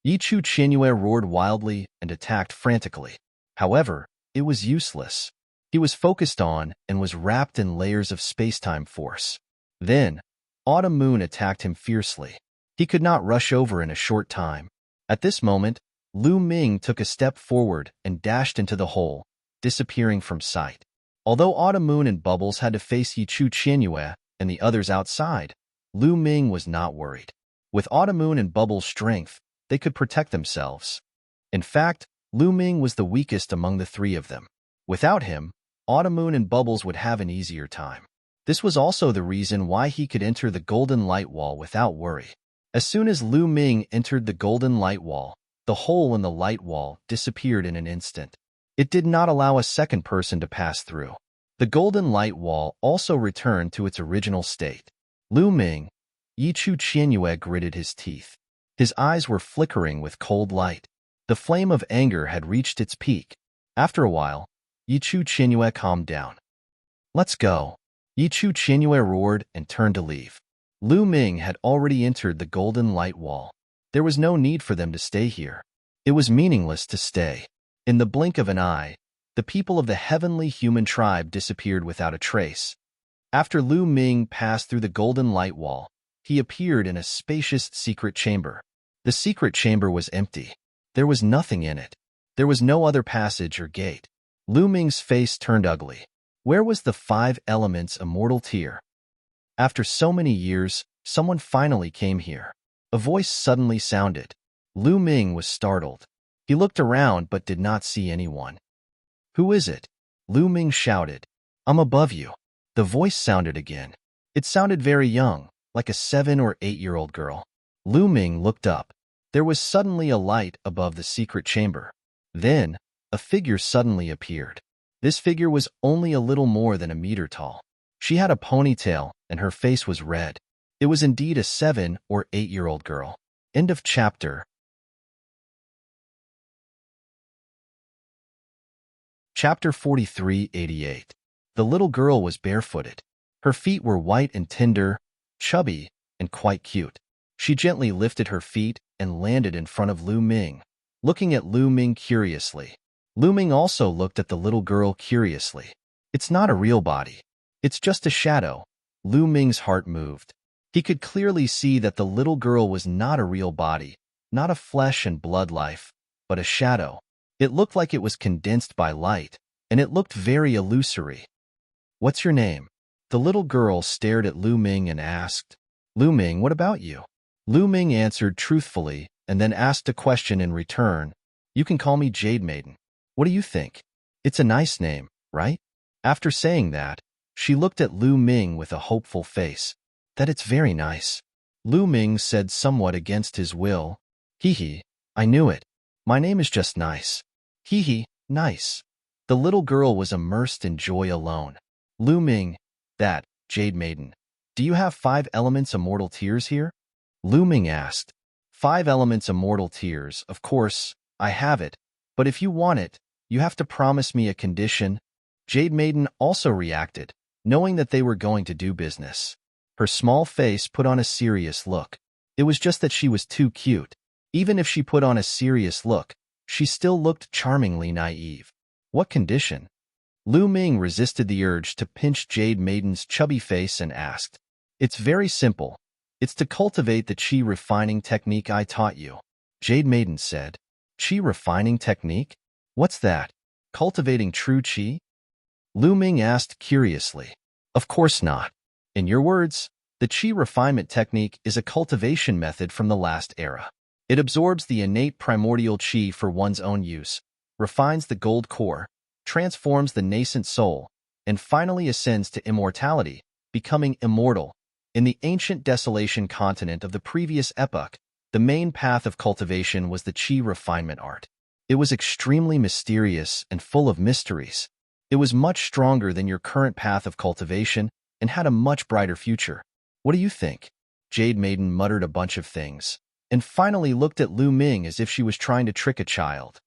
Qianyue roared wildly and attacked frantically. However, it was useless. He was focused on and was wrapped in layers of space-time force. Then, Autumn Moon attacked him fiercely. He could not rush over in a short time. At this moment, Lu Ming took a step forward and dashed into the hole, disappearing from sight. Although Autumn Moon and Bubbles had to face Yichu Qianyue and the others outside, Lu Ming was not worried. With Autumn Moon and Bubbles' strength, they could protect themselves. In fact, Lu Ming was the weakest among the three of them. Without him, Autumn and Bubbles would have an easier time. This was also the reason why he could enter the Golden Light Wall without worry. As soon as Lu Ming entered the Golden Light Wall, the hole in the light wall disappeared in an instant. It did not allow a second person to pass through. The Golden Light Wall also returned to its original state. Lu Ming, Yichu Qianyue gritted his teeth. His eyes were flickering with cold light. The flame of anger had reached its peak. After a while, Yichu Qianyue calmed down. "Let's go." Yichu Qianyue roared and turned to leave. Lu Ming had already entered the Golden Light Wall. There was no need for them to stay here. It was meaningless to stay. In the blink of an eye, the people of the heavenly human tribe disappeared without a trace. After Lu Ming passed through the Golden Light Wall, he appeared in a spacious secret chamber. The secret chamber was empty. There was nothing in it. There was no other passage or gate. Lu Ming's face turned ugly. Where was the 5 elements immortal tear? After so many years, someone finally came here. A voice suddenly sounded. Lu Ming was startled. He looked around but did not see anyone. "Who is it?" Lu Ming shouted. "I'm above you." The voice sounded again. It sounded very young, like a 7 or 8-year-old girl. Lu Ming looked up. There was suddenly a light above the secret chamber. Then, a figure suddenly appeared. This figure was only a little more than a meter tall. She had a ponytail, and her face was red. It was indeed a 7 or 8-year-old girl. End of chapter. Chapter 4388. The little girl was barefooted. Her feet were white and tender, chubby, and quite cute. She gently lifted her feet and landed in front of Lu Ming, looking at Lu Ming curiously. Lu Ming also looked at the little girl curiously. "It's not a real body. It's just a shadow." Lu Ming's heart moved. He could clearly see that the little girl was not a real body, not a flesh and blood life, but a shadow. It looked like it was condensed by light, and it looked very illusory. "What's your name?" The little girl stared at Lu Ming and asked. "Lu Ming, what about you?" Lu Ming answered truthfully and then asked a question in return. "You can call me Jade Maiden. What do you think? It's a nice name, right?" After saying that, she looked at Lu Ming with a hopeful face. "That it's very nice." Lu Ming said somewhat against his will. "Hee, I knew it. My name is just nice." Hee, nice. The little girl was immersed in joy alone. "Lu Ming, that, Jade Maiden, do you have 5 elements immortal tears here?" Lu Ming asked. 5 elements immortal tears, of course, I have it, but if you want it, you have to promise me a condition. Jade Maiden also reacted, knowing that they were going to do business. Her small face put on a serious look. It was just that she was too cute. Even if she put on a serious look, she still looked charmingly naive. What condition? Lu Ming resisted the urge to pinch Jade Maiden's chubby face and asked. "It's very simple. It's to cultivate the qi refining technique I taught you." Jade Maiden said. "Qi refining technique? What's that? Cultivating true qi?" Lu Ming asked curiously. "Of course not. In your words, the qi refinement technique is a cultivation method from the last era. It absorbs the innate primordial qi for one's own use, refines the gold core, transforms the nascent soul, and finally ascends to immortality, becoming immortal. In the ancient desolation continent of the previous epoch, the main path of cultivation was the qi refinement art. It was extremely mysterious and full of mysteries. It was much stronger than your current path of cultivation and had a much brighter future. What do you think?" Jade Maiden muttered a bunch of things, and finally looked at Lu Ming as if she was trying to trick a child.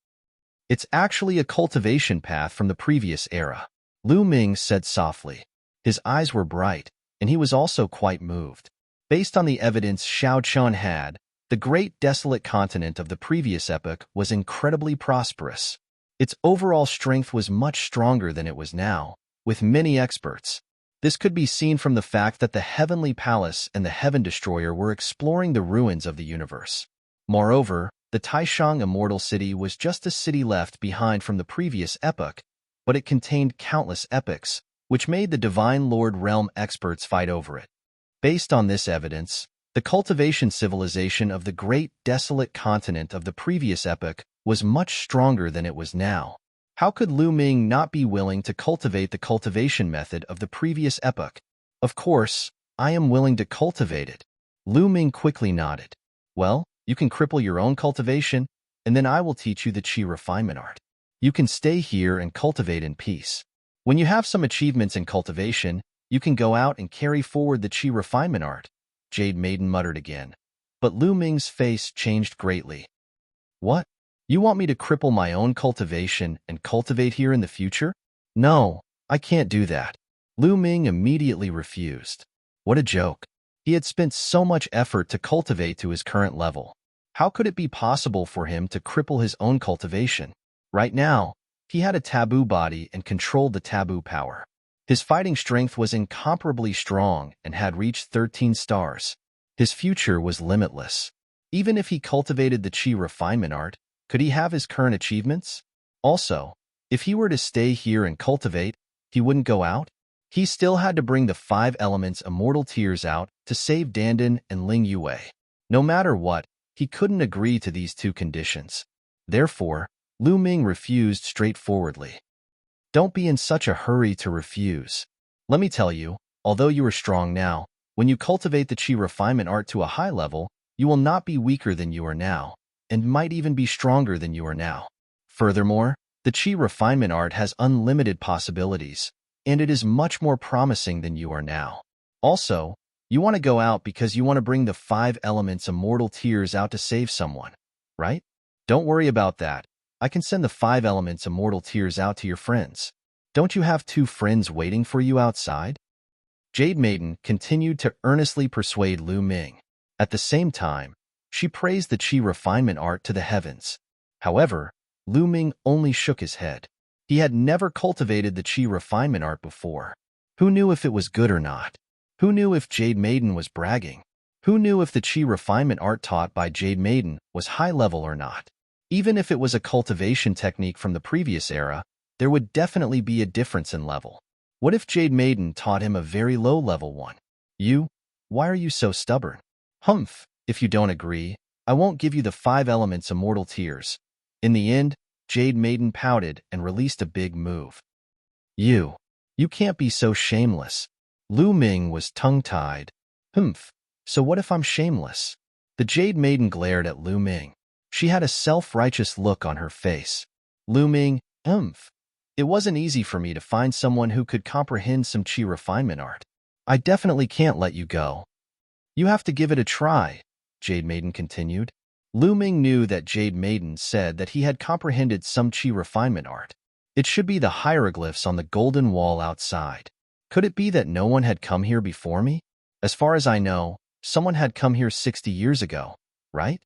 "It's actually a cultivation path from the previous era," Lu Ming said softly. His eyes were bright, and he was also quite moved. Based on the evidence Xiao Chun had, the great desolate continent of the previous epoch was incredibly prosperous. Its overall strength was much stronger than it was now, with many experts. This could be seen from the fact that the Heavenly Palace and the Heaven Destroyer were exploring the ruins of the universe. Moreover, the Taishang Immortal City was just a city left behind from the previous epoch, but it contained countless epochs, which made the Divine Lord Realm experts fight over it. Based on this evidence, the cultivation civilization of the great desolate continent of the previous epoch was much stronger than it was now. How could Lu Ming not be willing to cultivate the cultivation method of the previous epoch? Of course, I am willing to cultivate it. Lu Ming quickly nodded. Well, you can cripple your own cultivation, and then I will teach you the Qi refinement art. You can stay here and cultivate in peace. When you have some achievements in cultivation, you can go out and carry forward the Qi refinement art, Jade Maiden muttered again. But Lu Ming's face changed greatly. What? You want me to cripple my own cultivation and cultivate here in the future? No, I can't do that. Lu Ming immediately refused. What a joke. He had spent so much effort to cultivate to his current level. How could it be possible for him to cripple his own cultivation? Right now, he had a taboo body and controlled the taboo power. His fighting strength was incomparably strong and had reached 13 stars. His future was limitless. Even if he cultivated the Qi refinement art, could he have his current achievements? Also, if he were to stay here and cultivate, he wouldn't go out? He still had to bring the 5 elements immortal tears out to save Dandan and Ling Yue. No matter what, he couldn't agree to these 2 conditions. Therefore, Lu Ming refused straightforwardly. Don't be in such a hurry to refuse. Let me tell you, although you are strong now, when you cultivate the Qi refinement art to a high level, you will not be weaker than you are now, and might even be stronger than you are now. Furthermore, the Qi refinement art has unlimited possibilities, and it is much more promising than you are now. Also, you want to go out because you want to bring the 5 elements immortal tears out to save someone, right? Don't worry about that. I can send the 5 elements immortal tears out to your friends. Don't you have 2 friends waiting for you outside? Jade Maiden continued to earnestly persuade Lu Ming. At the same time, she praised the Qi refinement art to the heavens. However, Lu Ming only shook his head. He had never cultivated the Qi refinement art before. Who knew if it was good or not? Who knew if Jade Maiden was bragging? Who knew if the Qi refinement art taught by Jade Maiden was high level or not? Even if it was a cultivation technique from the previous era, there would definitely be a difference in level. What if Jade Maiden taught him a very low-level one? Why are you so stubborn? Humph, if you don't agree, I won't give you the 5 elements immortal tears. In the end, Jade Maiden pouted and released a big move. You can't be so shameless. Lu Ming was tongue-tied. Humph, so what if I'm shameless? The Jade Maiden glared at Lu Ming. She had a self-righteous look on her face. Lu Ming, it wasn't easy for me to find someone who could comprehend some Qi refinement art. I definitely can't let you go. You have to give it a try, Jade Maiden continued. Lu Ming knew that Jade Maiden said that he had comprehended some Qi refinement art. It should be the hieroglyphs on the golden wall outside. Could it be that no one had come here before me? As far as I know, someone had come here 60 years ago, right?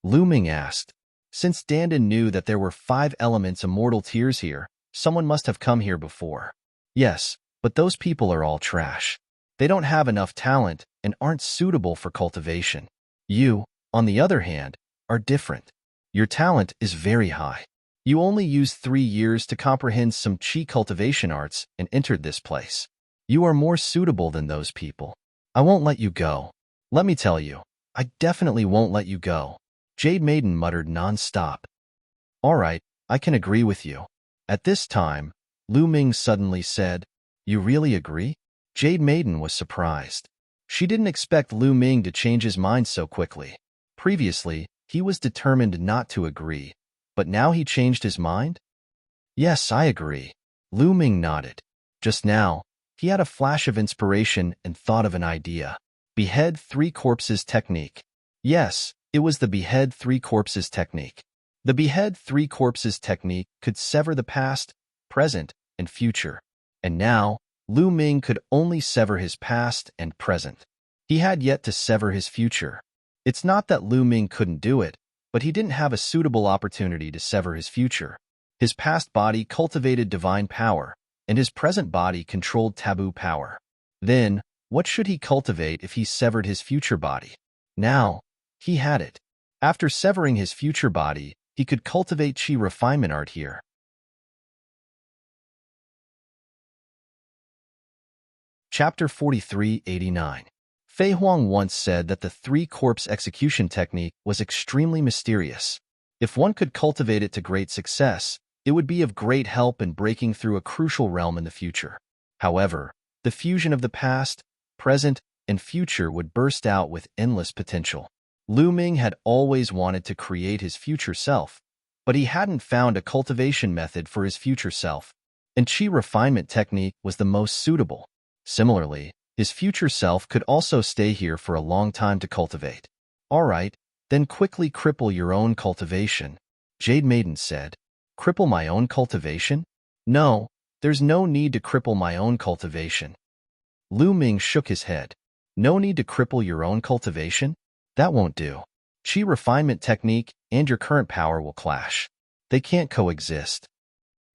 Lu Ming asked. Since Dandan knew that there were 5 elements immortal tears here, someone must have come here before. Yes, but those people are all trash. They don't have enough talent and aren't suitable for cultivation. You, on the other hand, are different. Your talent is very high. You only used 3 years to comprehend some Qi cultivation arts and entered this place. You are more suitable than those people. I won't let you go. Let me tell you, I definitely won't let you go. Jade Maiden muttered non-stop. All right, I can agree with you. At this time, Lu Ming suddenly said, You really agree? Jade Maiden was surprised. She didn't expect Lu Ming to change his mind so quickly. Previously, he was determined not to agree, but now he changed his mind? Yes, I agree. Lu Ming nodded. Just now, he had a flash of inspiration and thought of an idea. Behead 3 corpses technique. Yes, it was the behead 3 corpses technique. The behead 3 corpses technique could sever the past, present, and future. And now, Lu Ming could only sever his past and present. He had yet to sever his future. It's not that Lu Ming couldn't do it, but he didn't have a suitable opportunity to sever his future. His past body cultivated divine power, and his present body controlled taboo power. Then, what should he cultivate if he severed his future body? Now, he had it. After severing his future body, he could cultivate Qi refinement art here. Chapter 4389. Fei Huang once said that the 3 corpse execution technique was extremely mysterious. If one could cultivate it to great success, it would be of great help in breaking through a crucial realm in the future. However, the fusion of the past, present, and future would burst out with endless potential. Lu Ming had always wanted to create his future self, but he hadn't found a cultivation method for his future self, and Qi refinement technique was the most suitable. Similarly, his future self could also stay here for a long time to cultivate. All right, then quickly cripple your own cultivation, Jade Maiden said. Cripple my own cultivation? No, there's no need to cripple my own cultivation. Lu Ming shook his head. No need to cripple your own cultivation? That won't do. Qi refinement technique and your current power will clash. They can't coexist.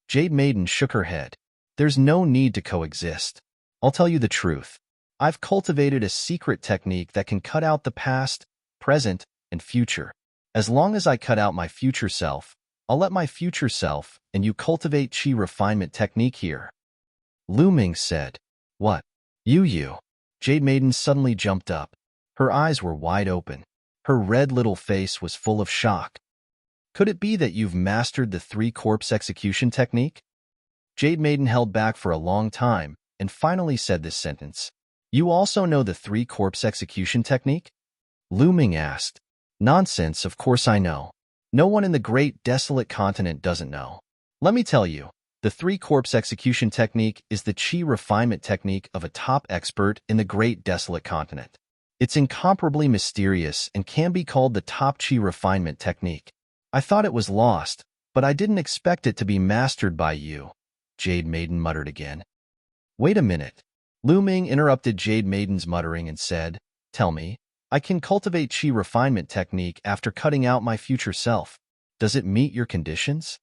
Jade Maiden shook her head. There's no need to coexist. I'll tell you the truth. I've cultivated a secret technique that can cut out the past, present, and future. As long as I cut out my future self, I'll let my future self and you cultivate Qi refinement technique here. Lu Ming said. What? You? Jade Maiden suddenly jumped up. Her eyes were wide open. Her red little face was full of shock. Could it be that you've mastered the three-corpse execution technique? Jade Maiden held back for a long time and finally said this sentence. You also know the three-corpse execution technique? Lu Ming asked. Nonsense, of course I know. No one in the great desolate continent doesn't know. Let me tell you, the three-corpse execution technique is the Qi refinement technique of a top expert in the great desolate continent. It's incomparably mysterious and can be called the top Qi refinement technique. I thought it was lost, but I didn't expect it to be mastered by you, Jade Maiden muttered again. Wait a minute. Lu Ming interrupted Jade Maiden's muttering and said, Tell me, I can cultivate Qi refinement technique after cutting out my future self. Does it meet your conditions?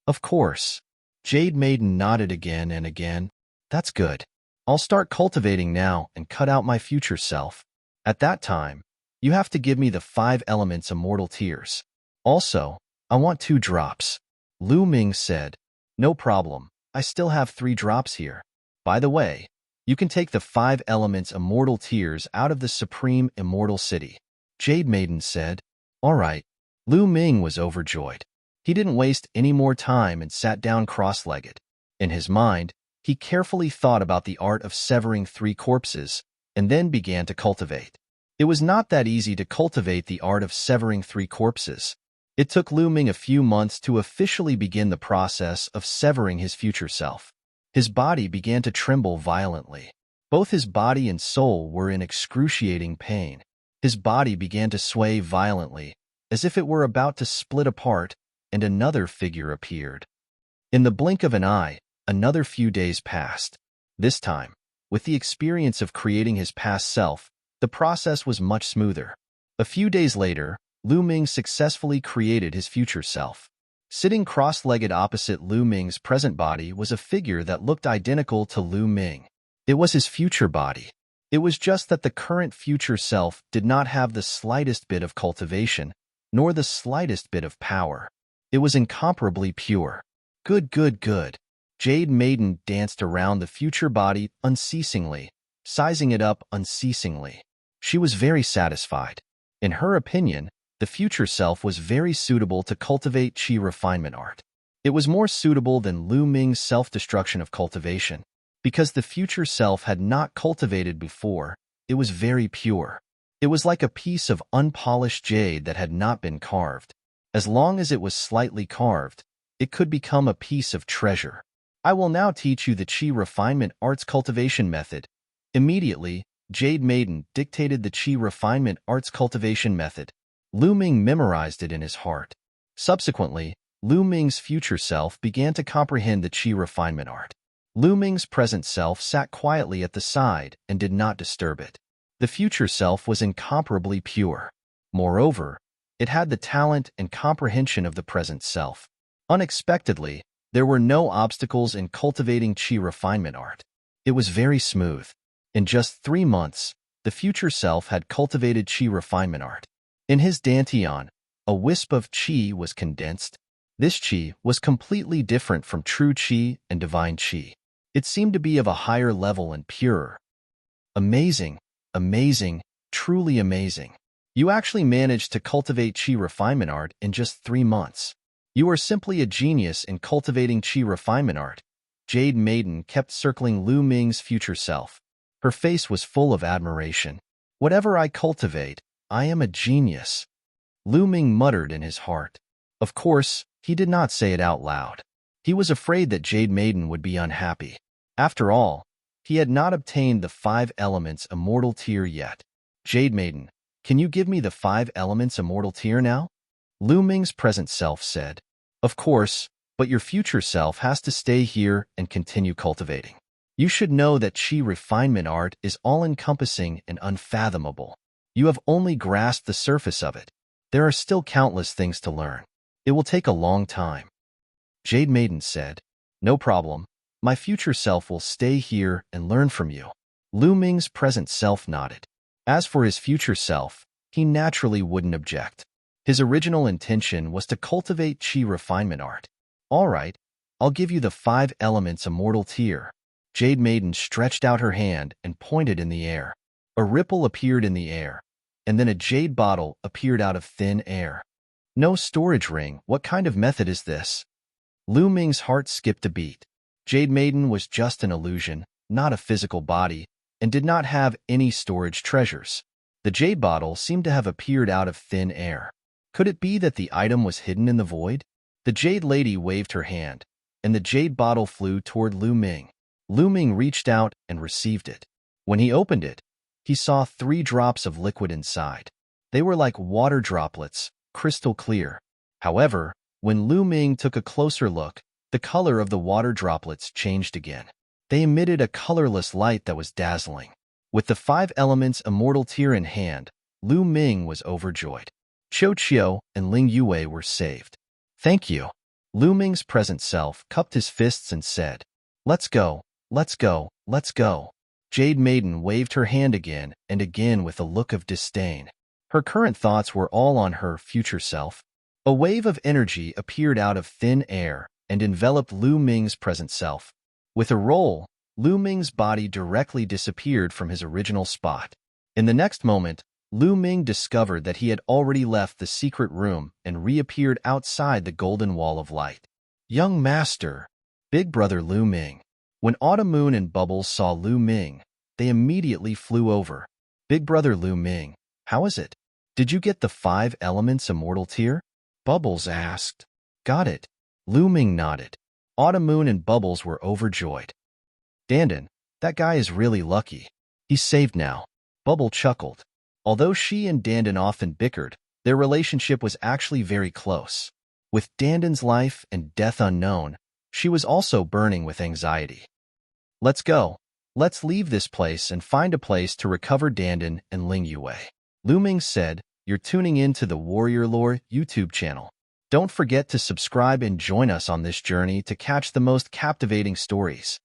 Of course. Jade Maiden nodded again and again. That's good. I'll start cultivating now and cut out my future self. At that time, you have to give me the 5 elements immortal tears. Also, I want 2 drops. Lu Ming said. No problem. I still have 3 drops here. By the way, you can take the 5 elements immortal tears out of the supreme immortal city. Jade Maiden said. All right. Lu Ming was overjoyed. He didn't waste any more time and sat down cross-legged. In his mind, he carefully thought about the art of severing 3 corpses and then began to cultivate. It was not that easy to cultivate the art of severing 3 corpses. It took Lu Ming a few months to officially begin the process of severing his future self. His body began to tremble violently. Both his body and soul were in excruciating pain. His body began to sway violently, as if it were about to split apart, and another figure appeared. In the blink of an eye, another few days passed. This time, with the experience of creating his past self, the process was much smoother. A few days later, Lu Ming successfully created his future self. Sitting cross-legged opposite Lu Ming's present body was a figure that looked identical to Lu Ming. It was his future body. It was just that the current future self did not have the slightest bit of cultivation, nor the slightest bit of power. It was incomparably pure. Good. Jade Maiden danced around the future body unceasingly, sizing it up unceasingly. She was very satisfied. In her opinion, the future self was very suitable to cultivate Qi refinement art. It was more suitable than Lu Ming's self-destruction of cultivation. Because the future self had not cultivated before, it was very pure. It was like a piece of unpolished jade that had not been carved. As long as it was slightly carved, it could become a piece of treasure. I will now teach you the Qi refinement arts cultivation method. Immediately, Jade Maiden dictated the Qi refinement arts cultivation method. Lu Ming memorized it in his heart. Subsequently, Lu Ming's future self began to comprehend the Qi refinement art. Lu Ming's present self sat quietly at the side and did not disturb it. The future self was incomparably pure. Moreover, it had the talent and comprehension of the present self. Unexpectedly, there were no obstacles in cultivating Qi refinement art. It was very smooth. In just 3 months, the future self had cultivated Qi refinement art. In his dantian, a wisp of Qi was condensed. This Qi was completely different from true Qi and divine Qi. It seemed to be of a higher level and purer. Amazing, truly amazing. You actually managed to cultivate Qi refinement art in just 3 months. You are simply a genius in cultivating Qi refinement art. Jade Maiden kept circling Lu Ming's future self. Her face was full of admiration. Whatever I cultivate, I am a genius. Lu Ming muttered in his heart. Of course, he did not say it out loud. He was afraid that Jade Maiden would be unhappy. After all, he had not obtained the 5 elements immortal tier yet. Jade Maiden, can you give me the 5 elements immortal tier now? Lu Ming's present self said. Of course, but your future self has to stay here and continue cultivating. You should know that Qi refinement art is all-encompassing and unfathomable. You have only grasped the surface of it. There are still countless things to learn. It will take a long time. Jade Maiden said, No problem. My future self will stay here and learn from you. Lu Ming's present self nodded. As for his future self, he naturally wouldn't object. His original intention was to cultivate Qi refinement art. All right, I'll give you the 5 elements immortal tier. Jade Maiden stretched out her hand and pointed in the air. A ripple appeared in the air, and then a jade bottle appeared out of thin air. No storage ring, what kind of method is this? Lu Ming's heart skipped a beat. Jade Maiden was just an illusion, not a physical body, and did not have any storage treasures. The jade bottle seemed to have appeared out of thin air. Could it be that the item was hidden in the void? The jade lady waved her hand, and the jade bottle flew toward Lu Ming. Lu Ming reached out and received it. When he opened it, he saw 3 drops of liquid inside. They were like water droplets, crystal clear. However, when Lu Ming took a closer look, the color of the water droplets changed again. They emitted a colorless light that was dazzling. With the 5 elements immortal tier in hand, Lu Ming was overjoyed. Qiu Qiu and Ling Yue were saved. Thank you. Lu Ming's present self cupped his fists and said, Let's go, let's go, let's go. Jade Maiden waved her hand again and again with a look of disdain. Her current thoughts were all on her future self. A wave of energy appeared out of thin air and enveloped Lu Ming's present self. With a roll, Lu Ming's body directly disappeared from his original spot. In the next moment, Lu Ming discovered that he had already left the secret room and reappeared outside the golden wall of light. Young Master, Big Brother Lu Ming. When Autumn Moon and Bubbles saw Lu Ming, they immediately flew over. Big Brother Lu Ming, how is it? Did you get the 5 elements immortal tier? Bubbles asked. Got it. Lu Ming nodded. Autumn Moon and Bubbles were overjoyed. Dandan, that guy is really lucky. He's saved now. Bubble chuckled. Although she and Dandan often bickered, their relationship was actually very close. With Dandan's life and death unknown, she was also burning with anxiety. Let's go. Let's leave this place and find a place to recover Dandan and Ling Yue. Lu Ming said, You're tuning in to the Warrior Lore YouTube channel. Don't forget to subscribe and join us on this journey to catch the most captivating stories.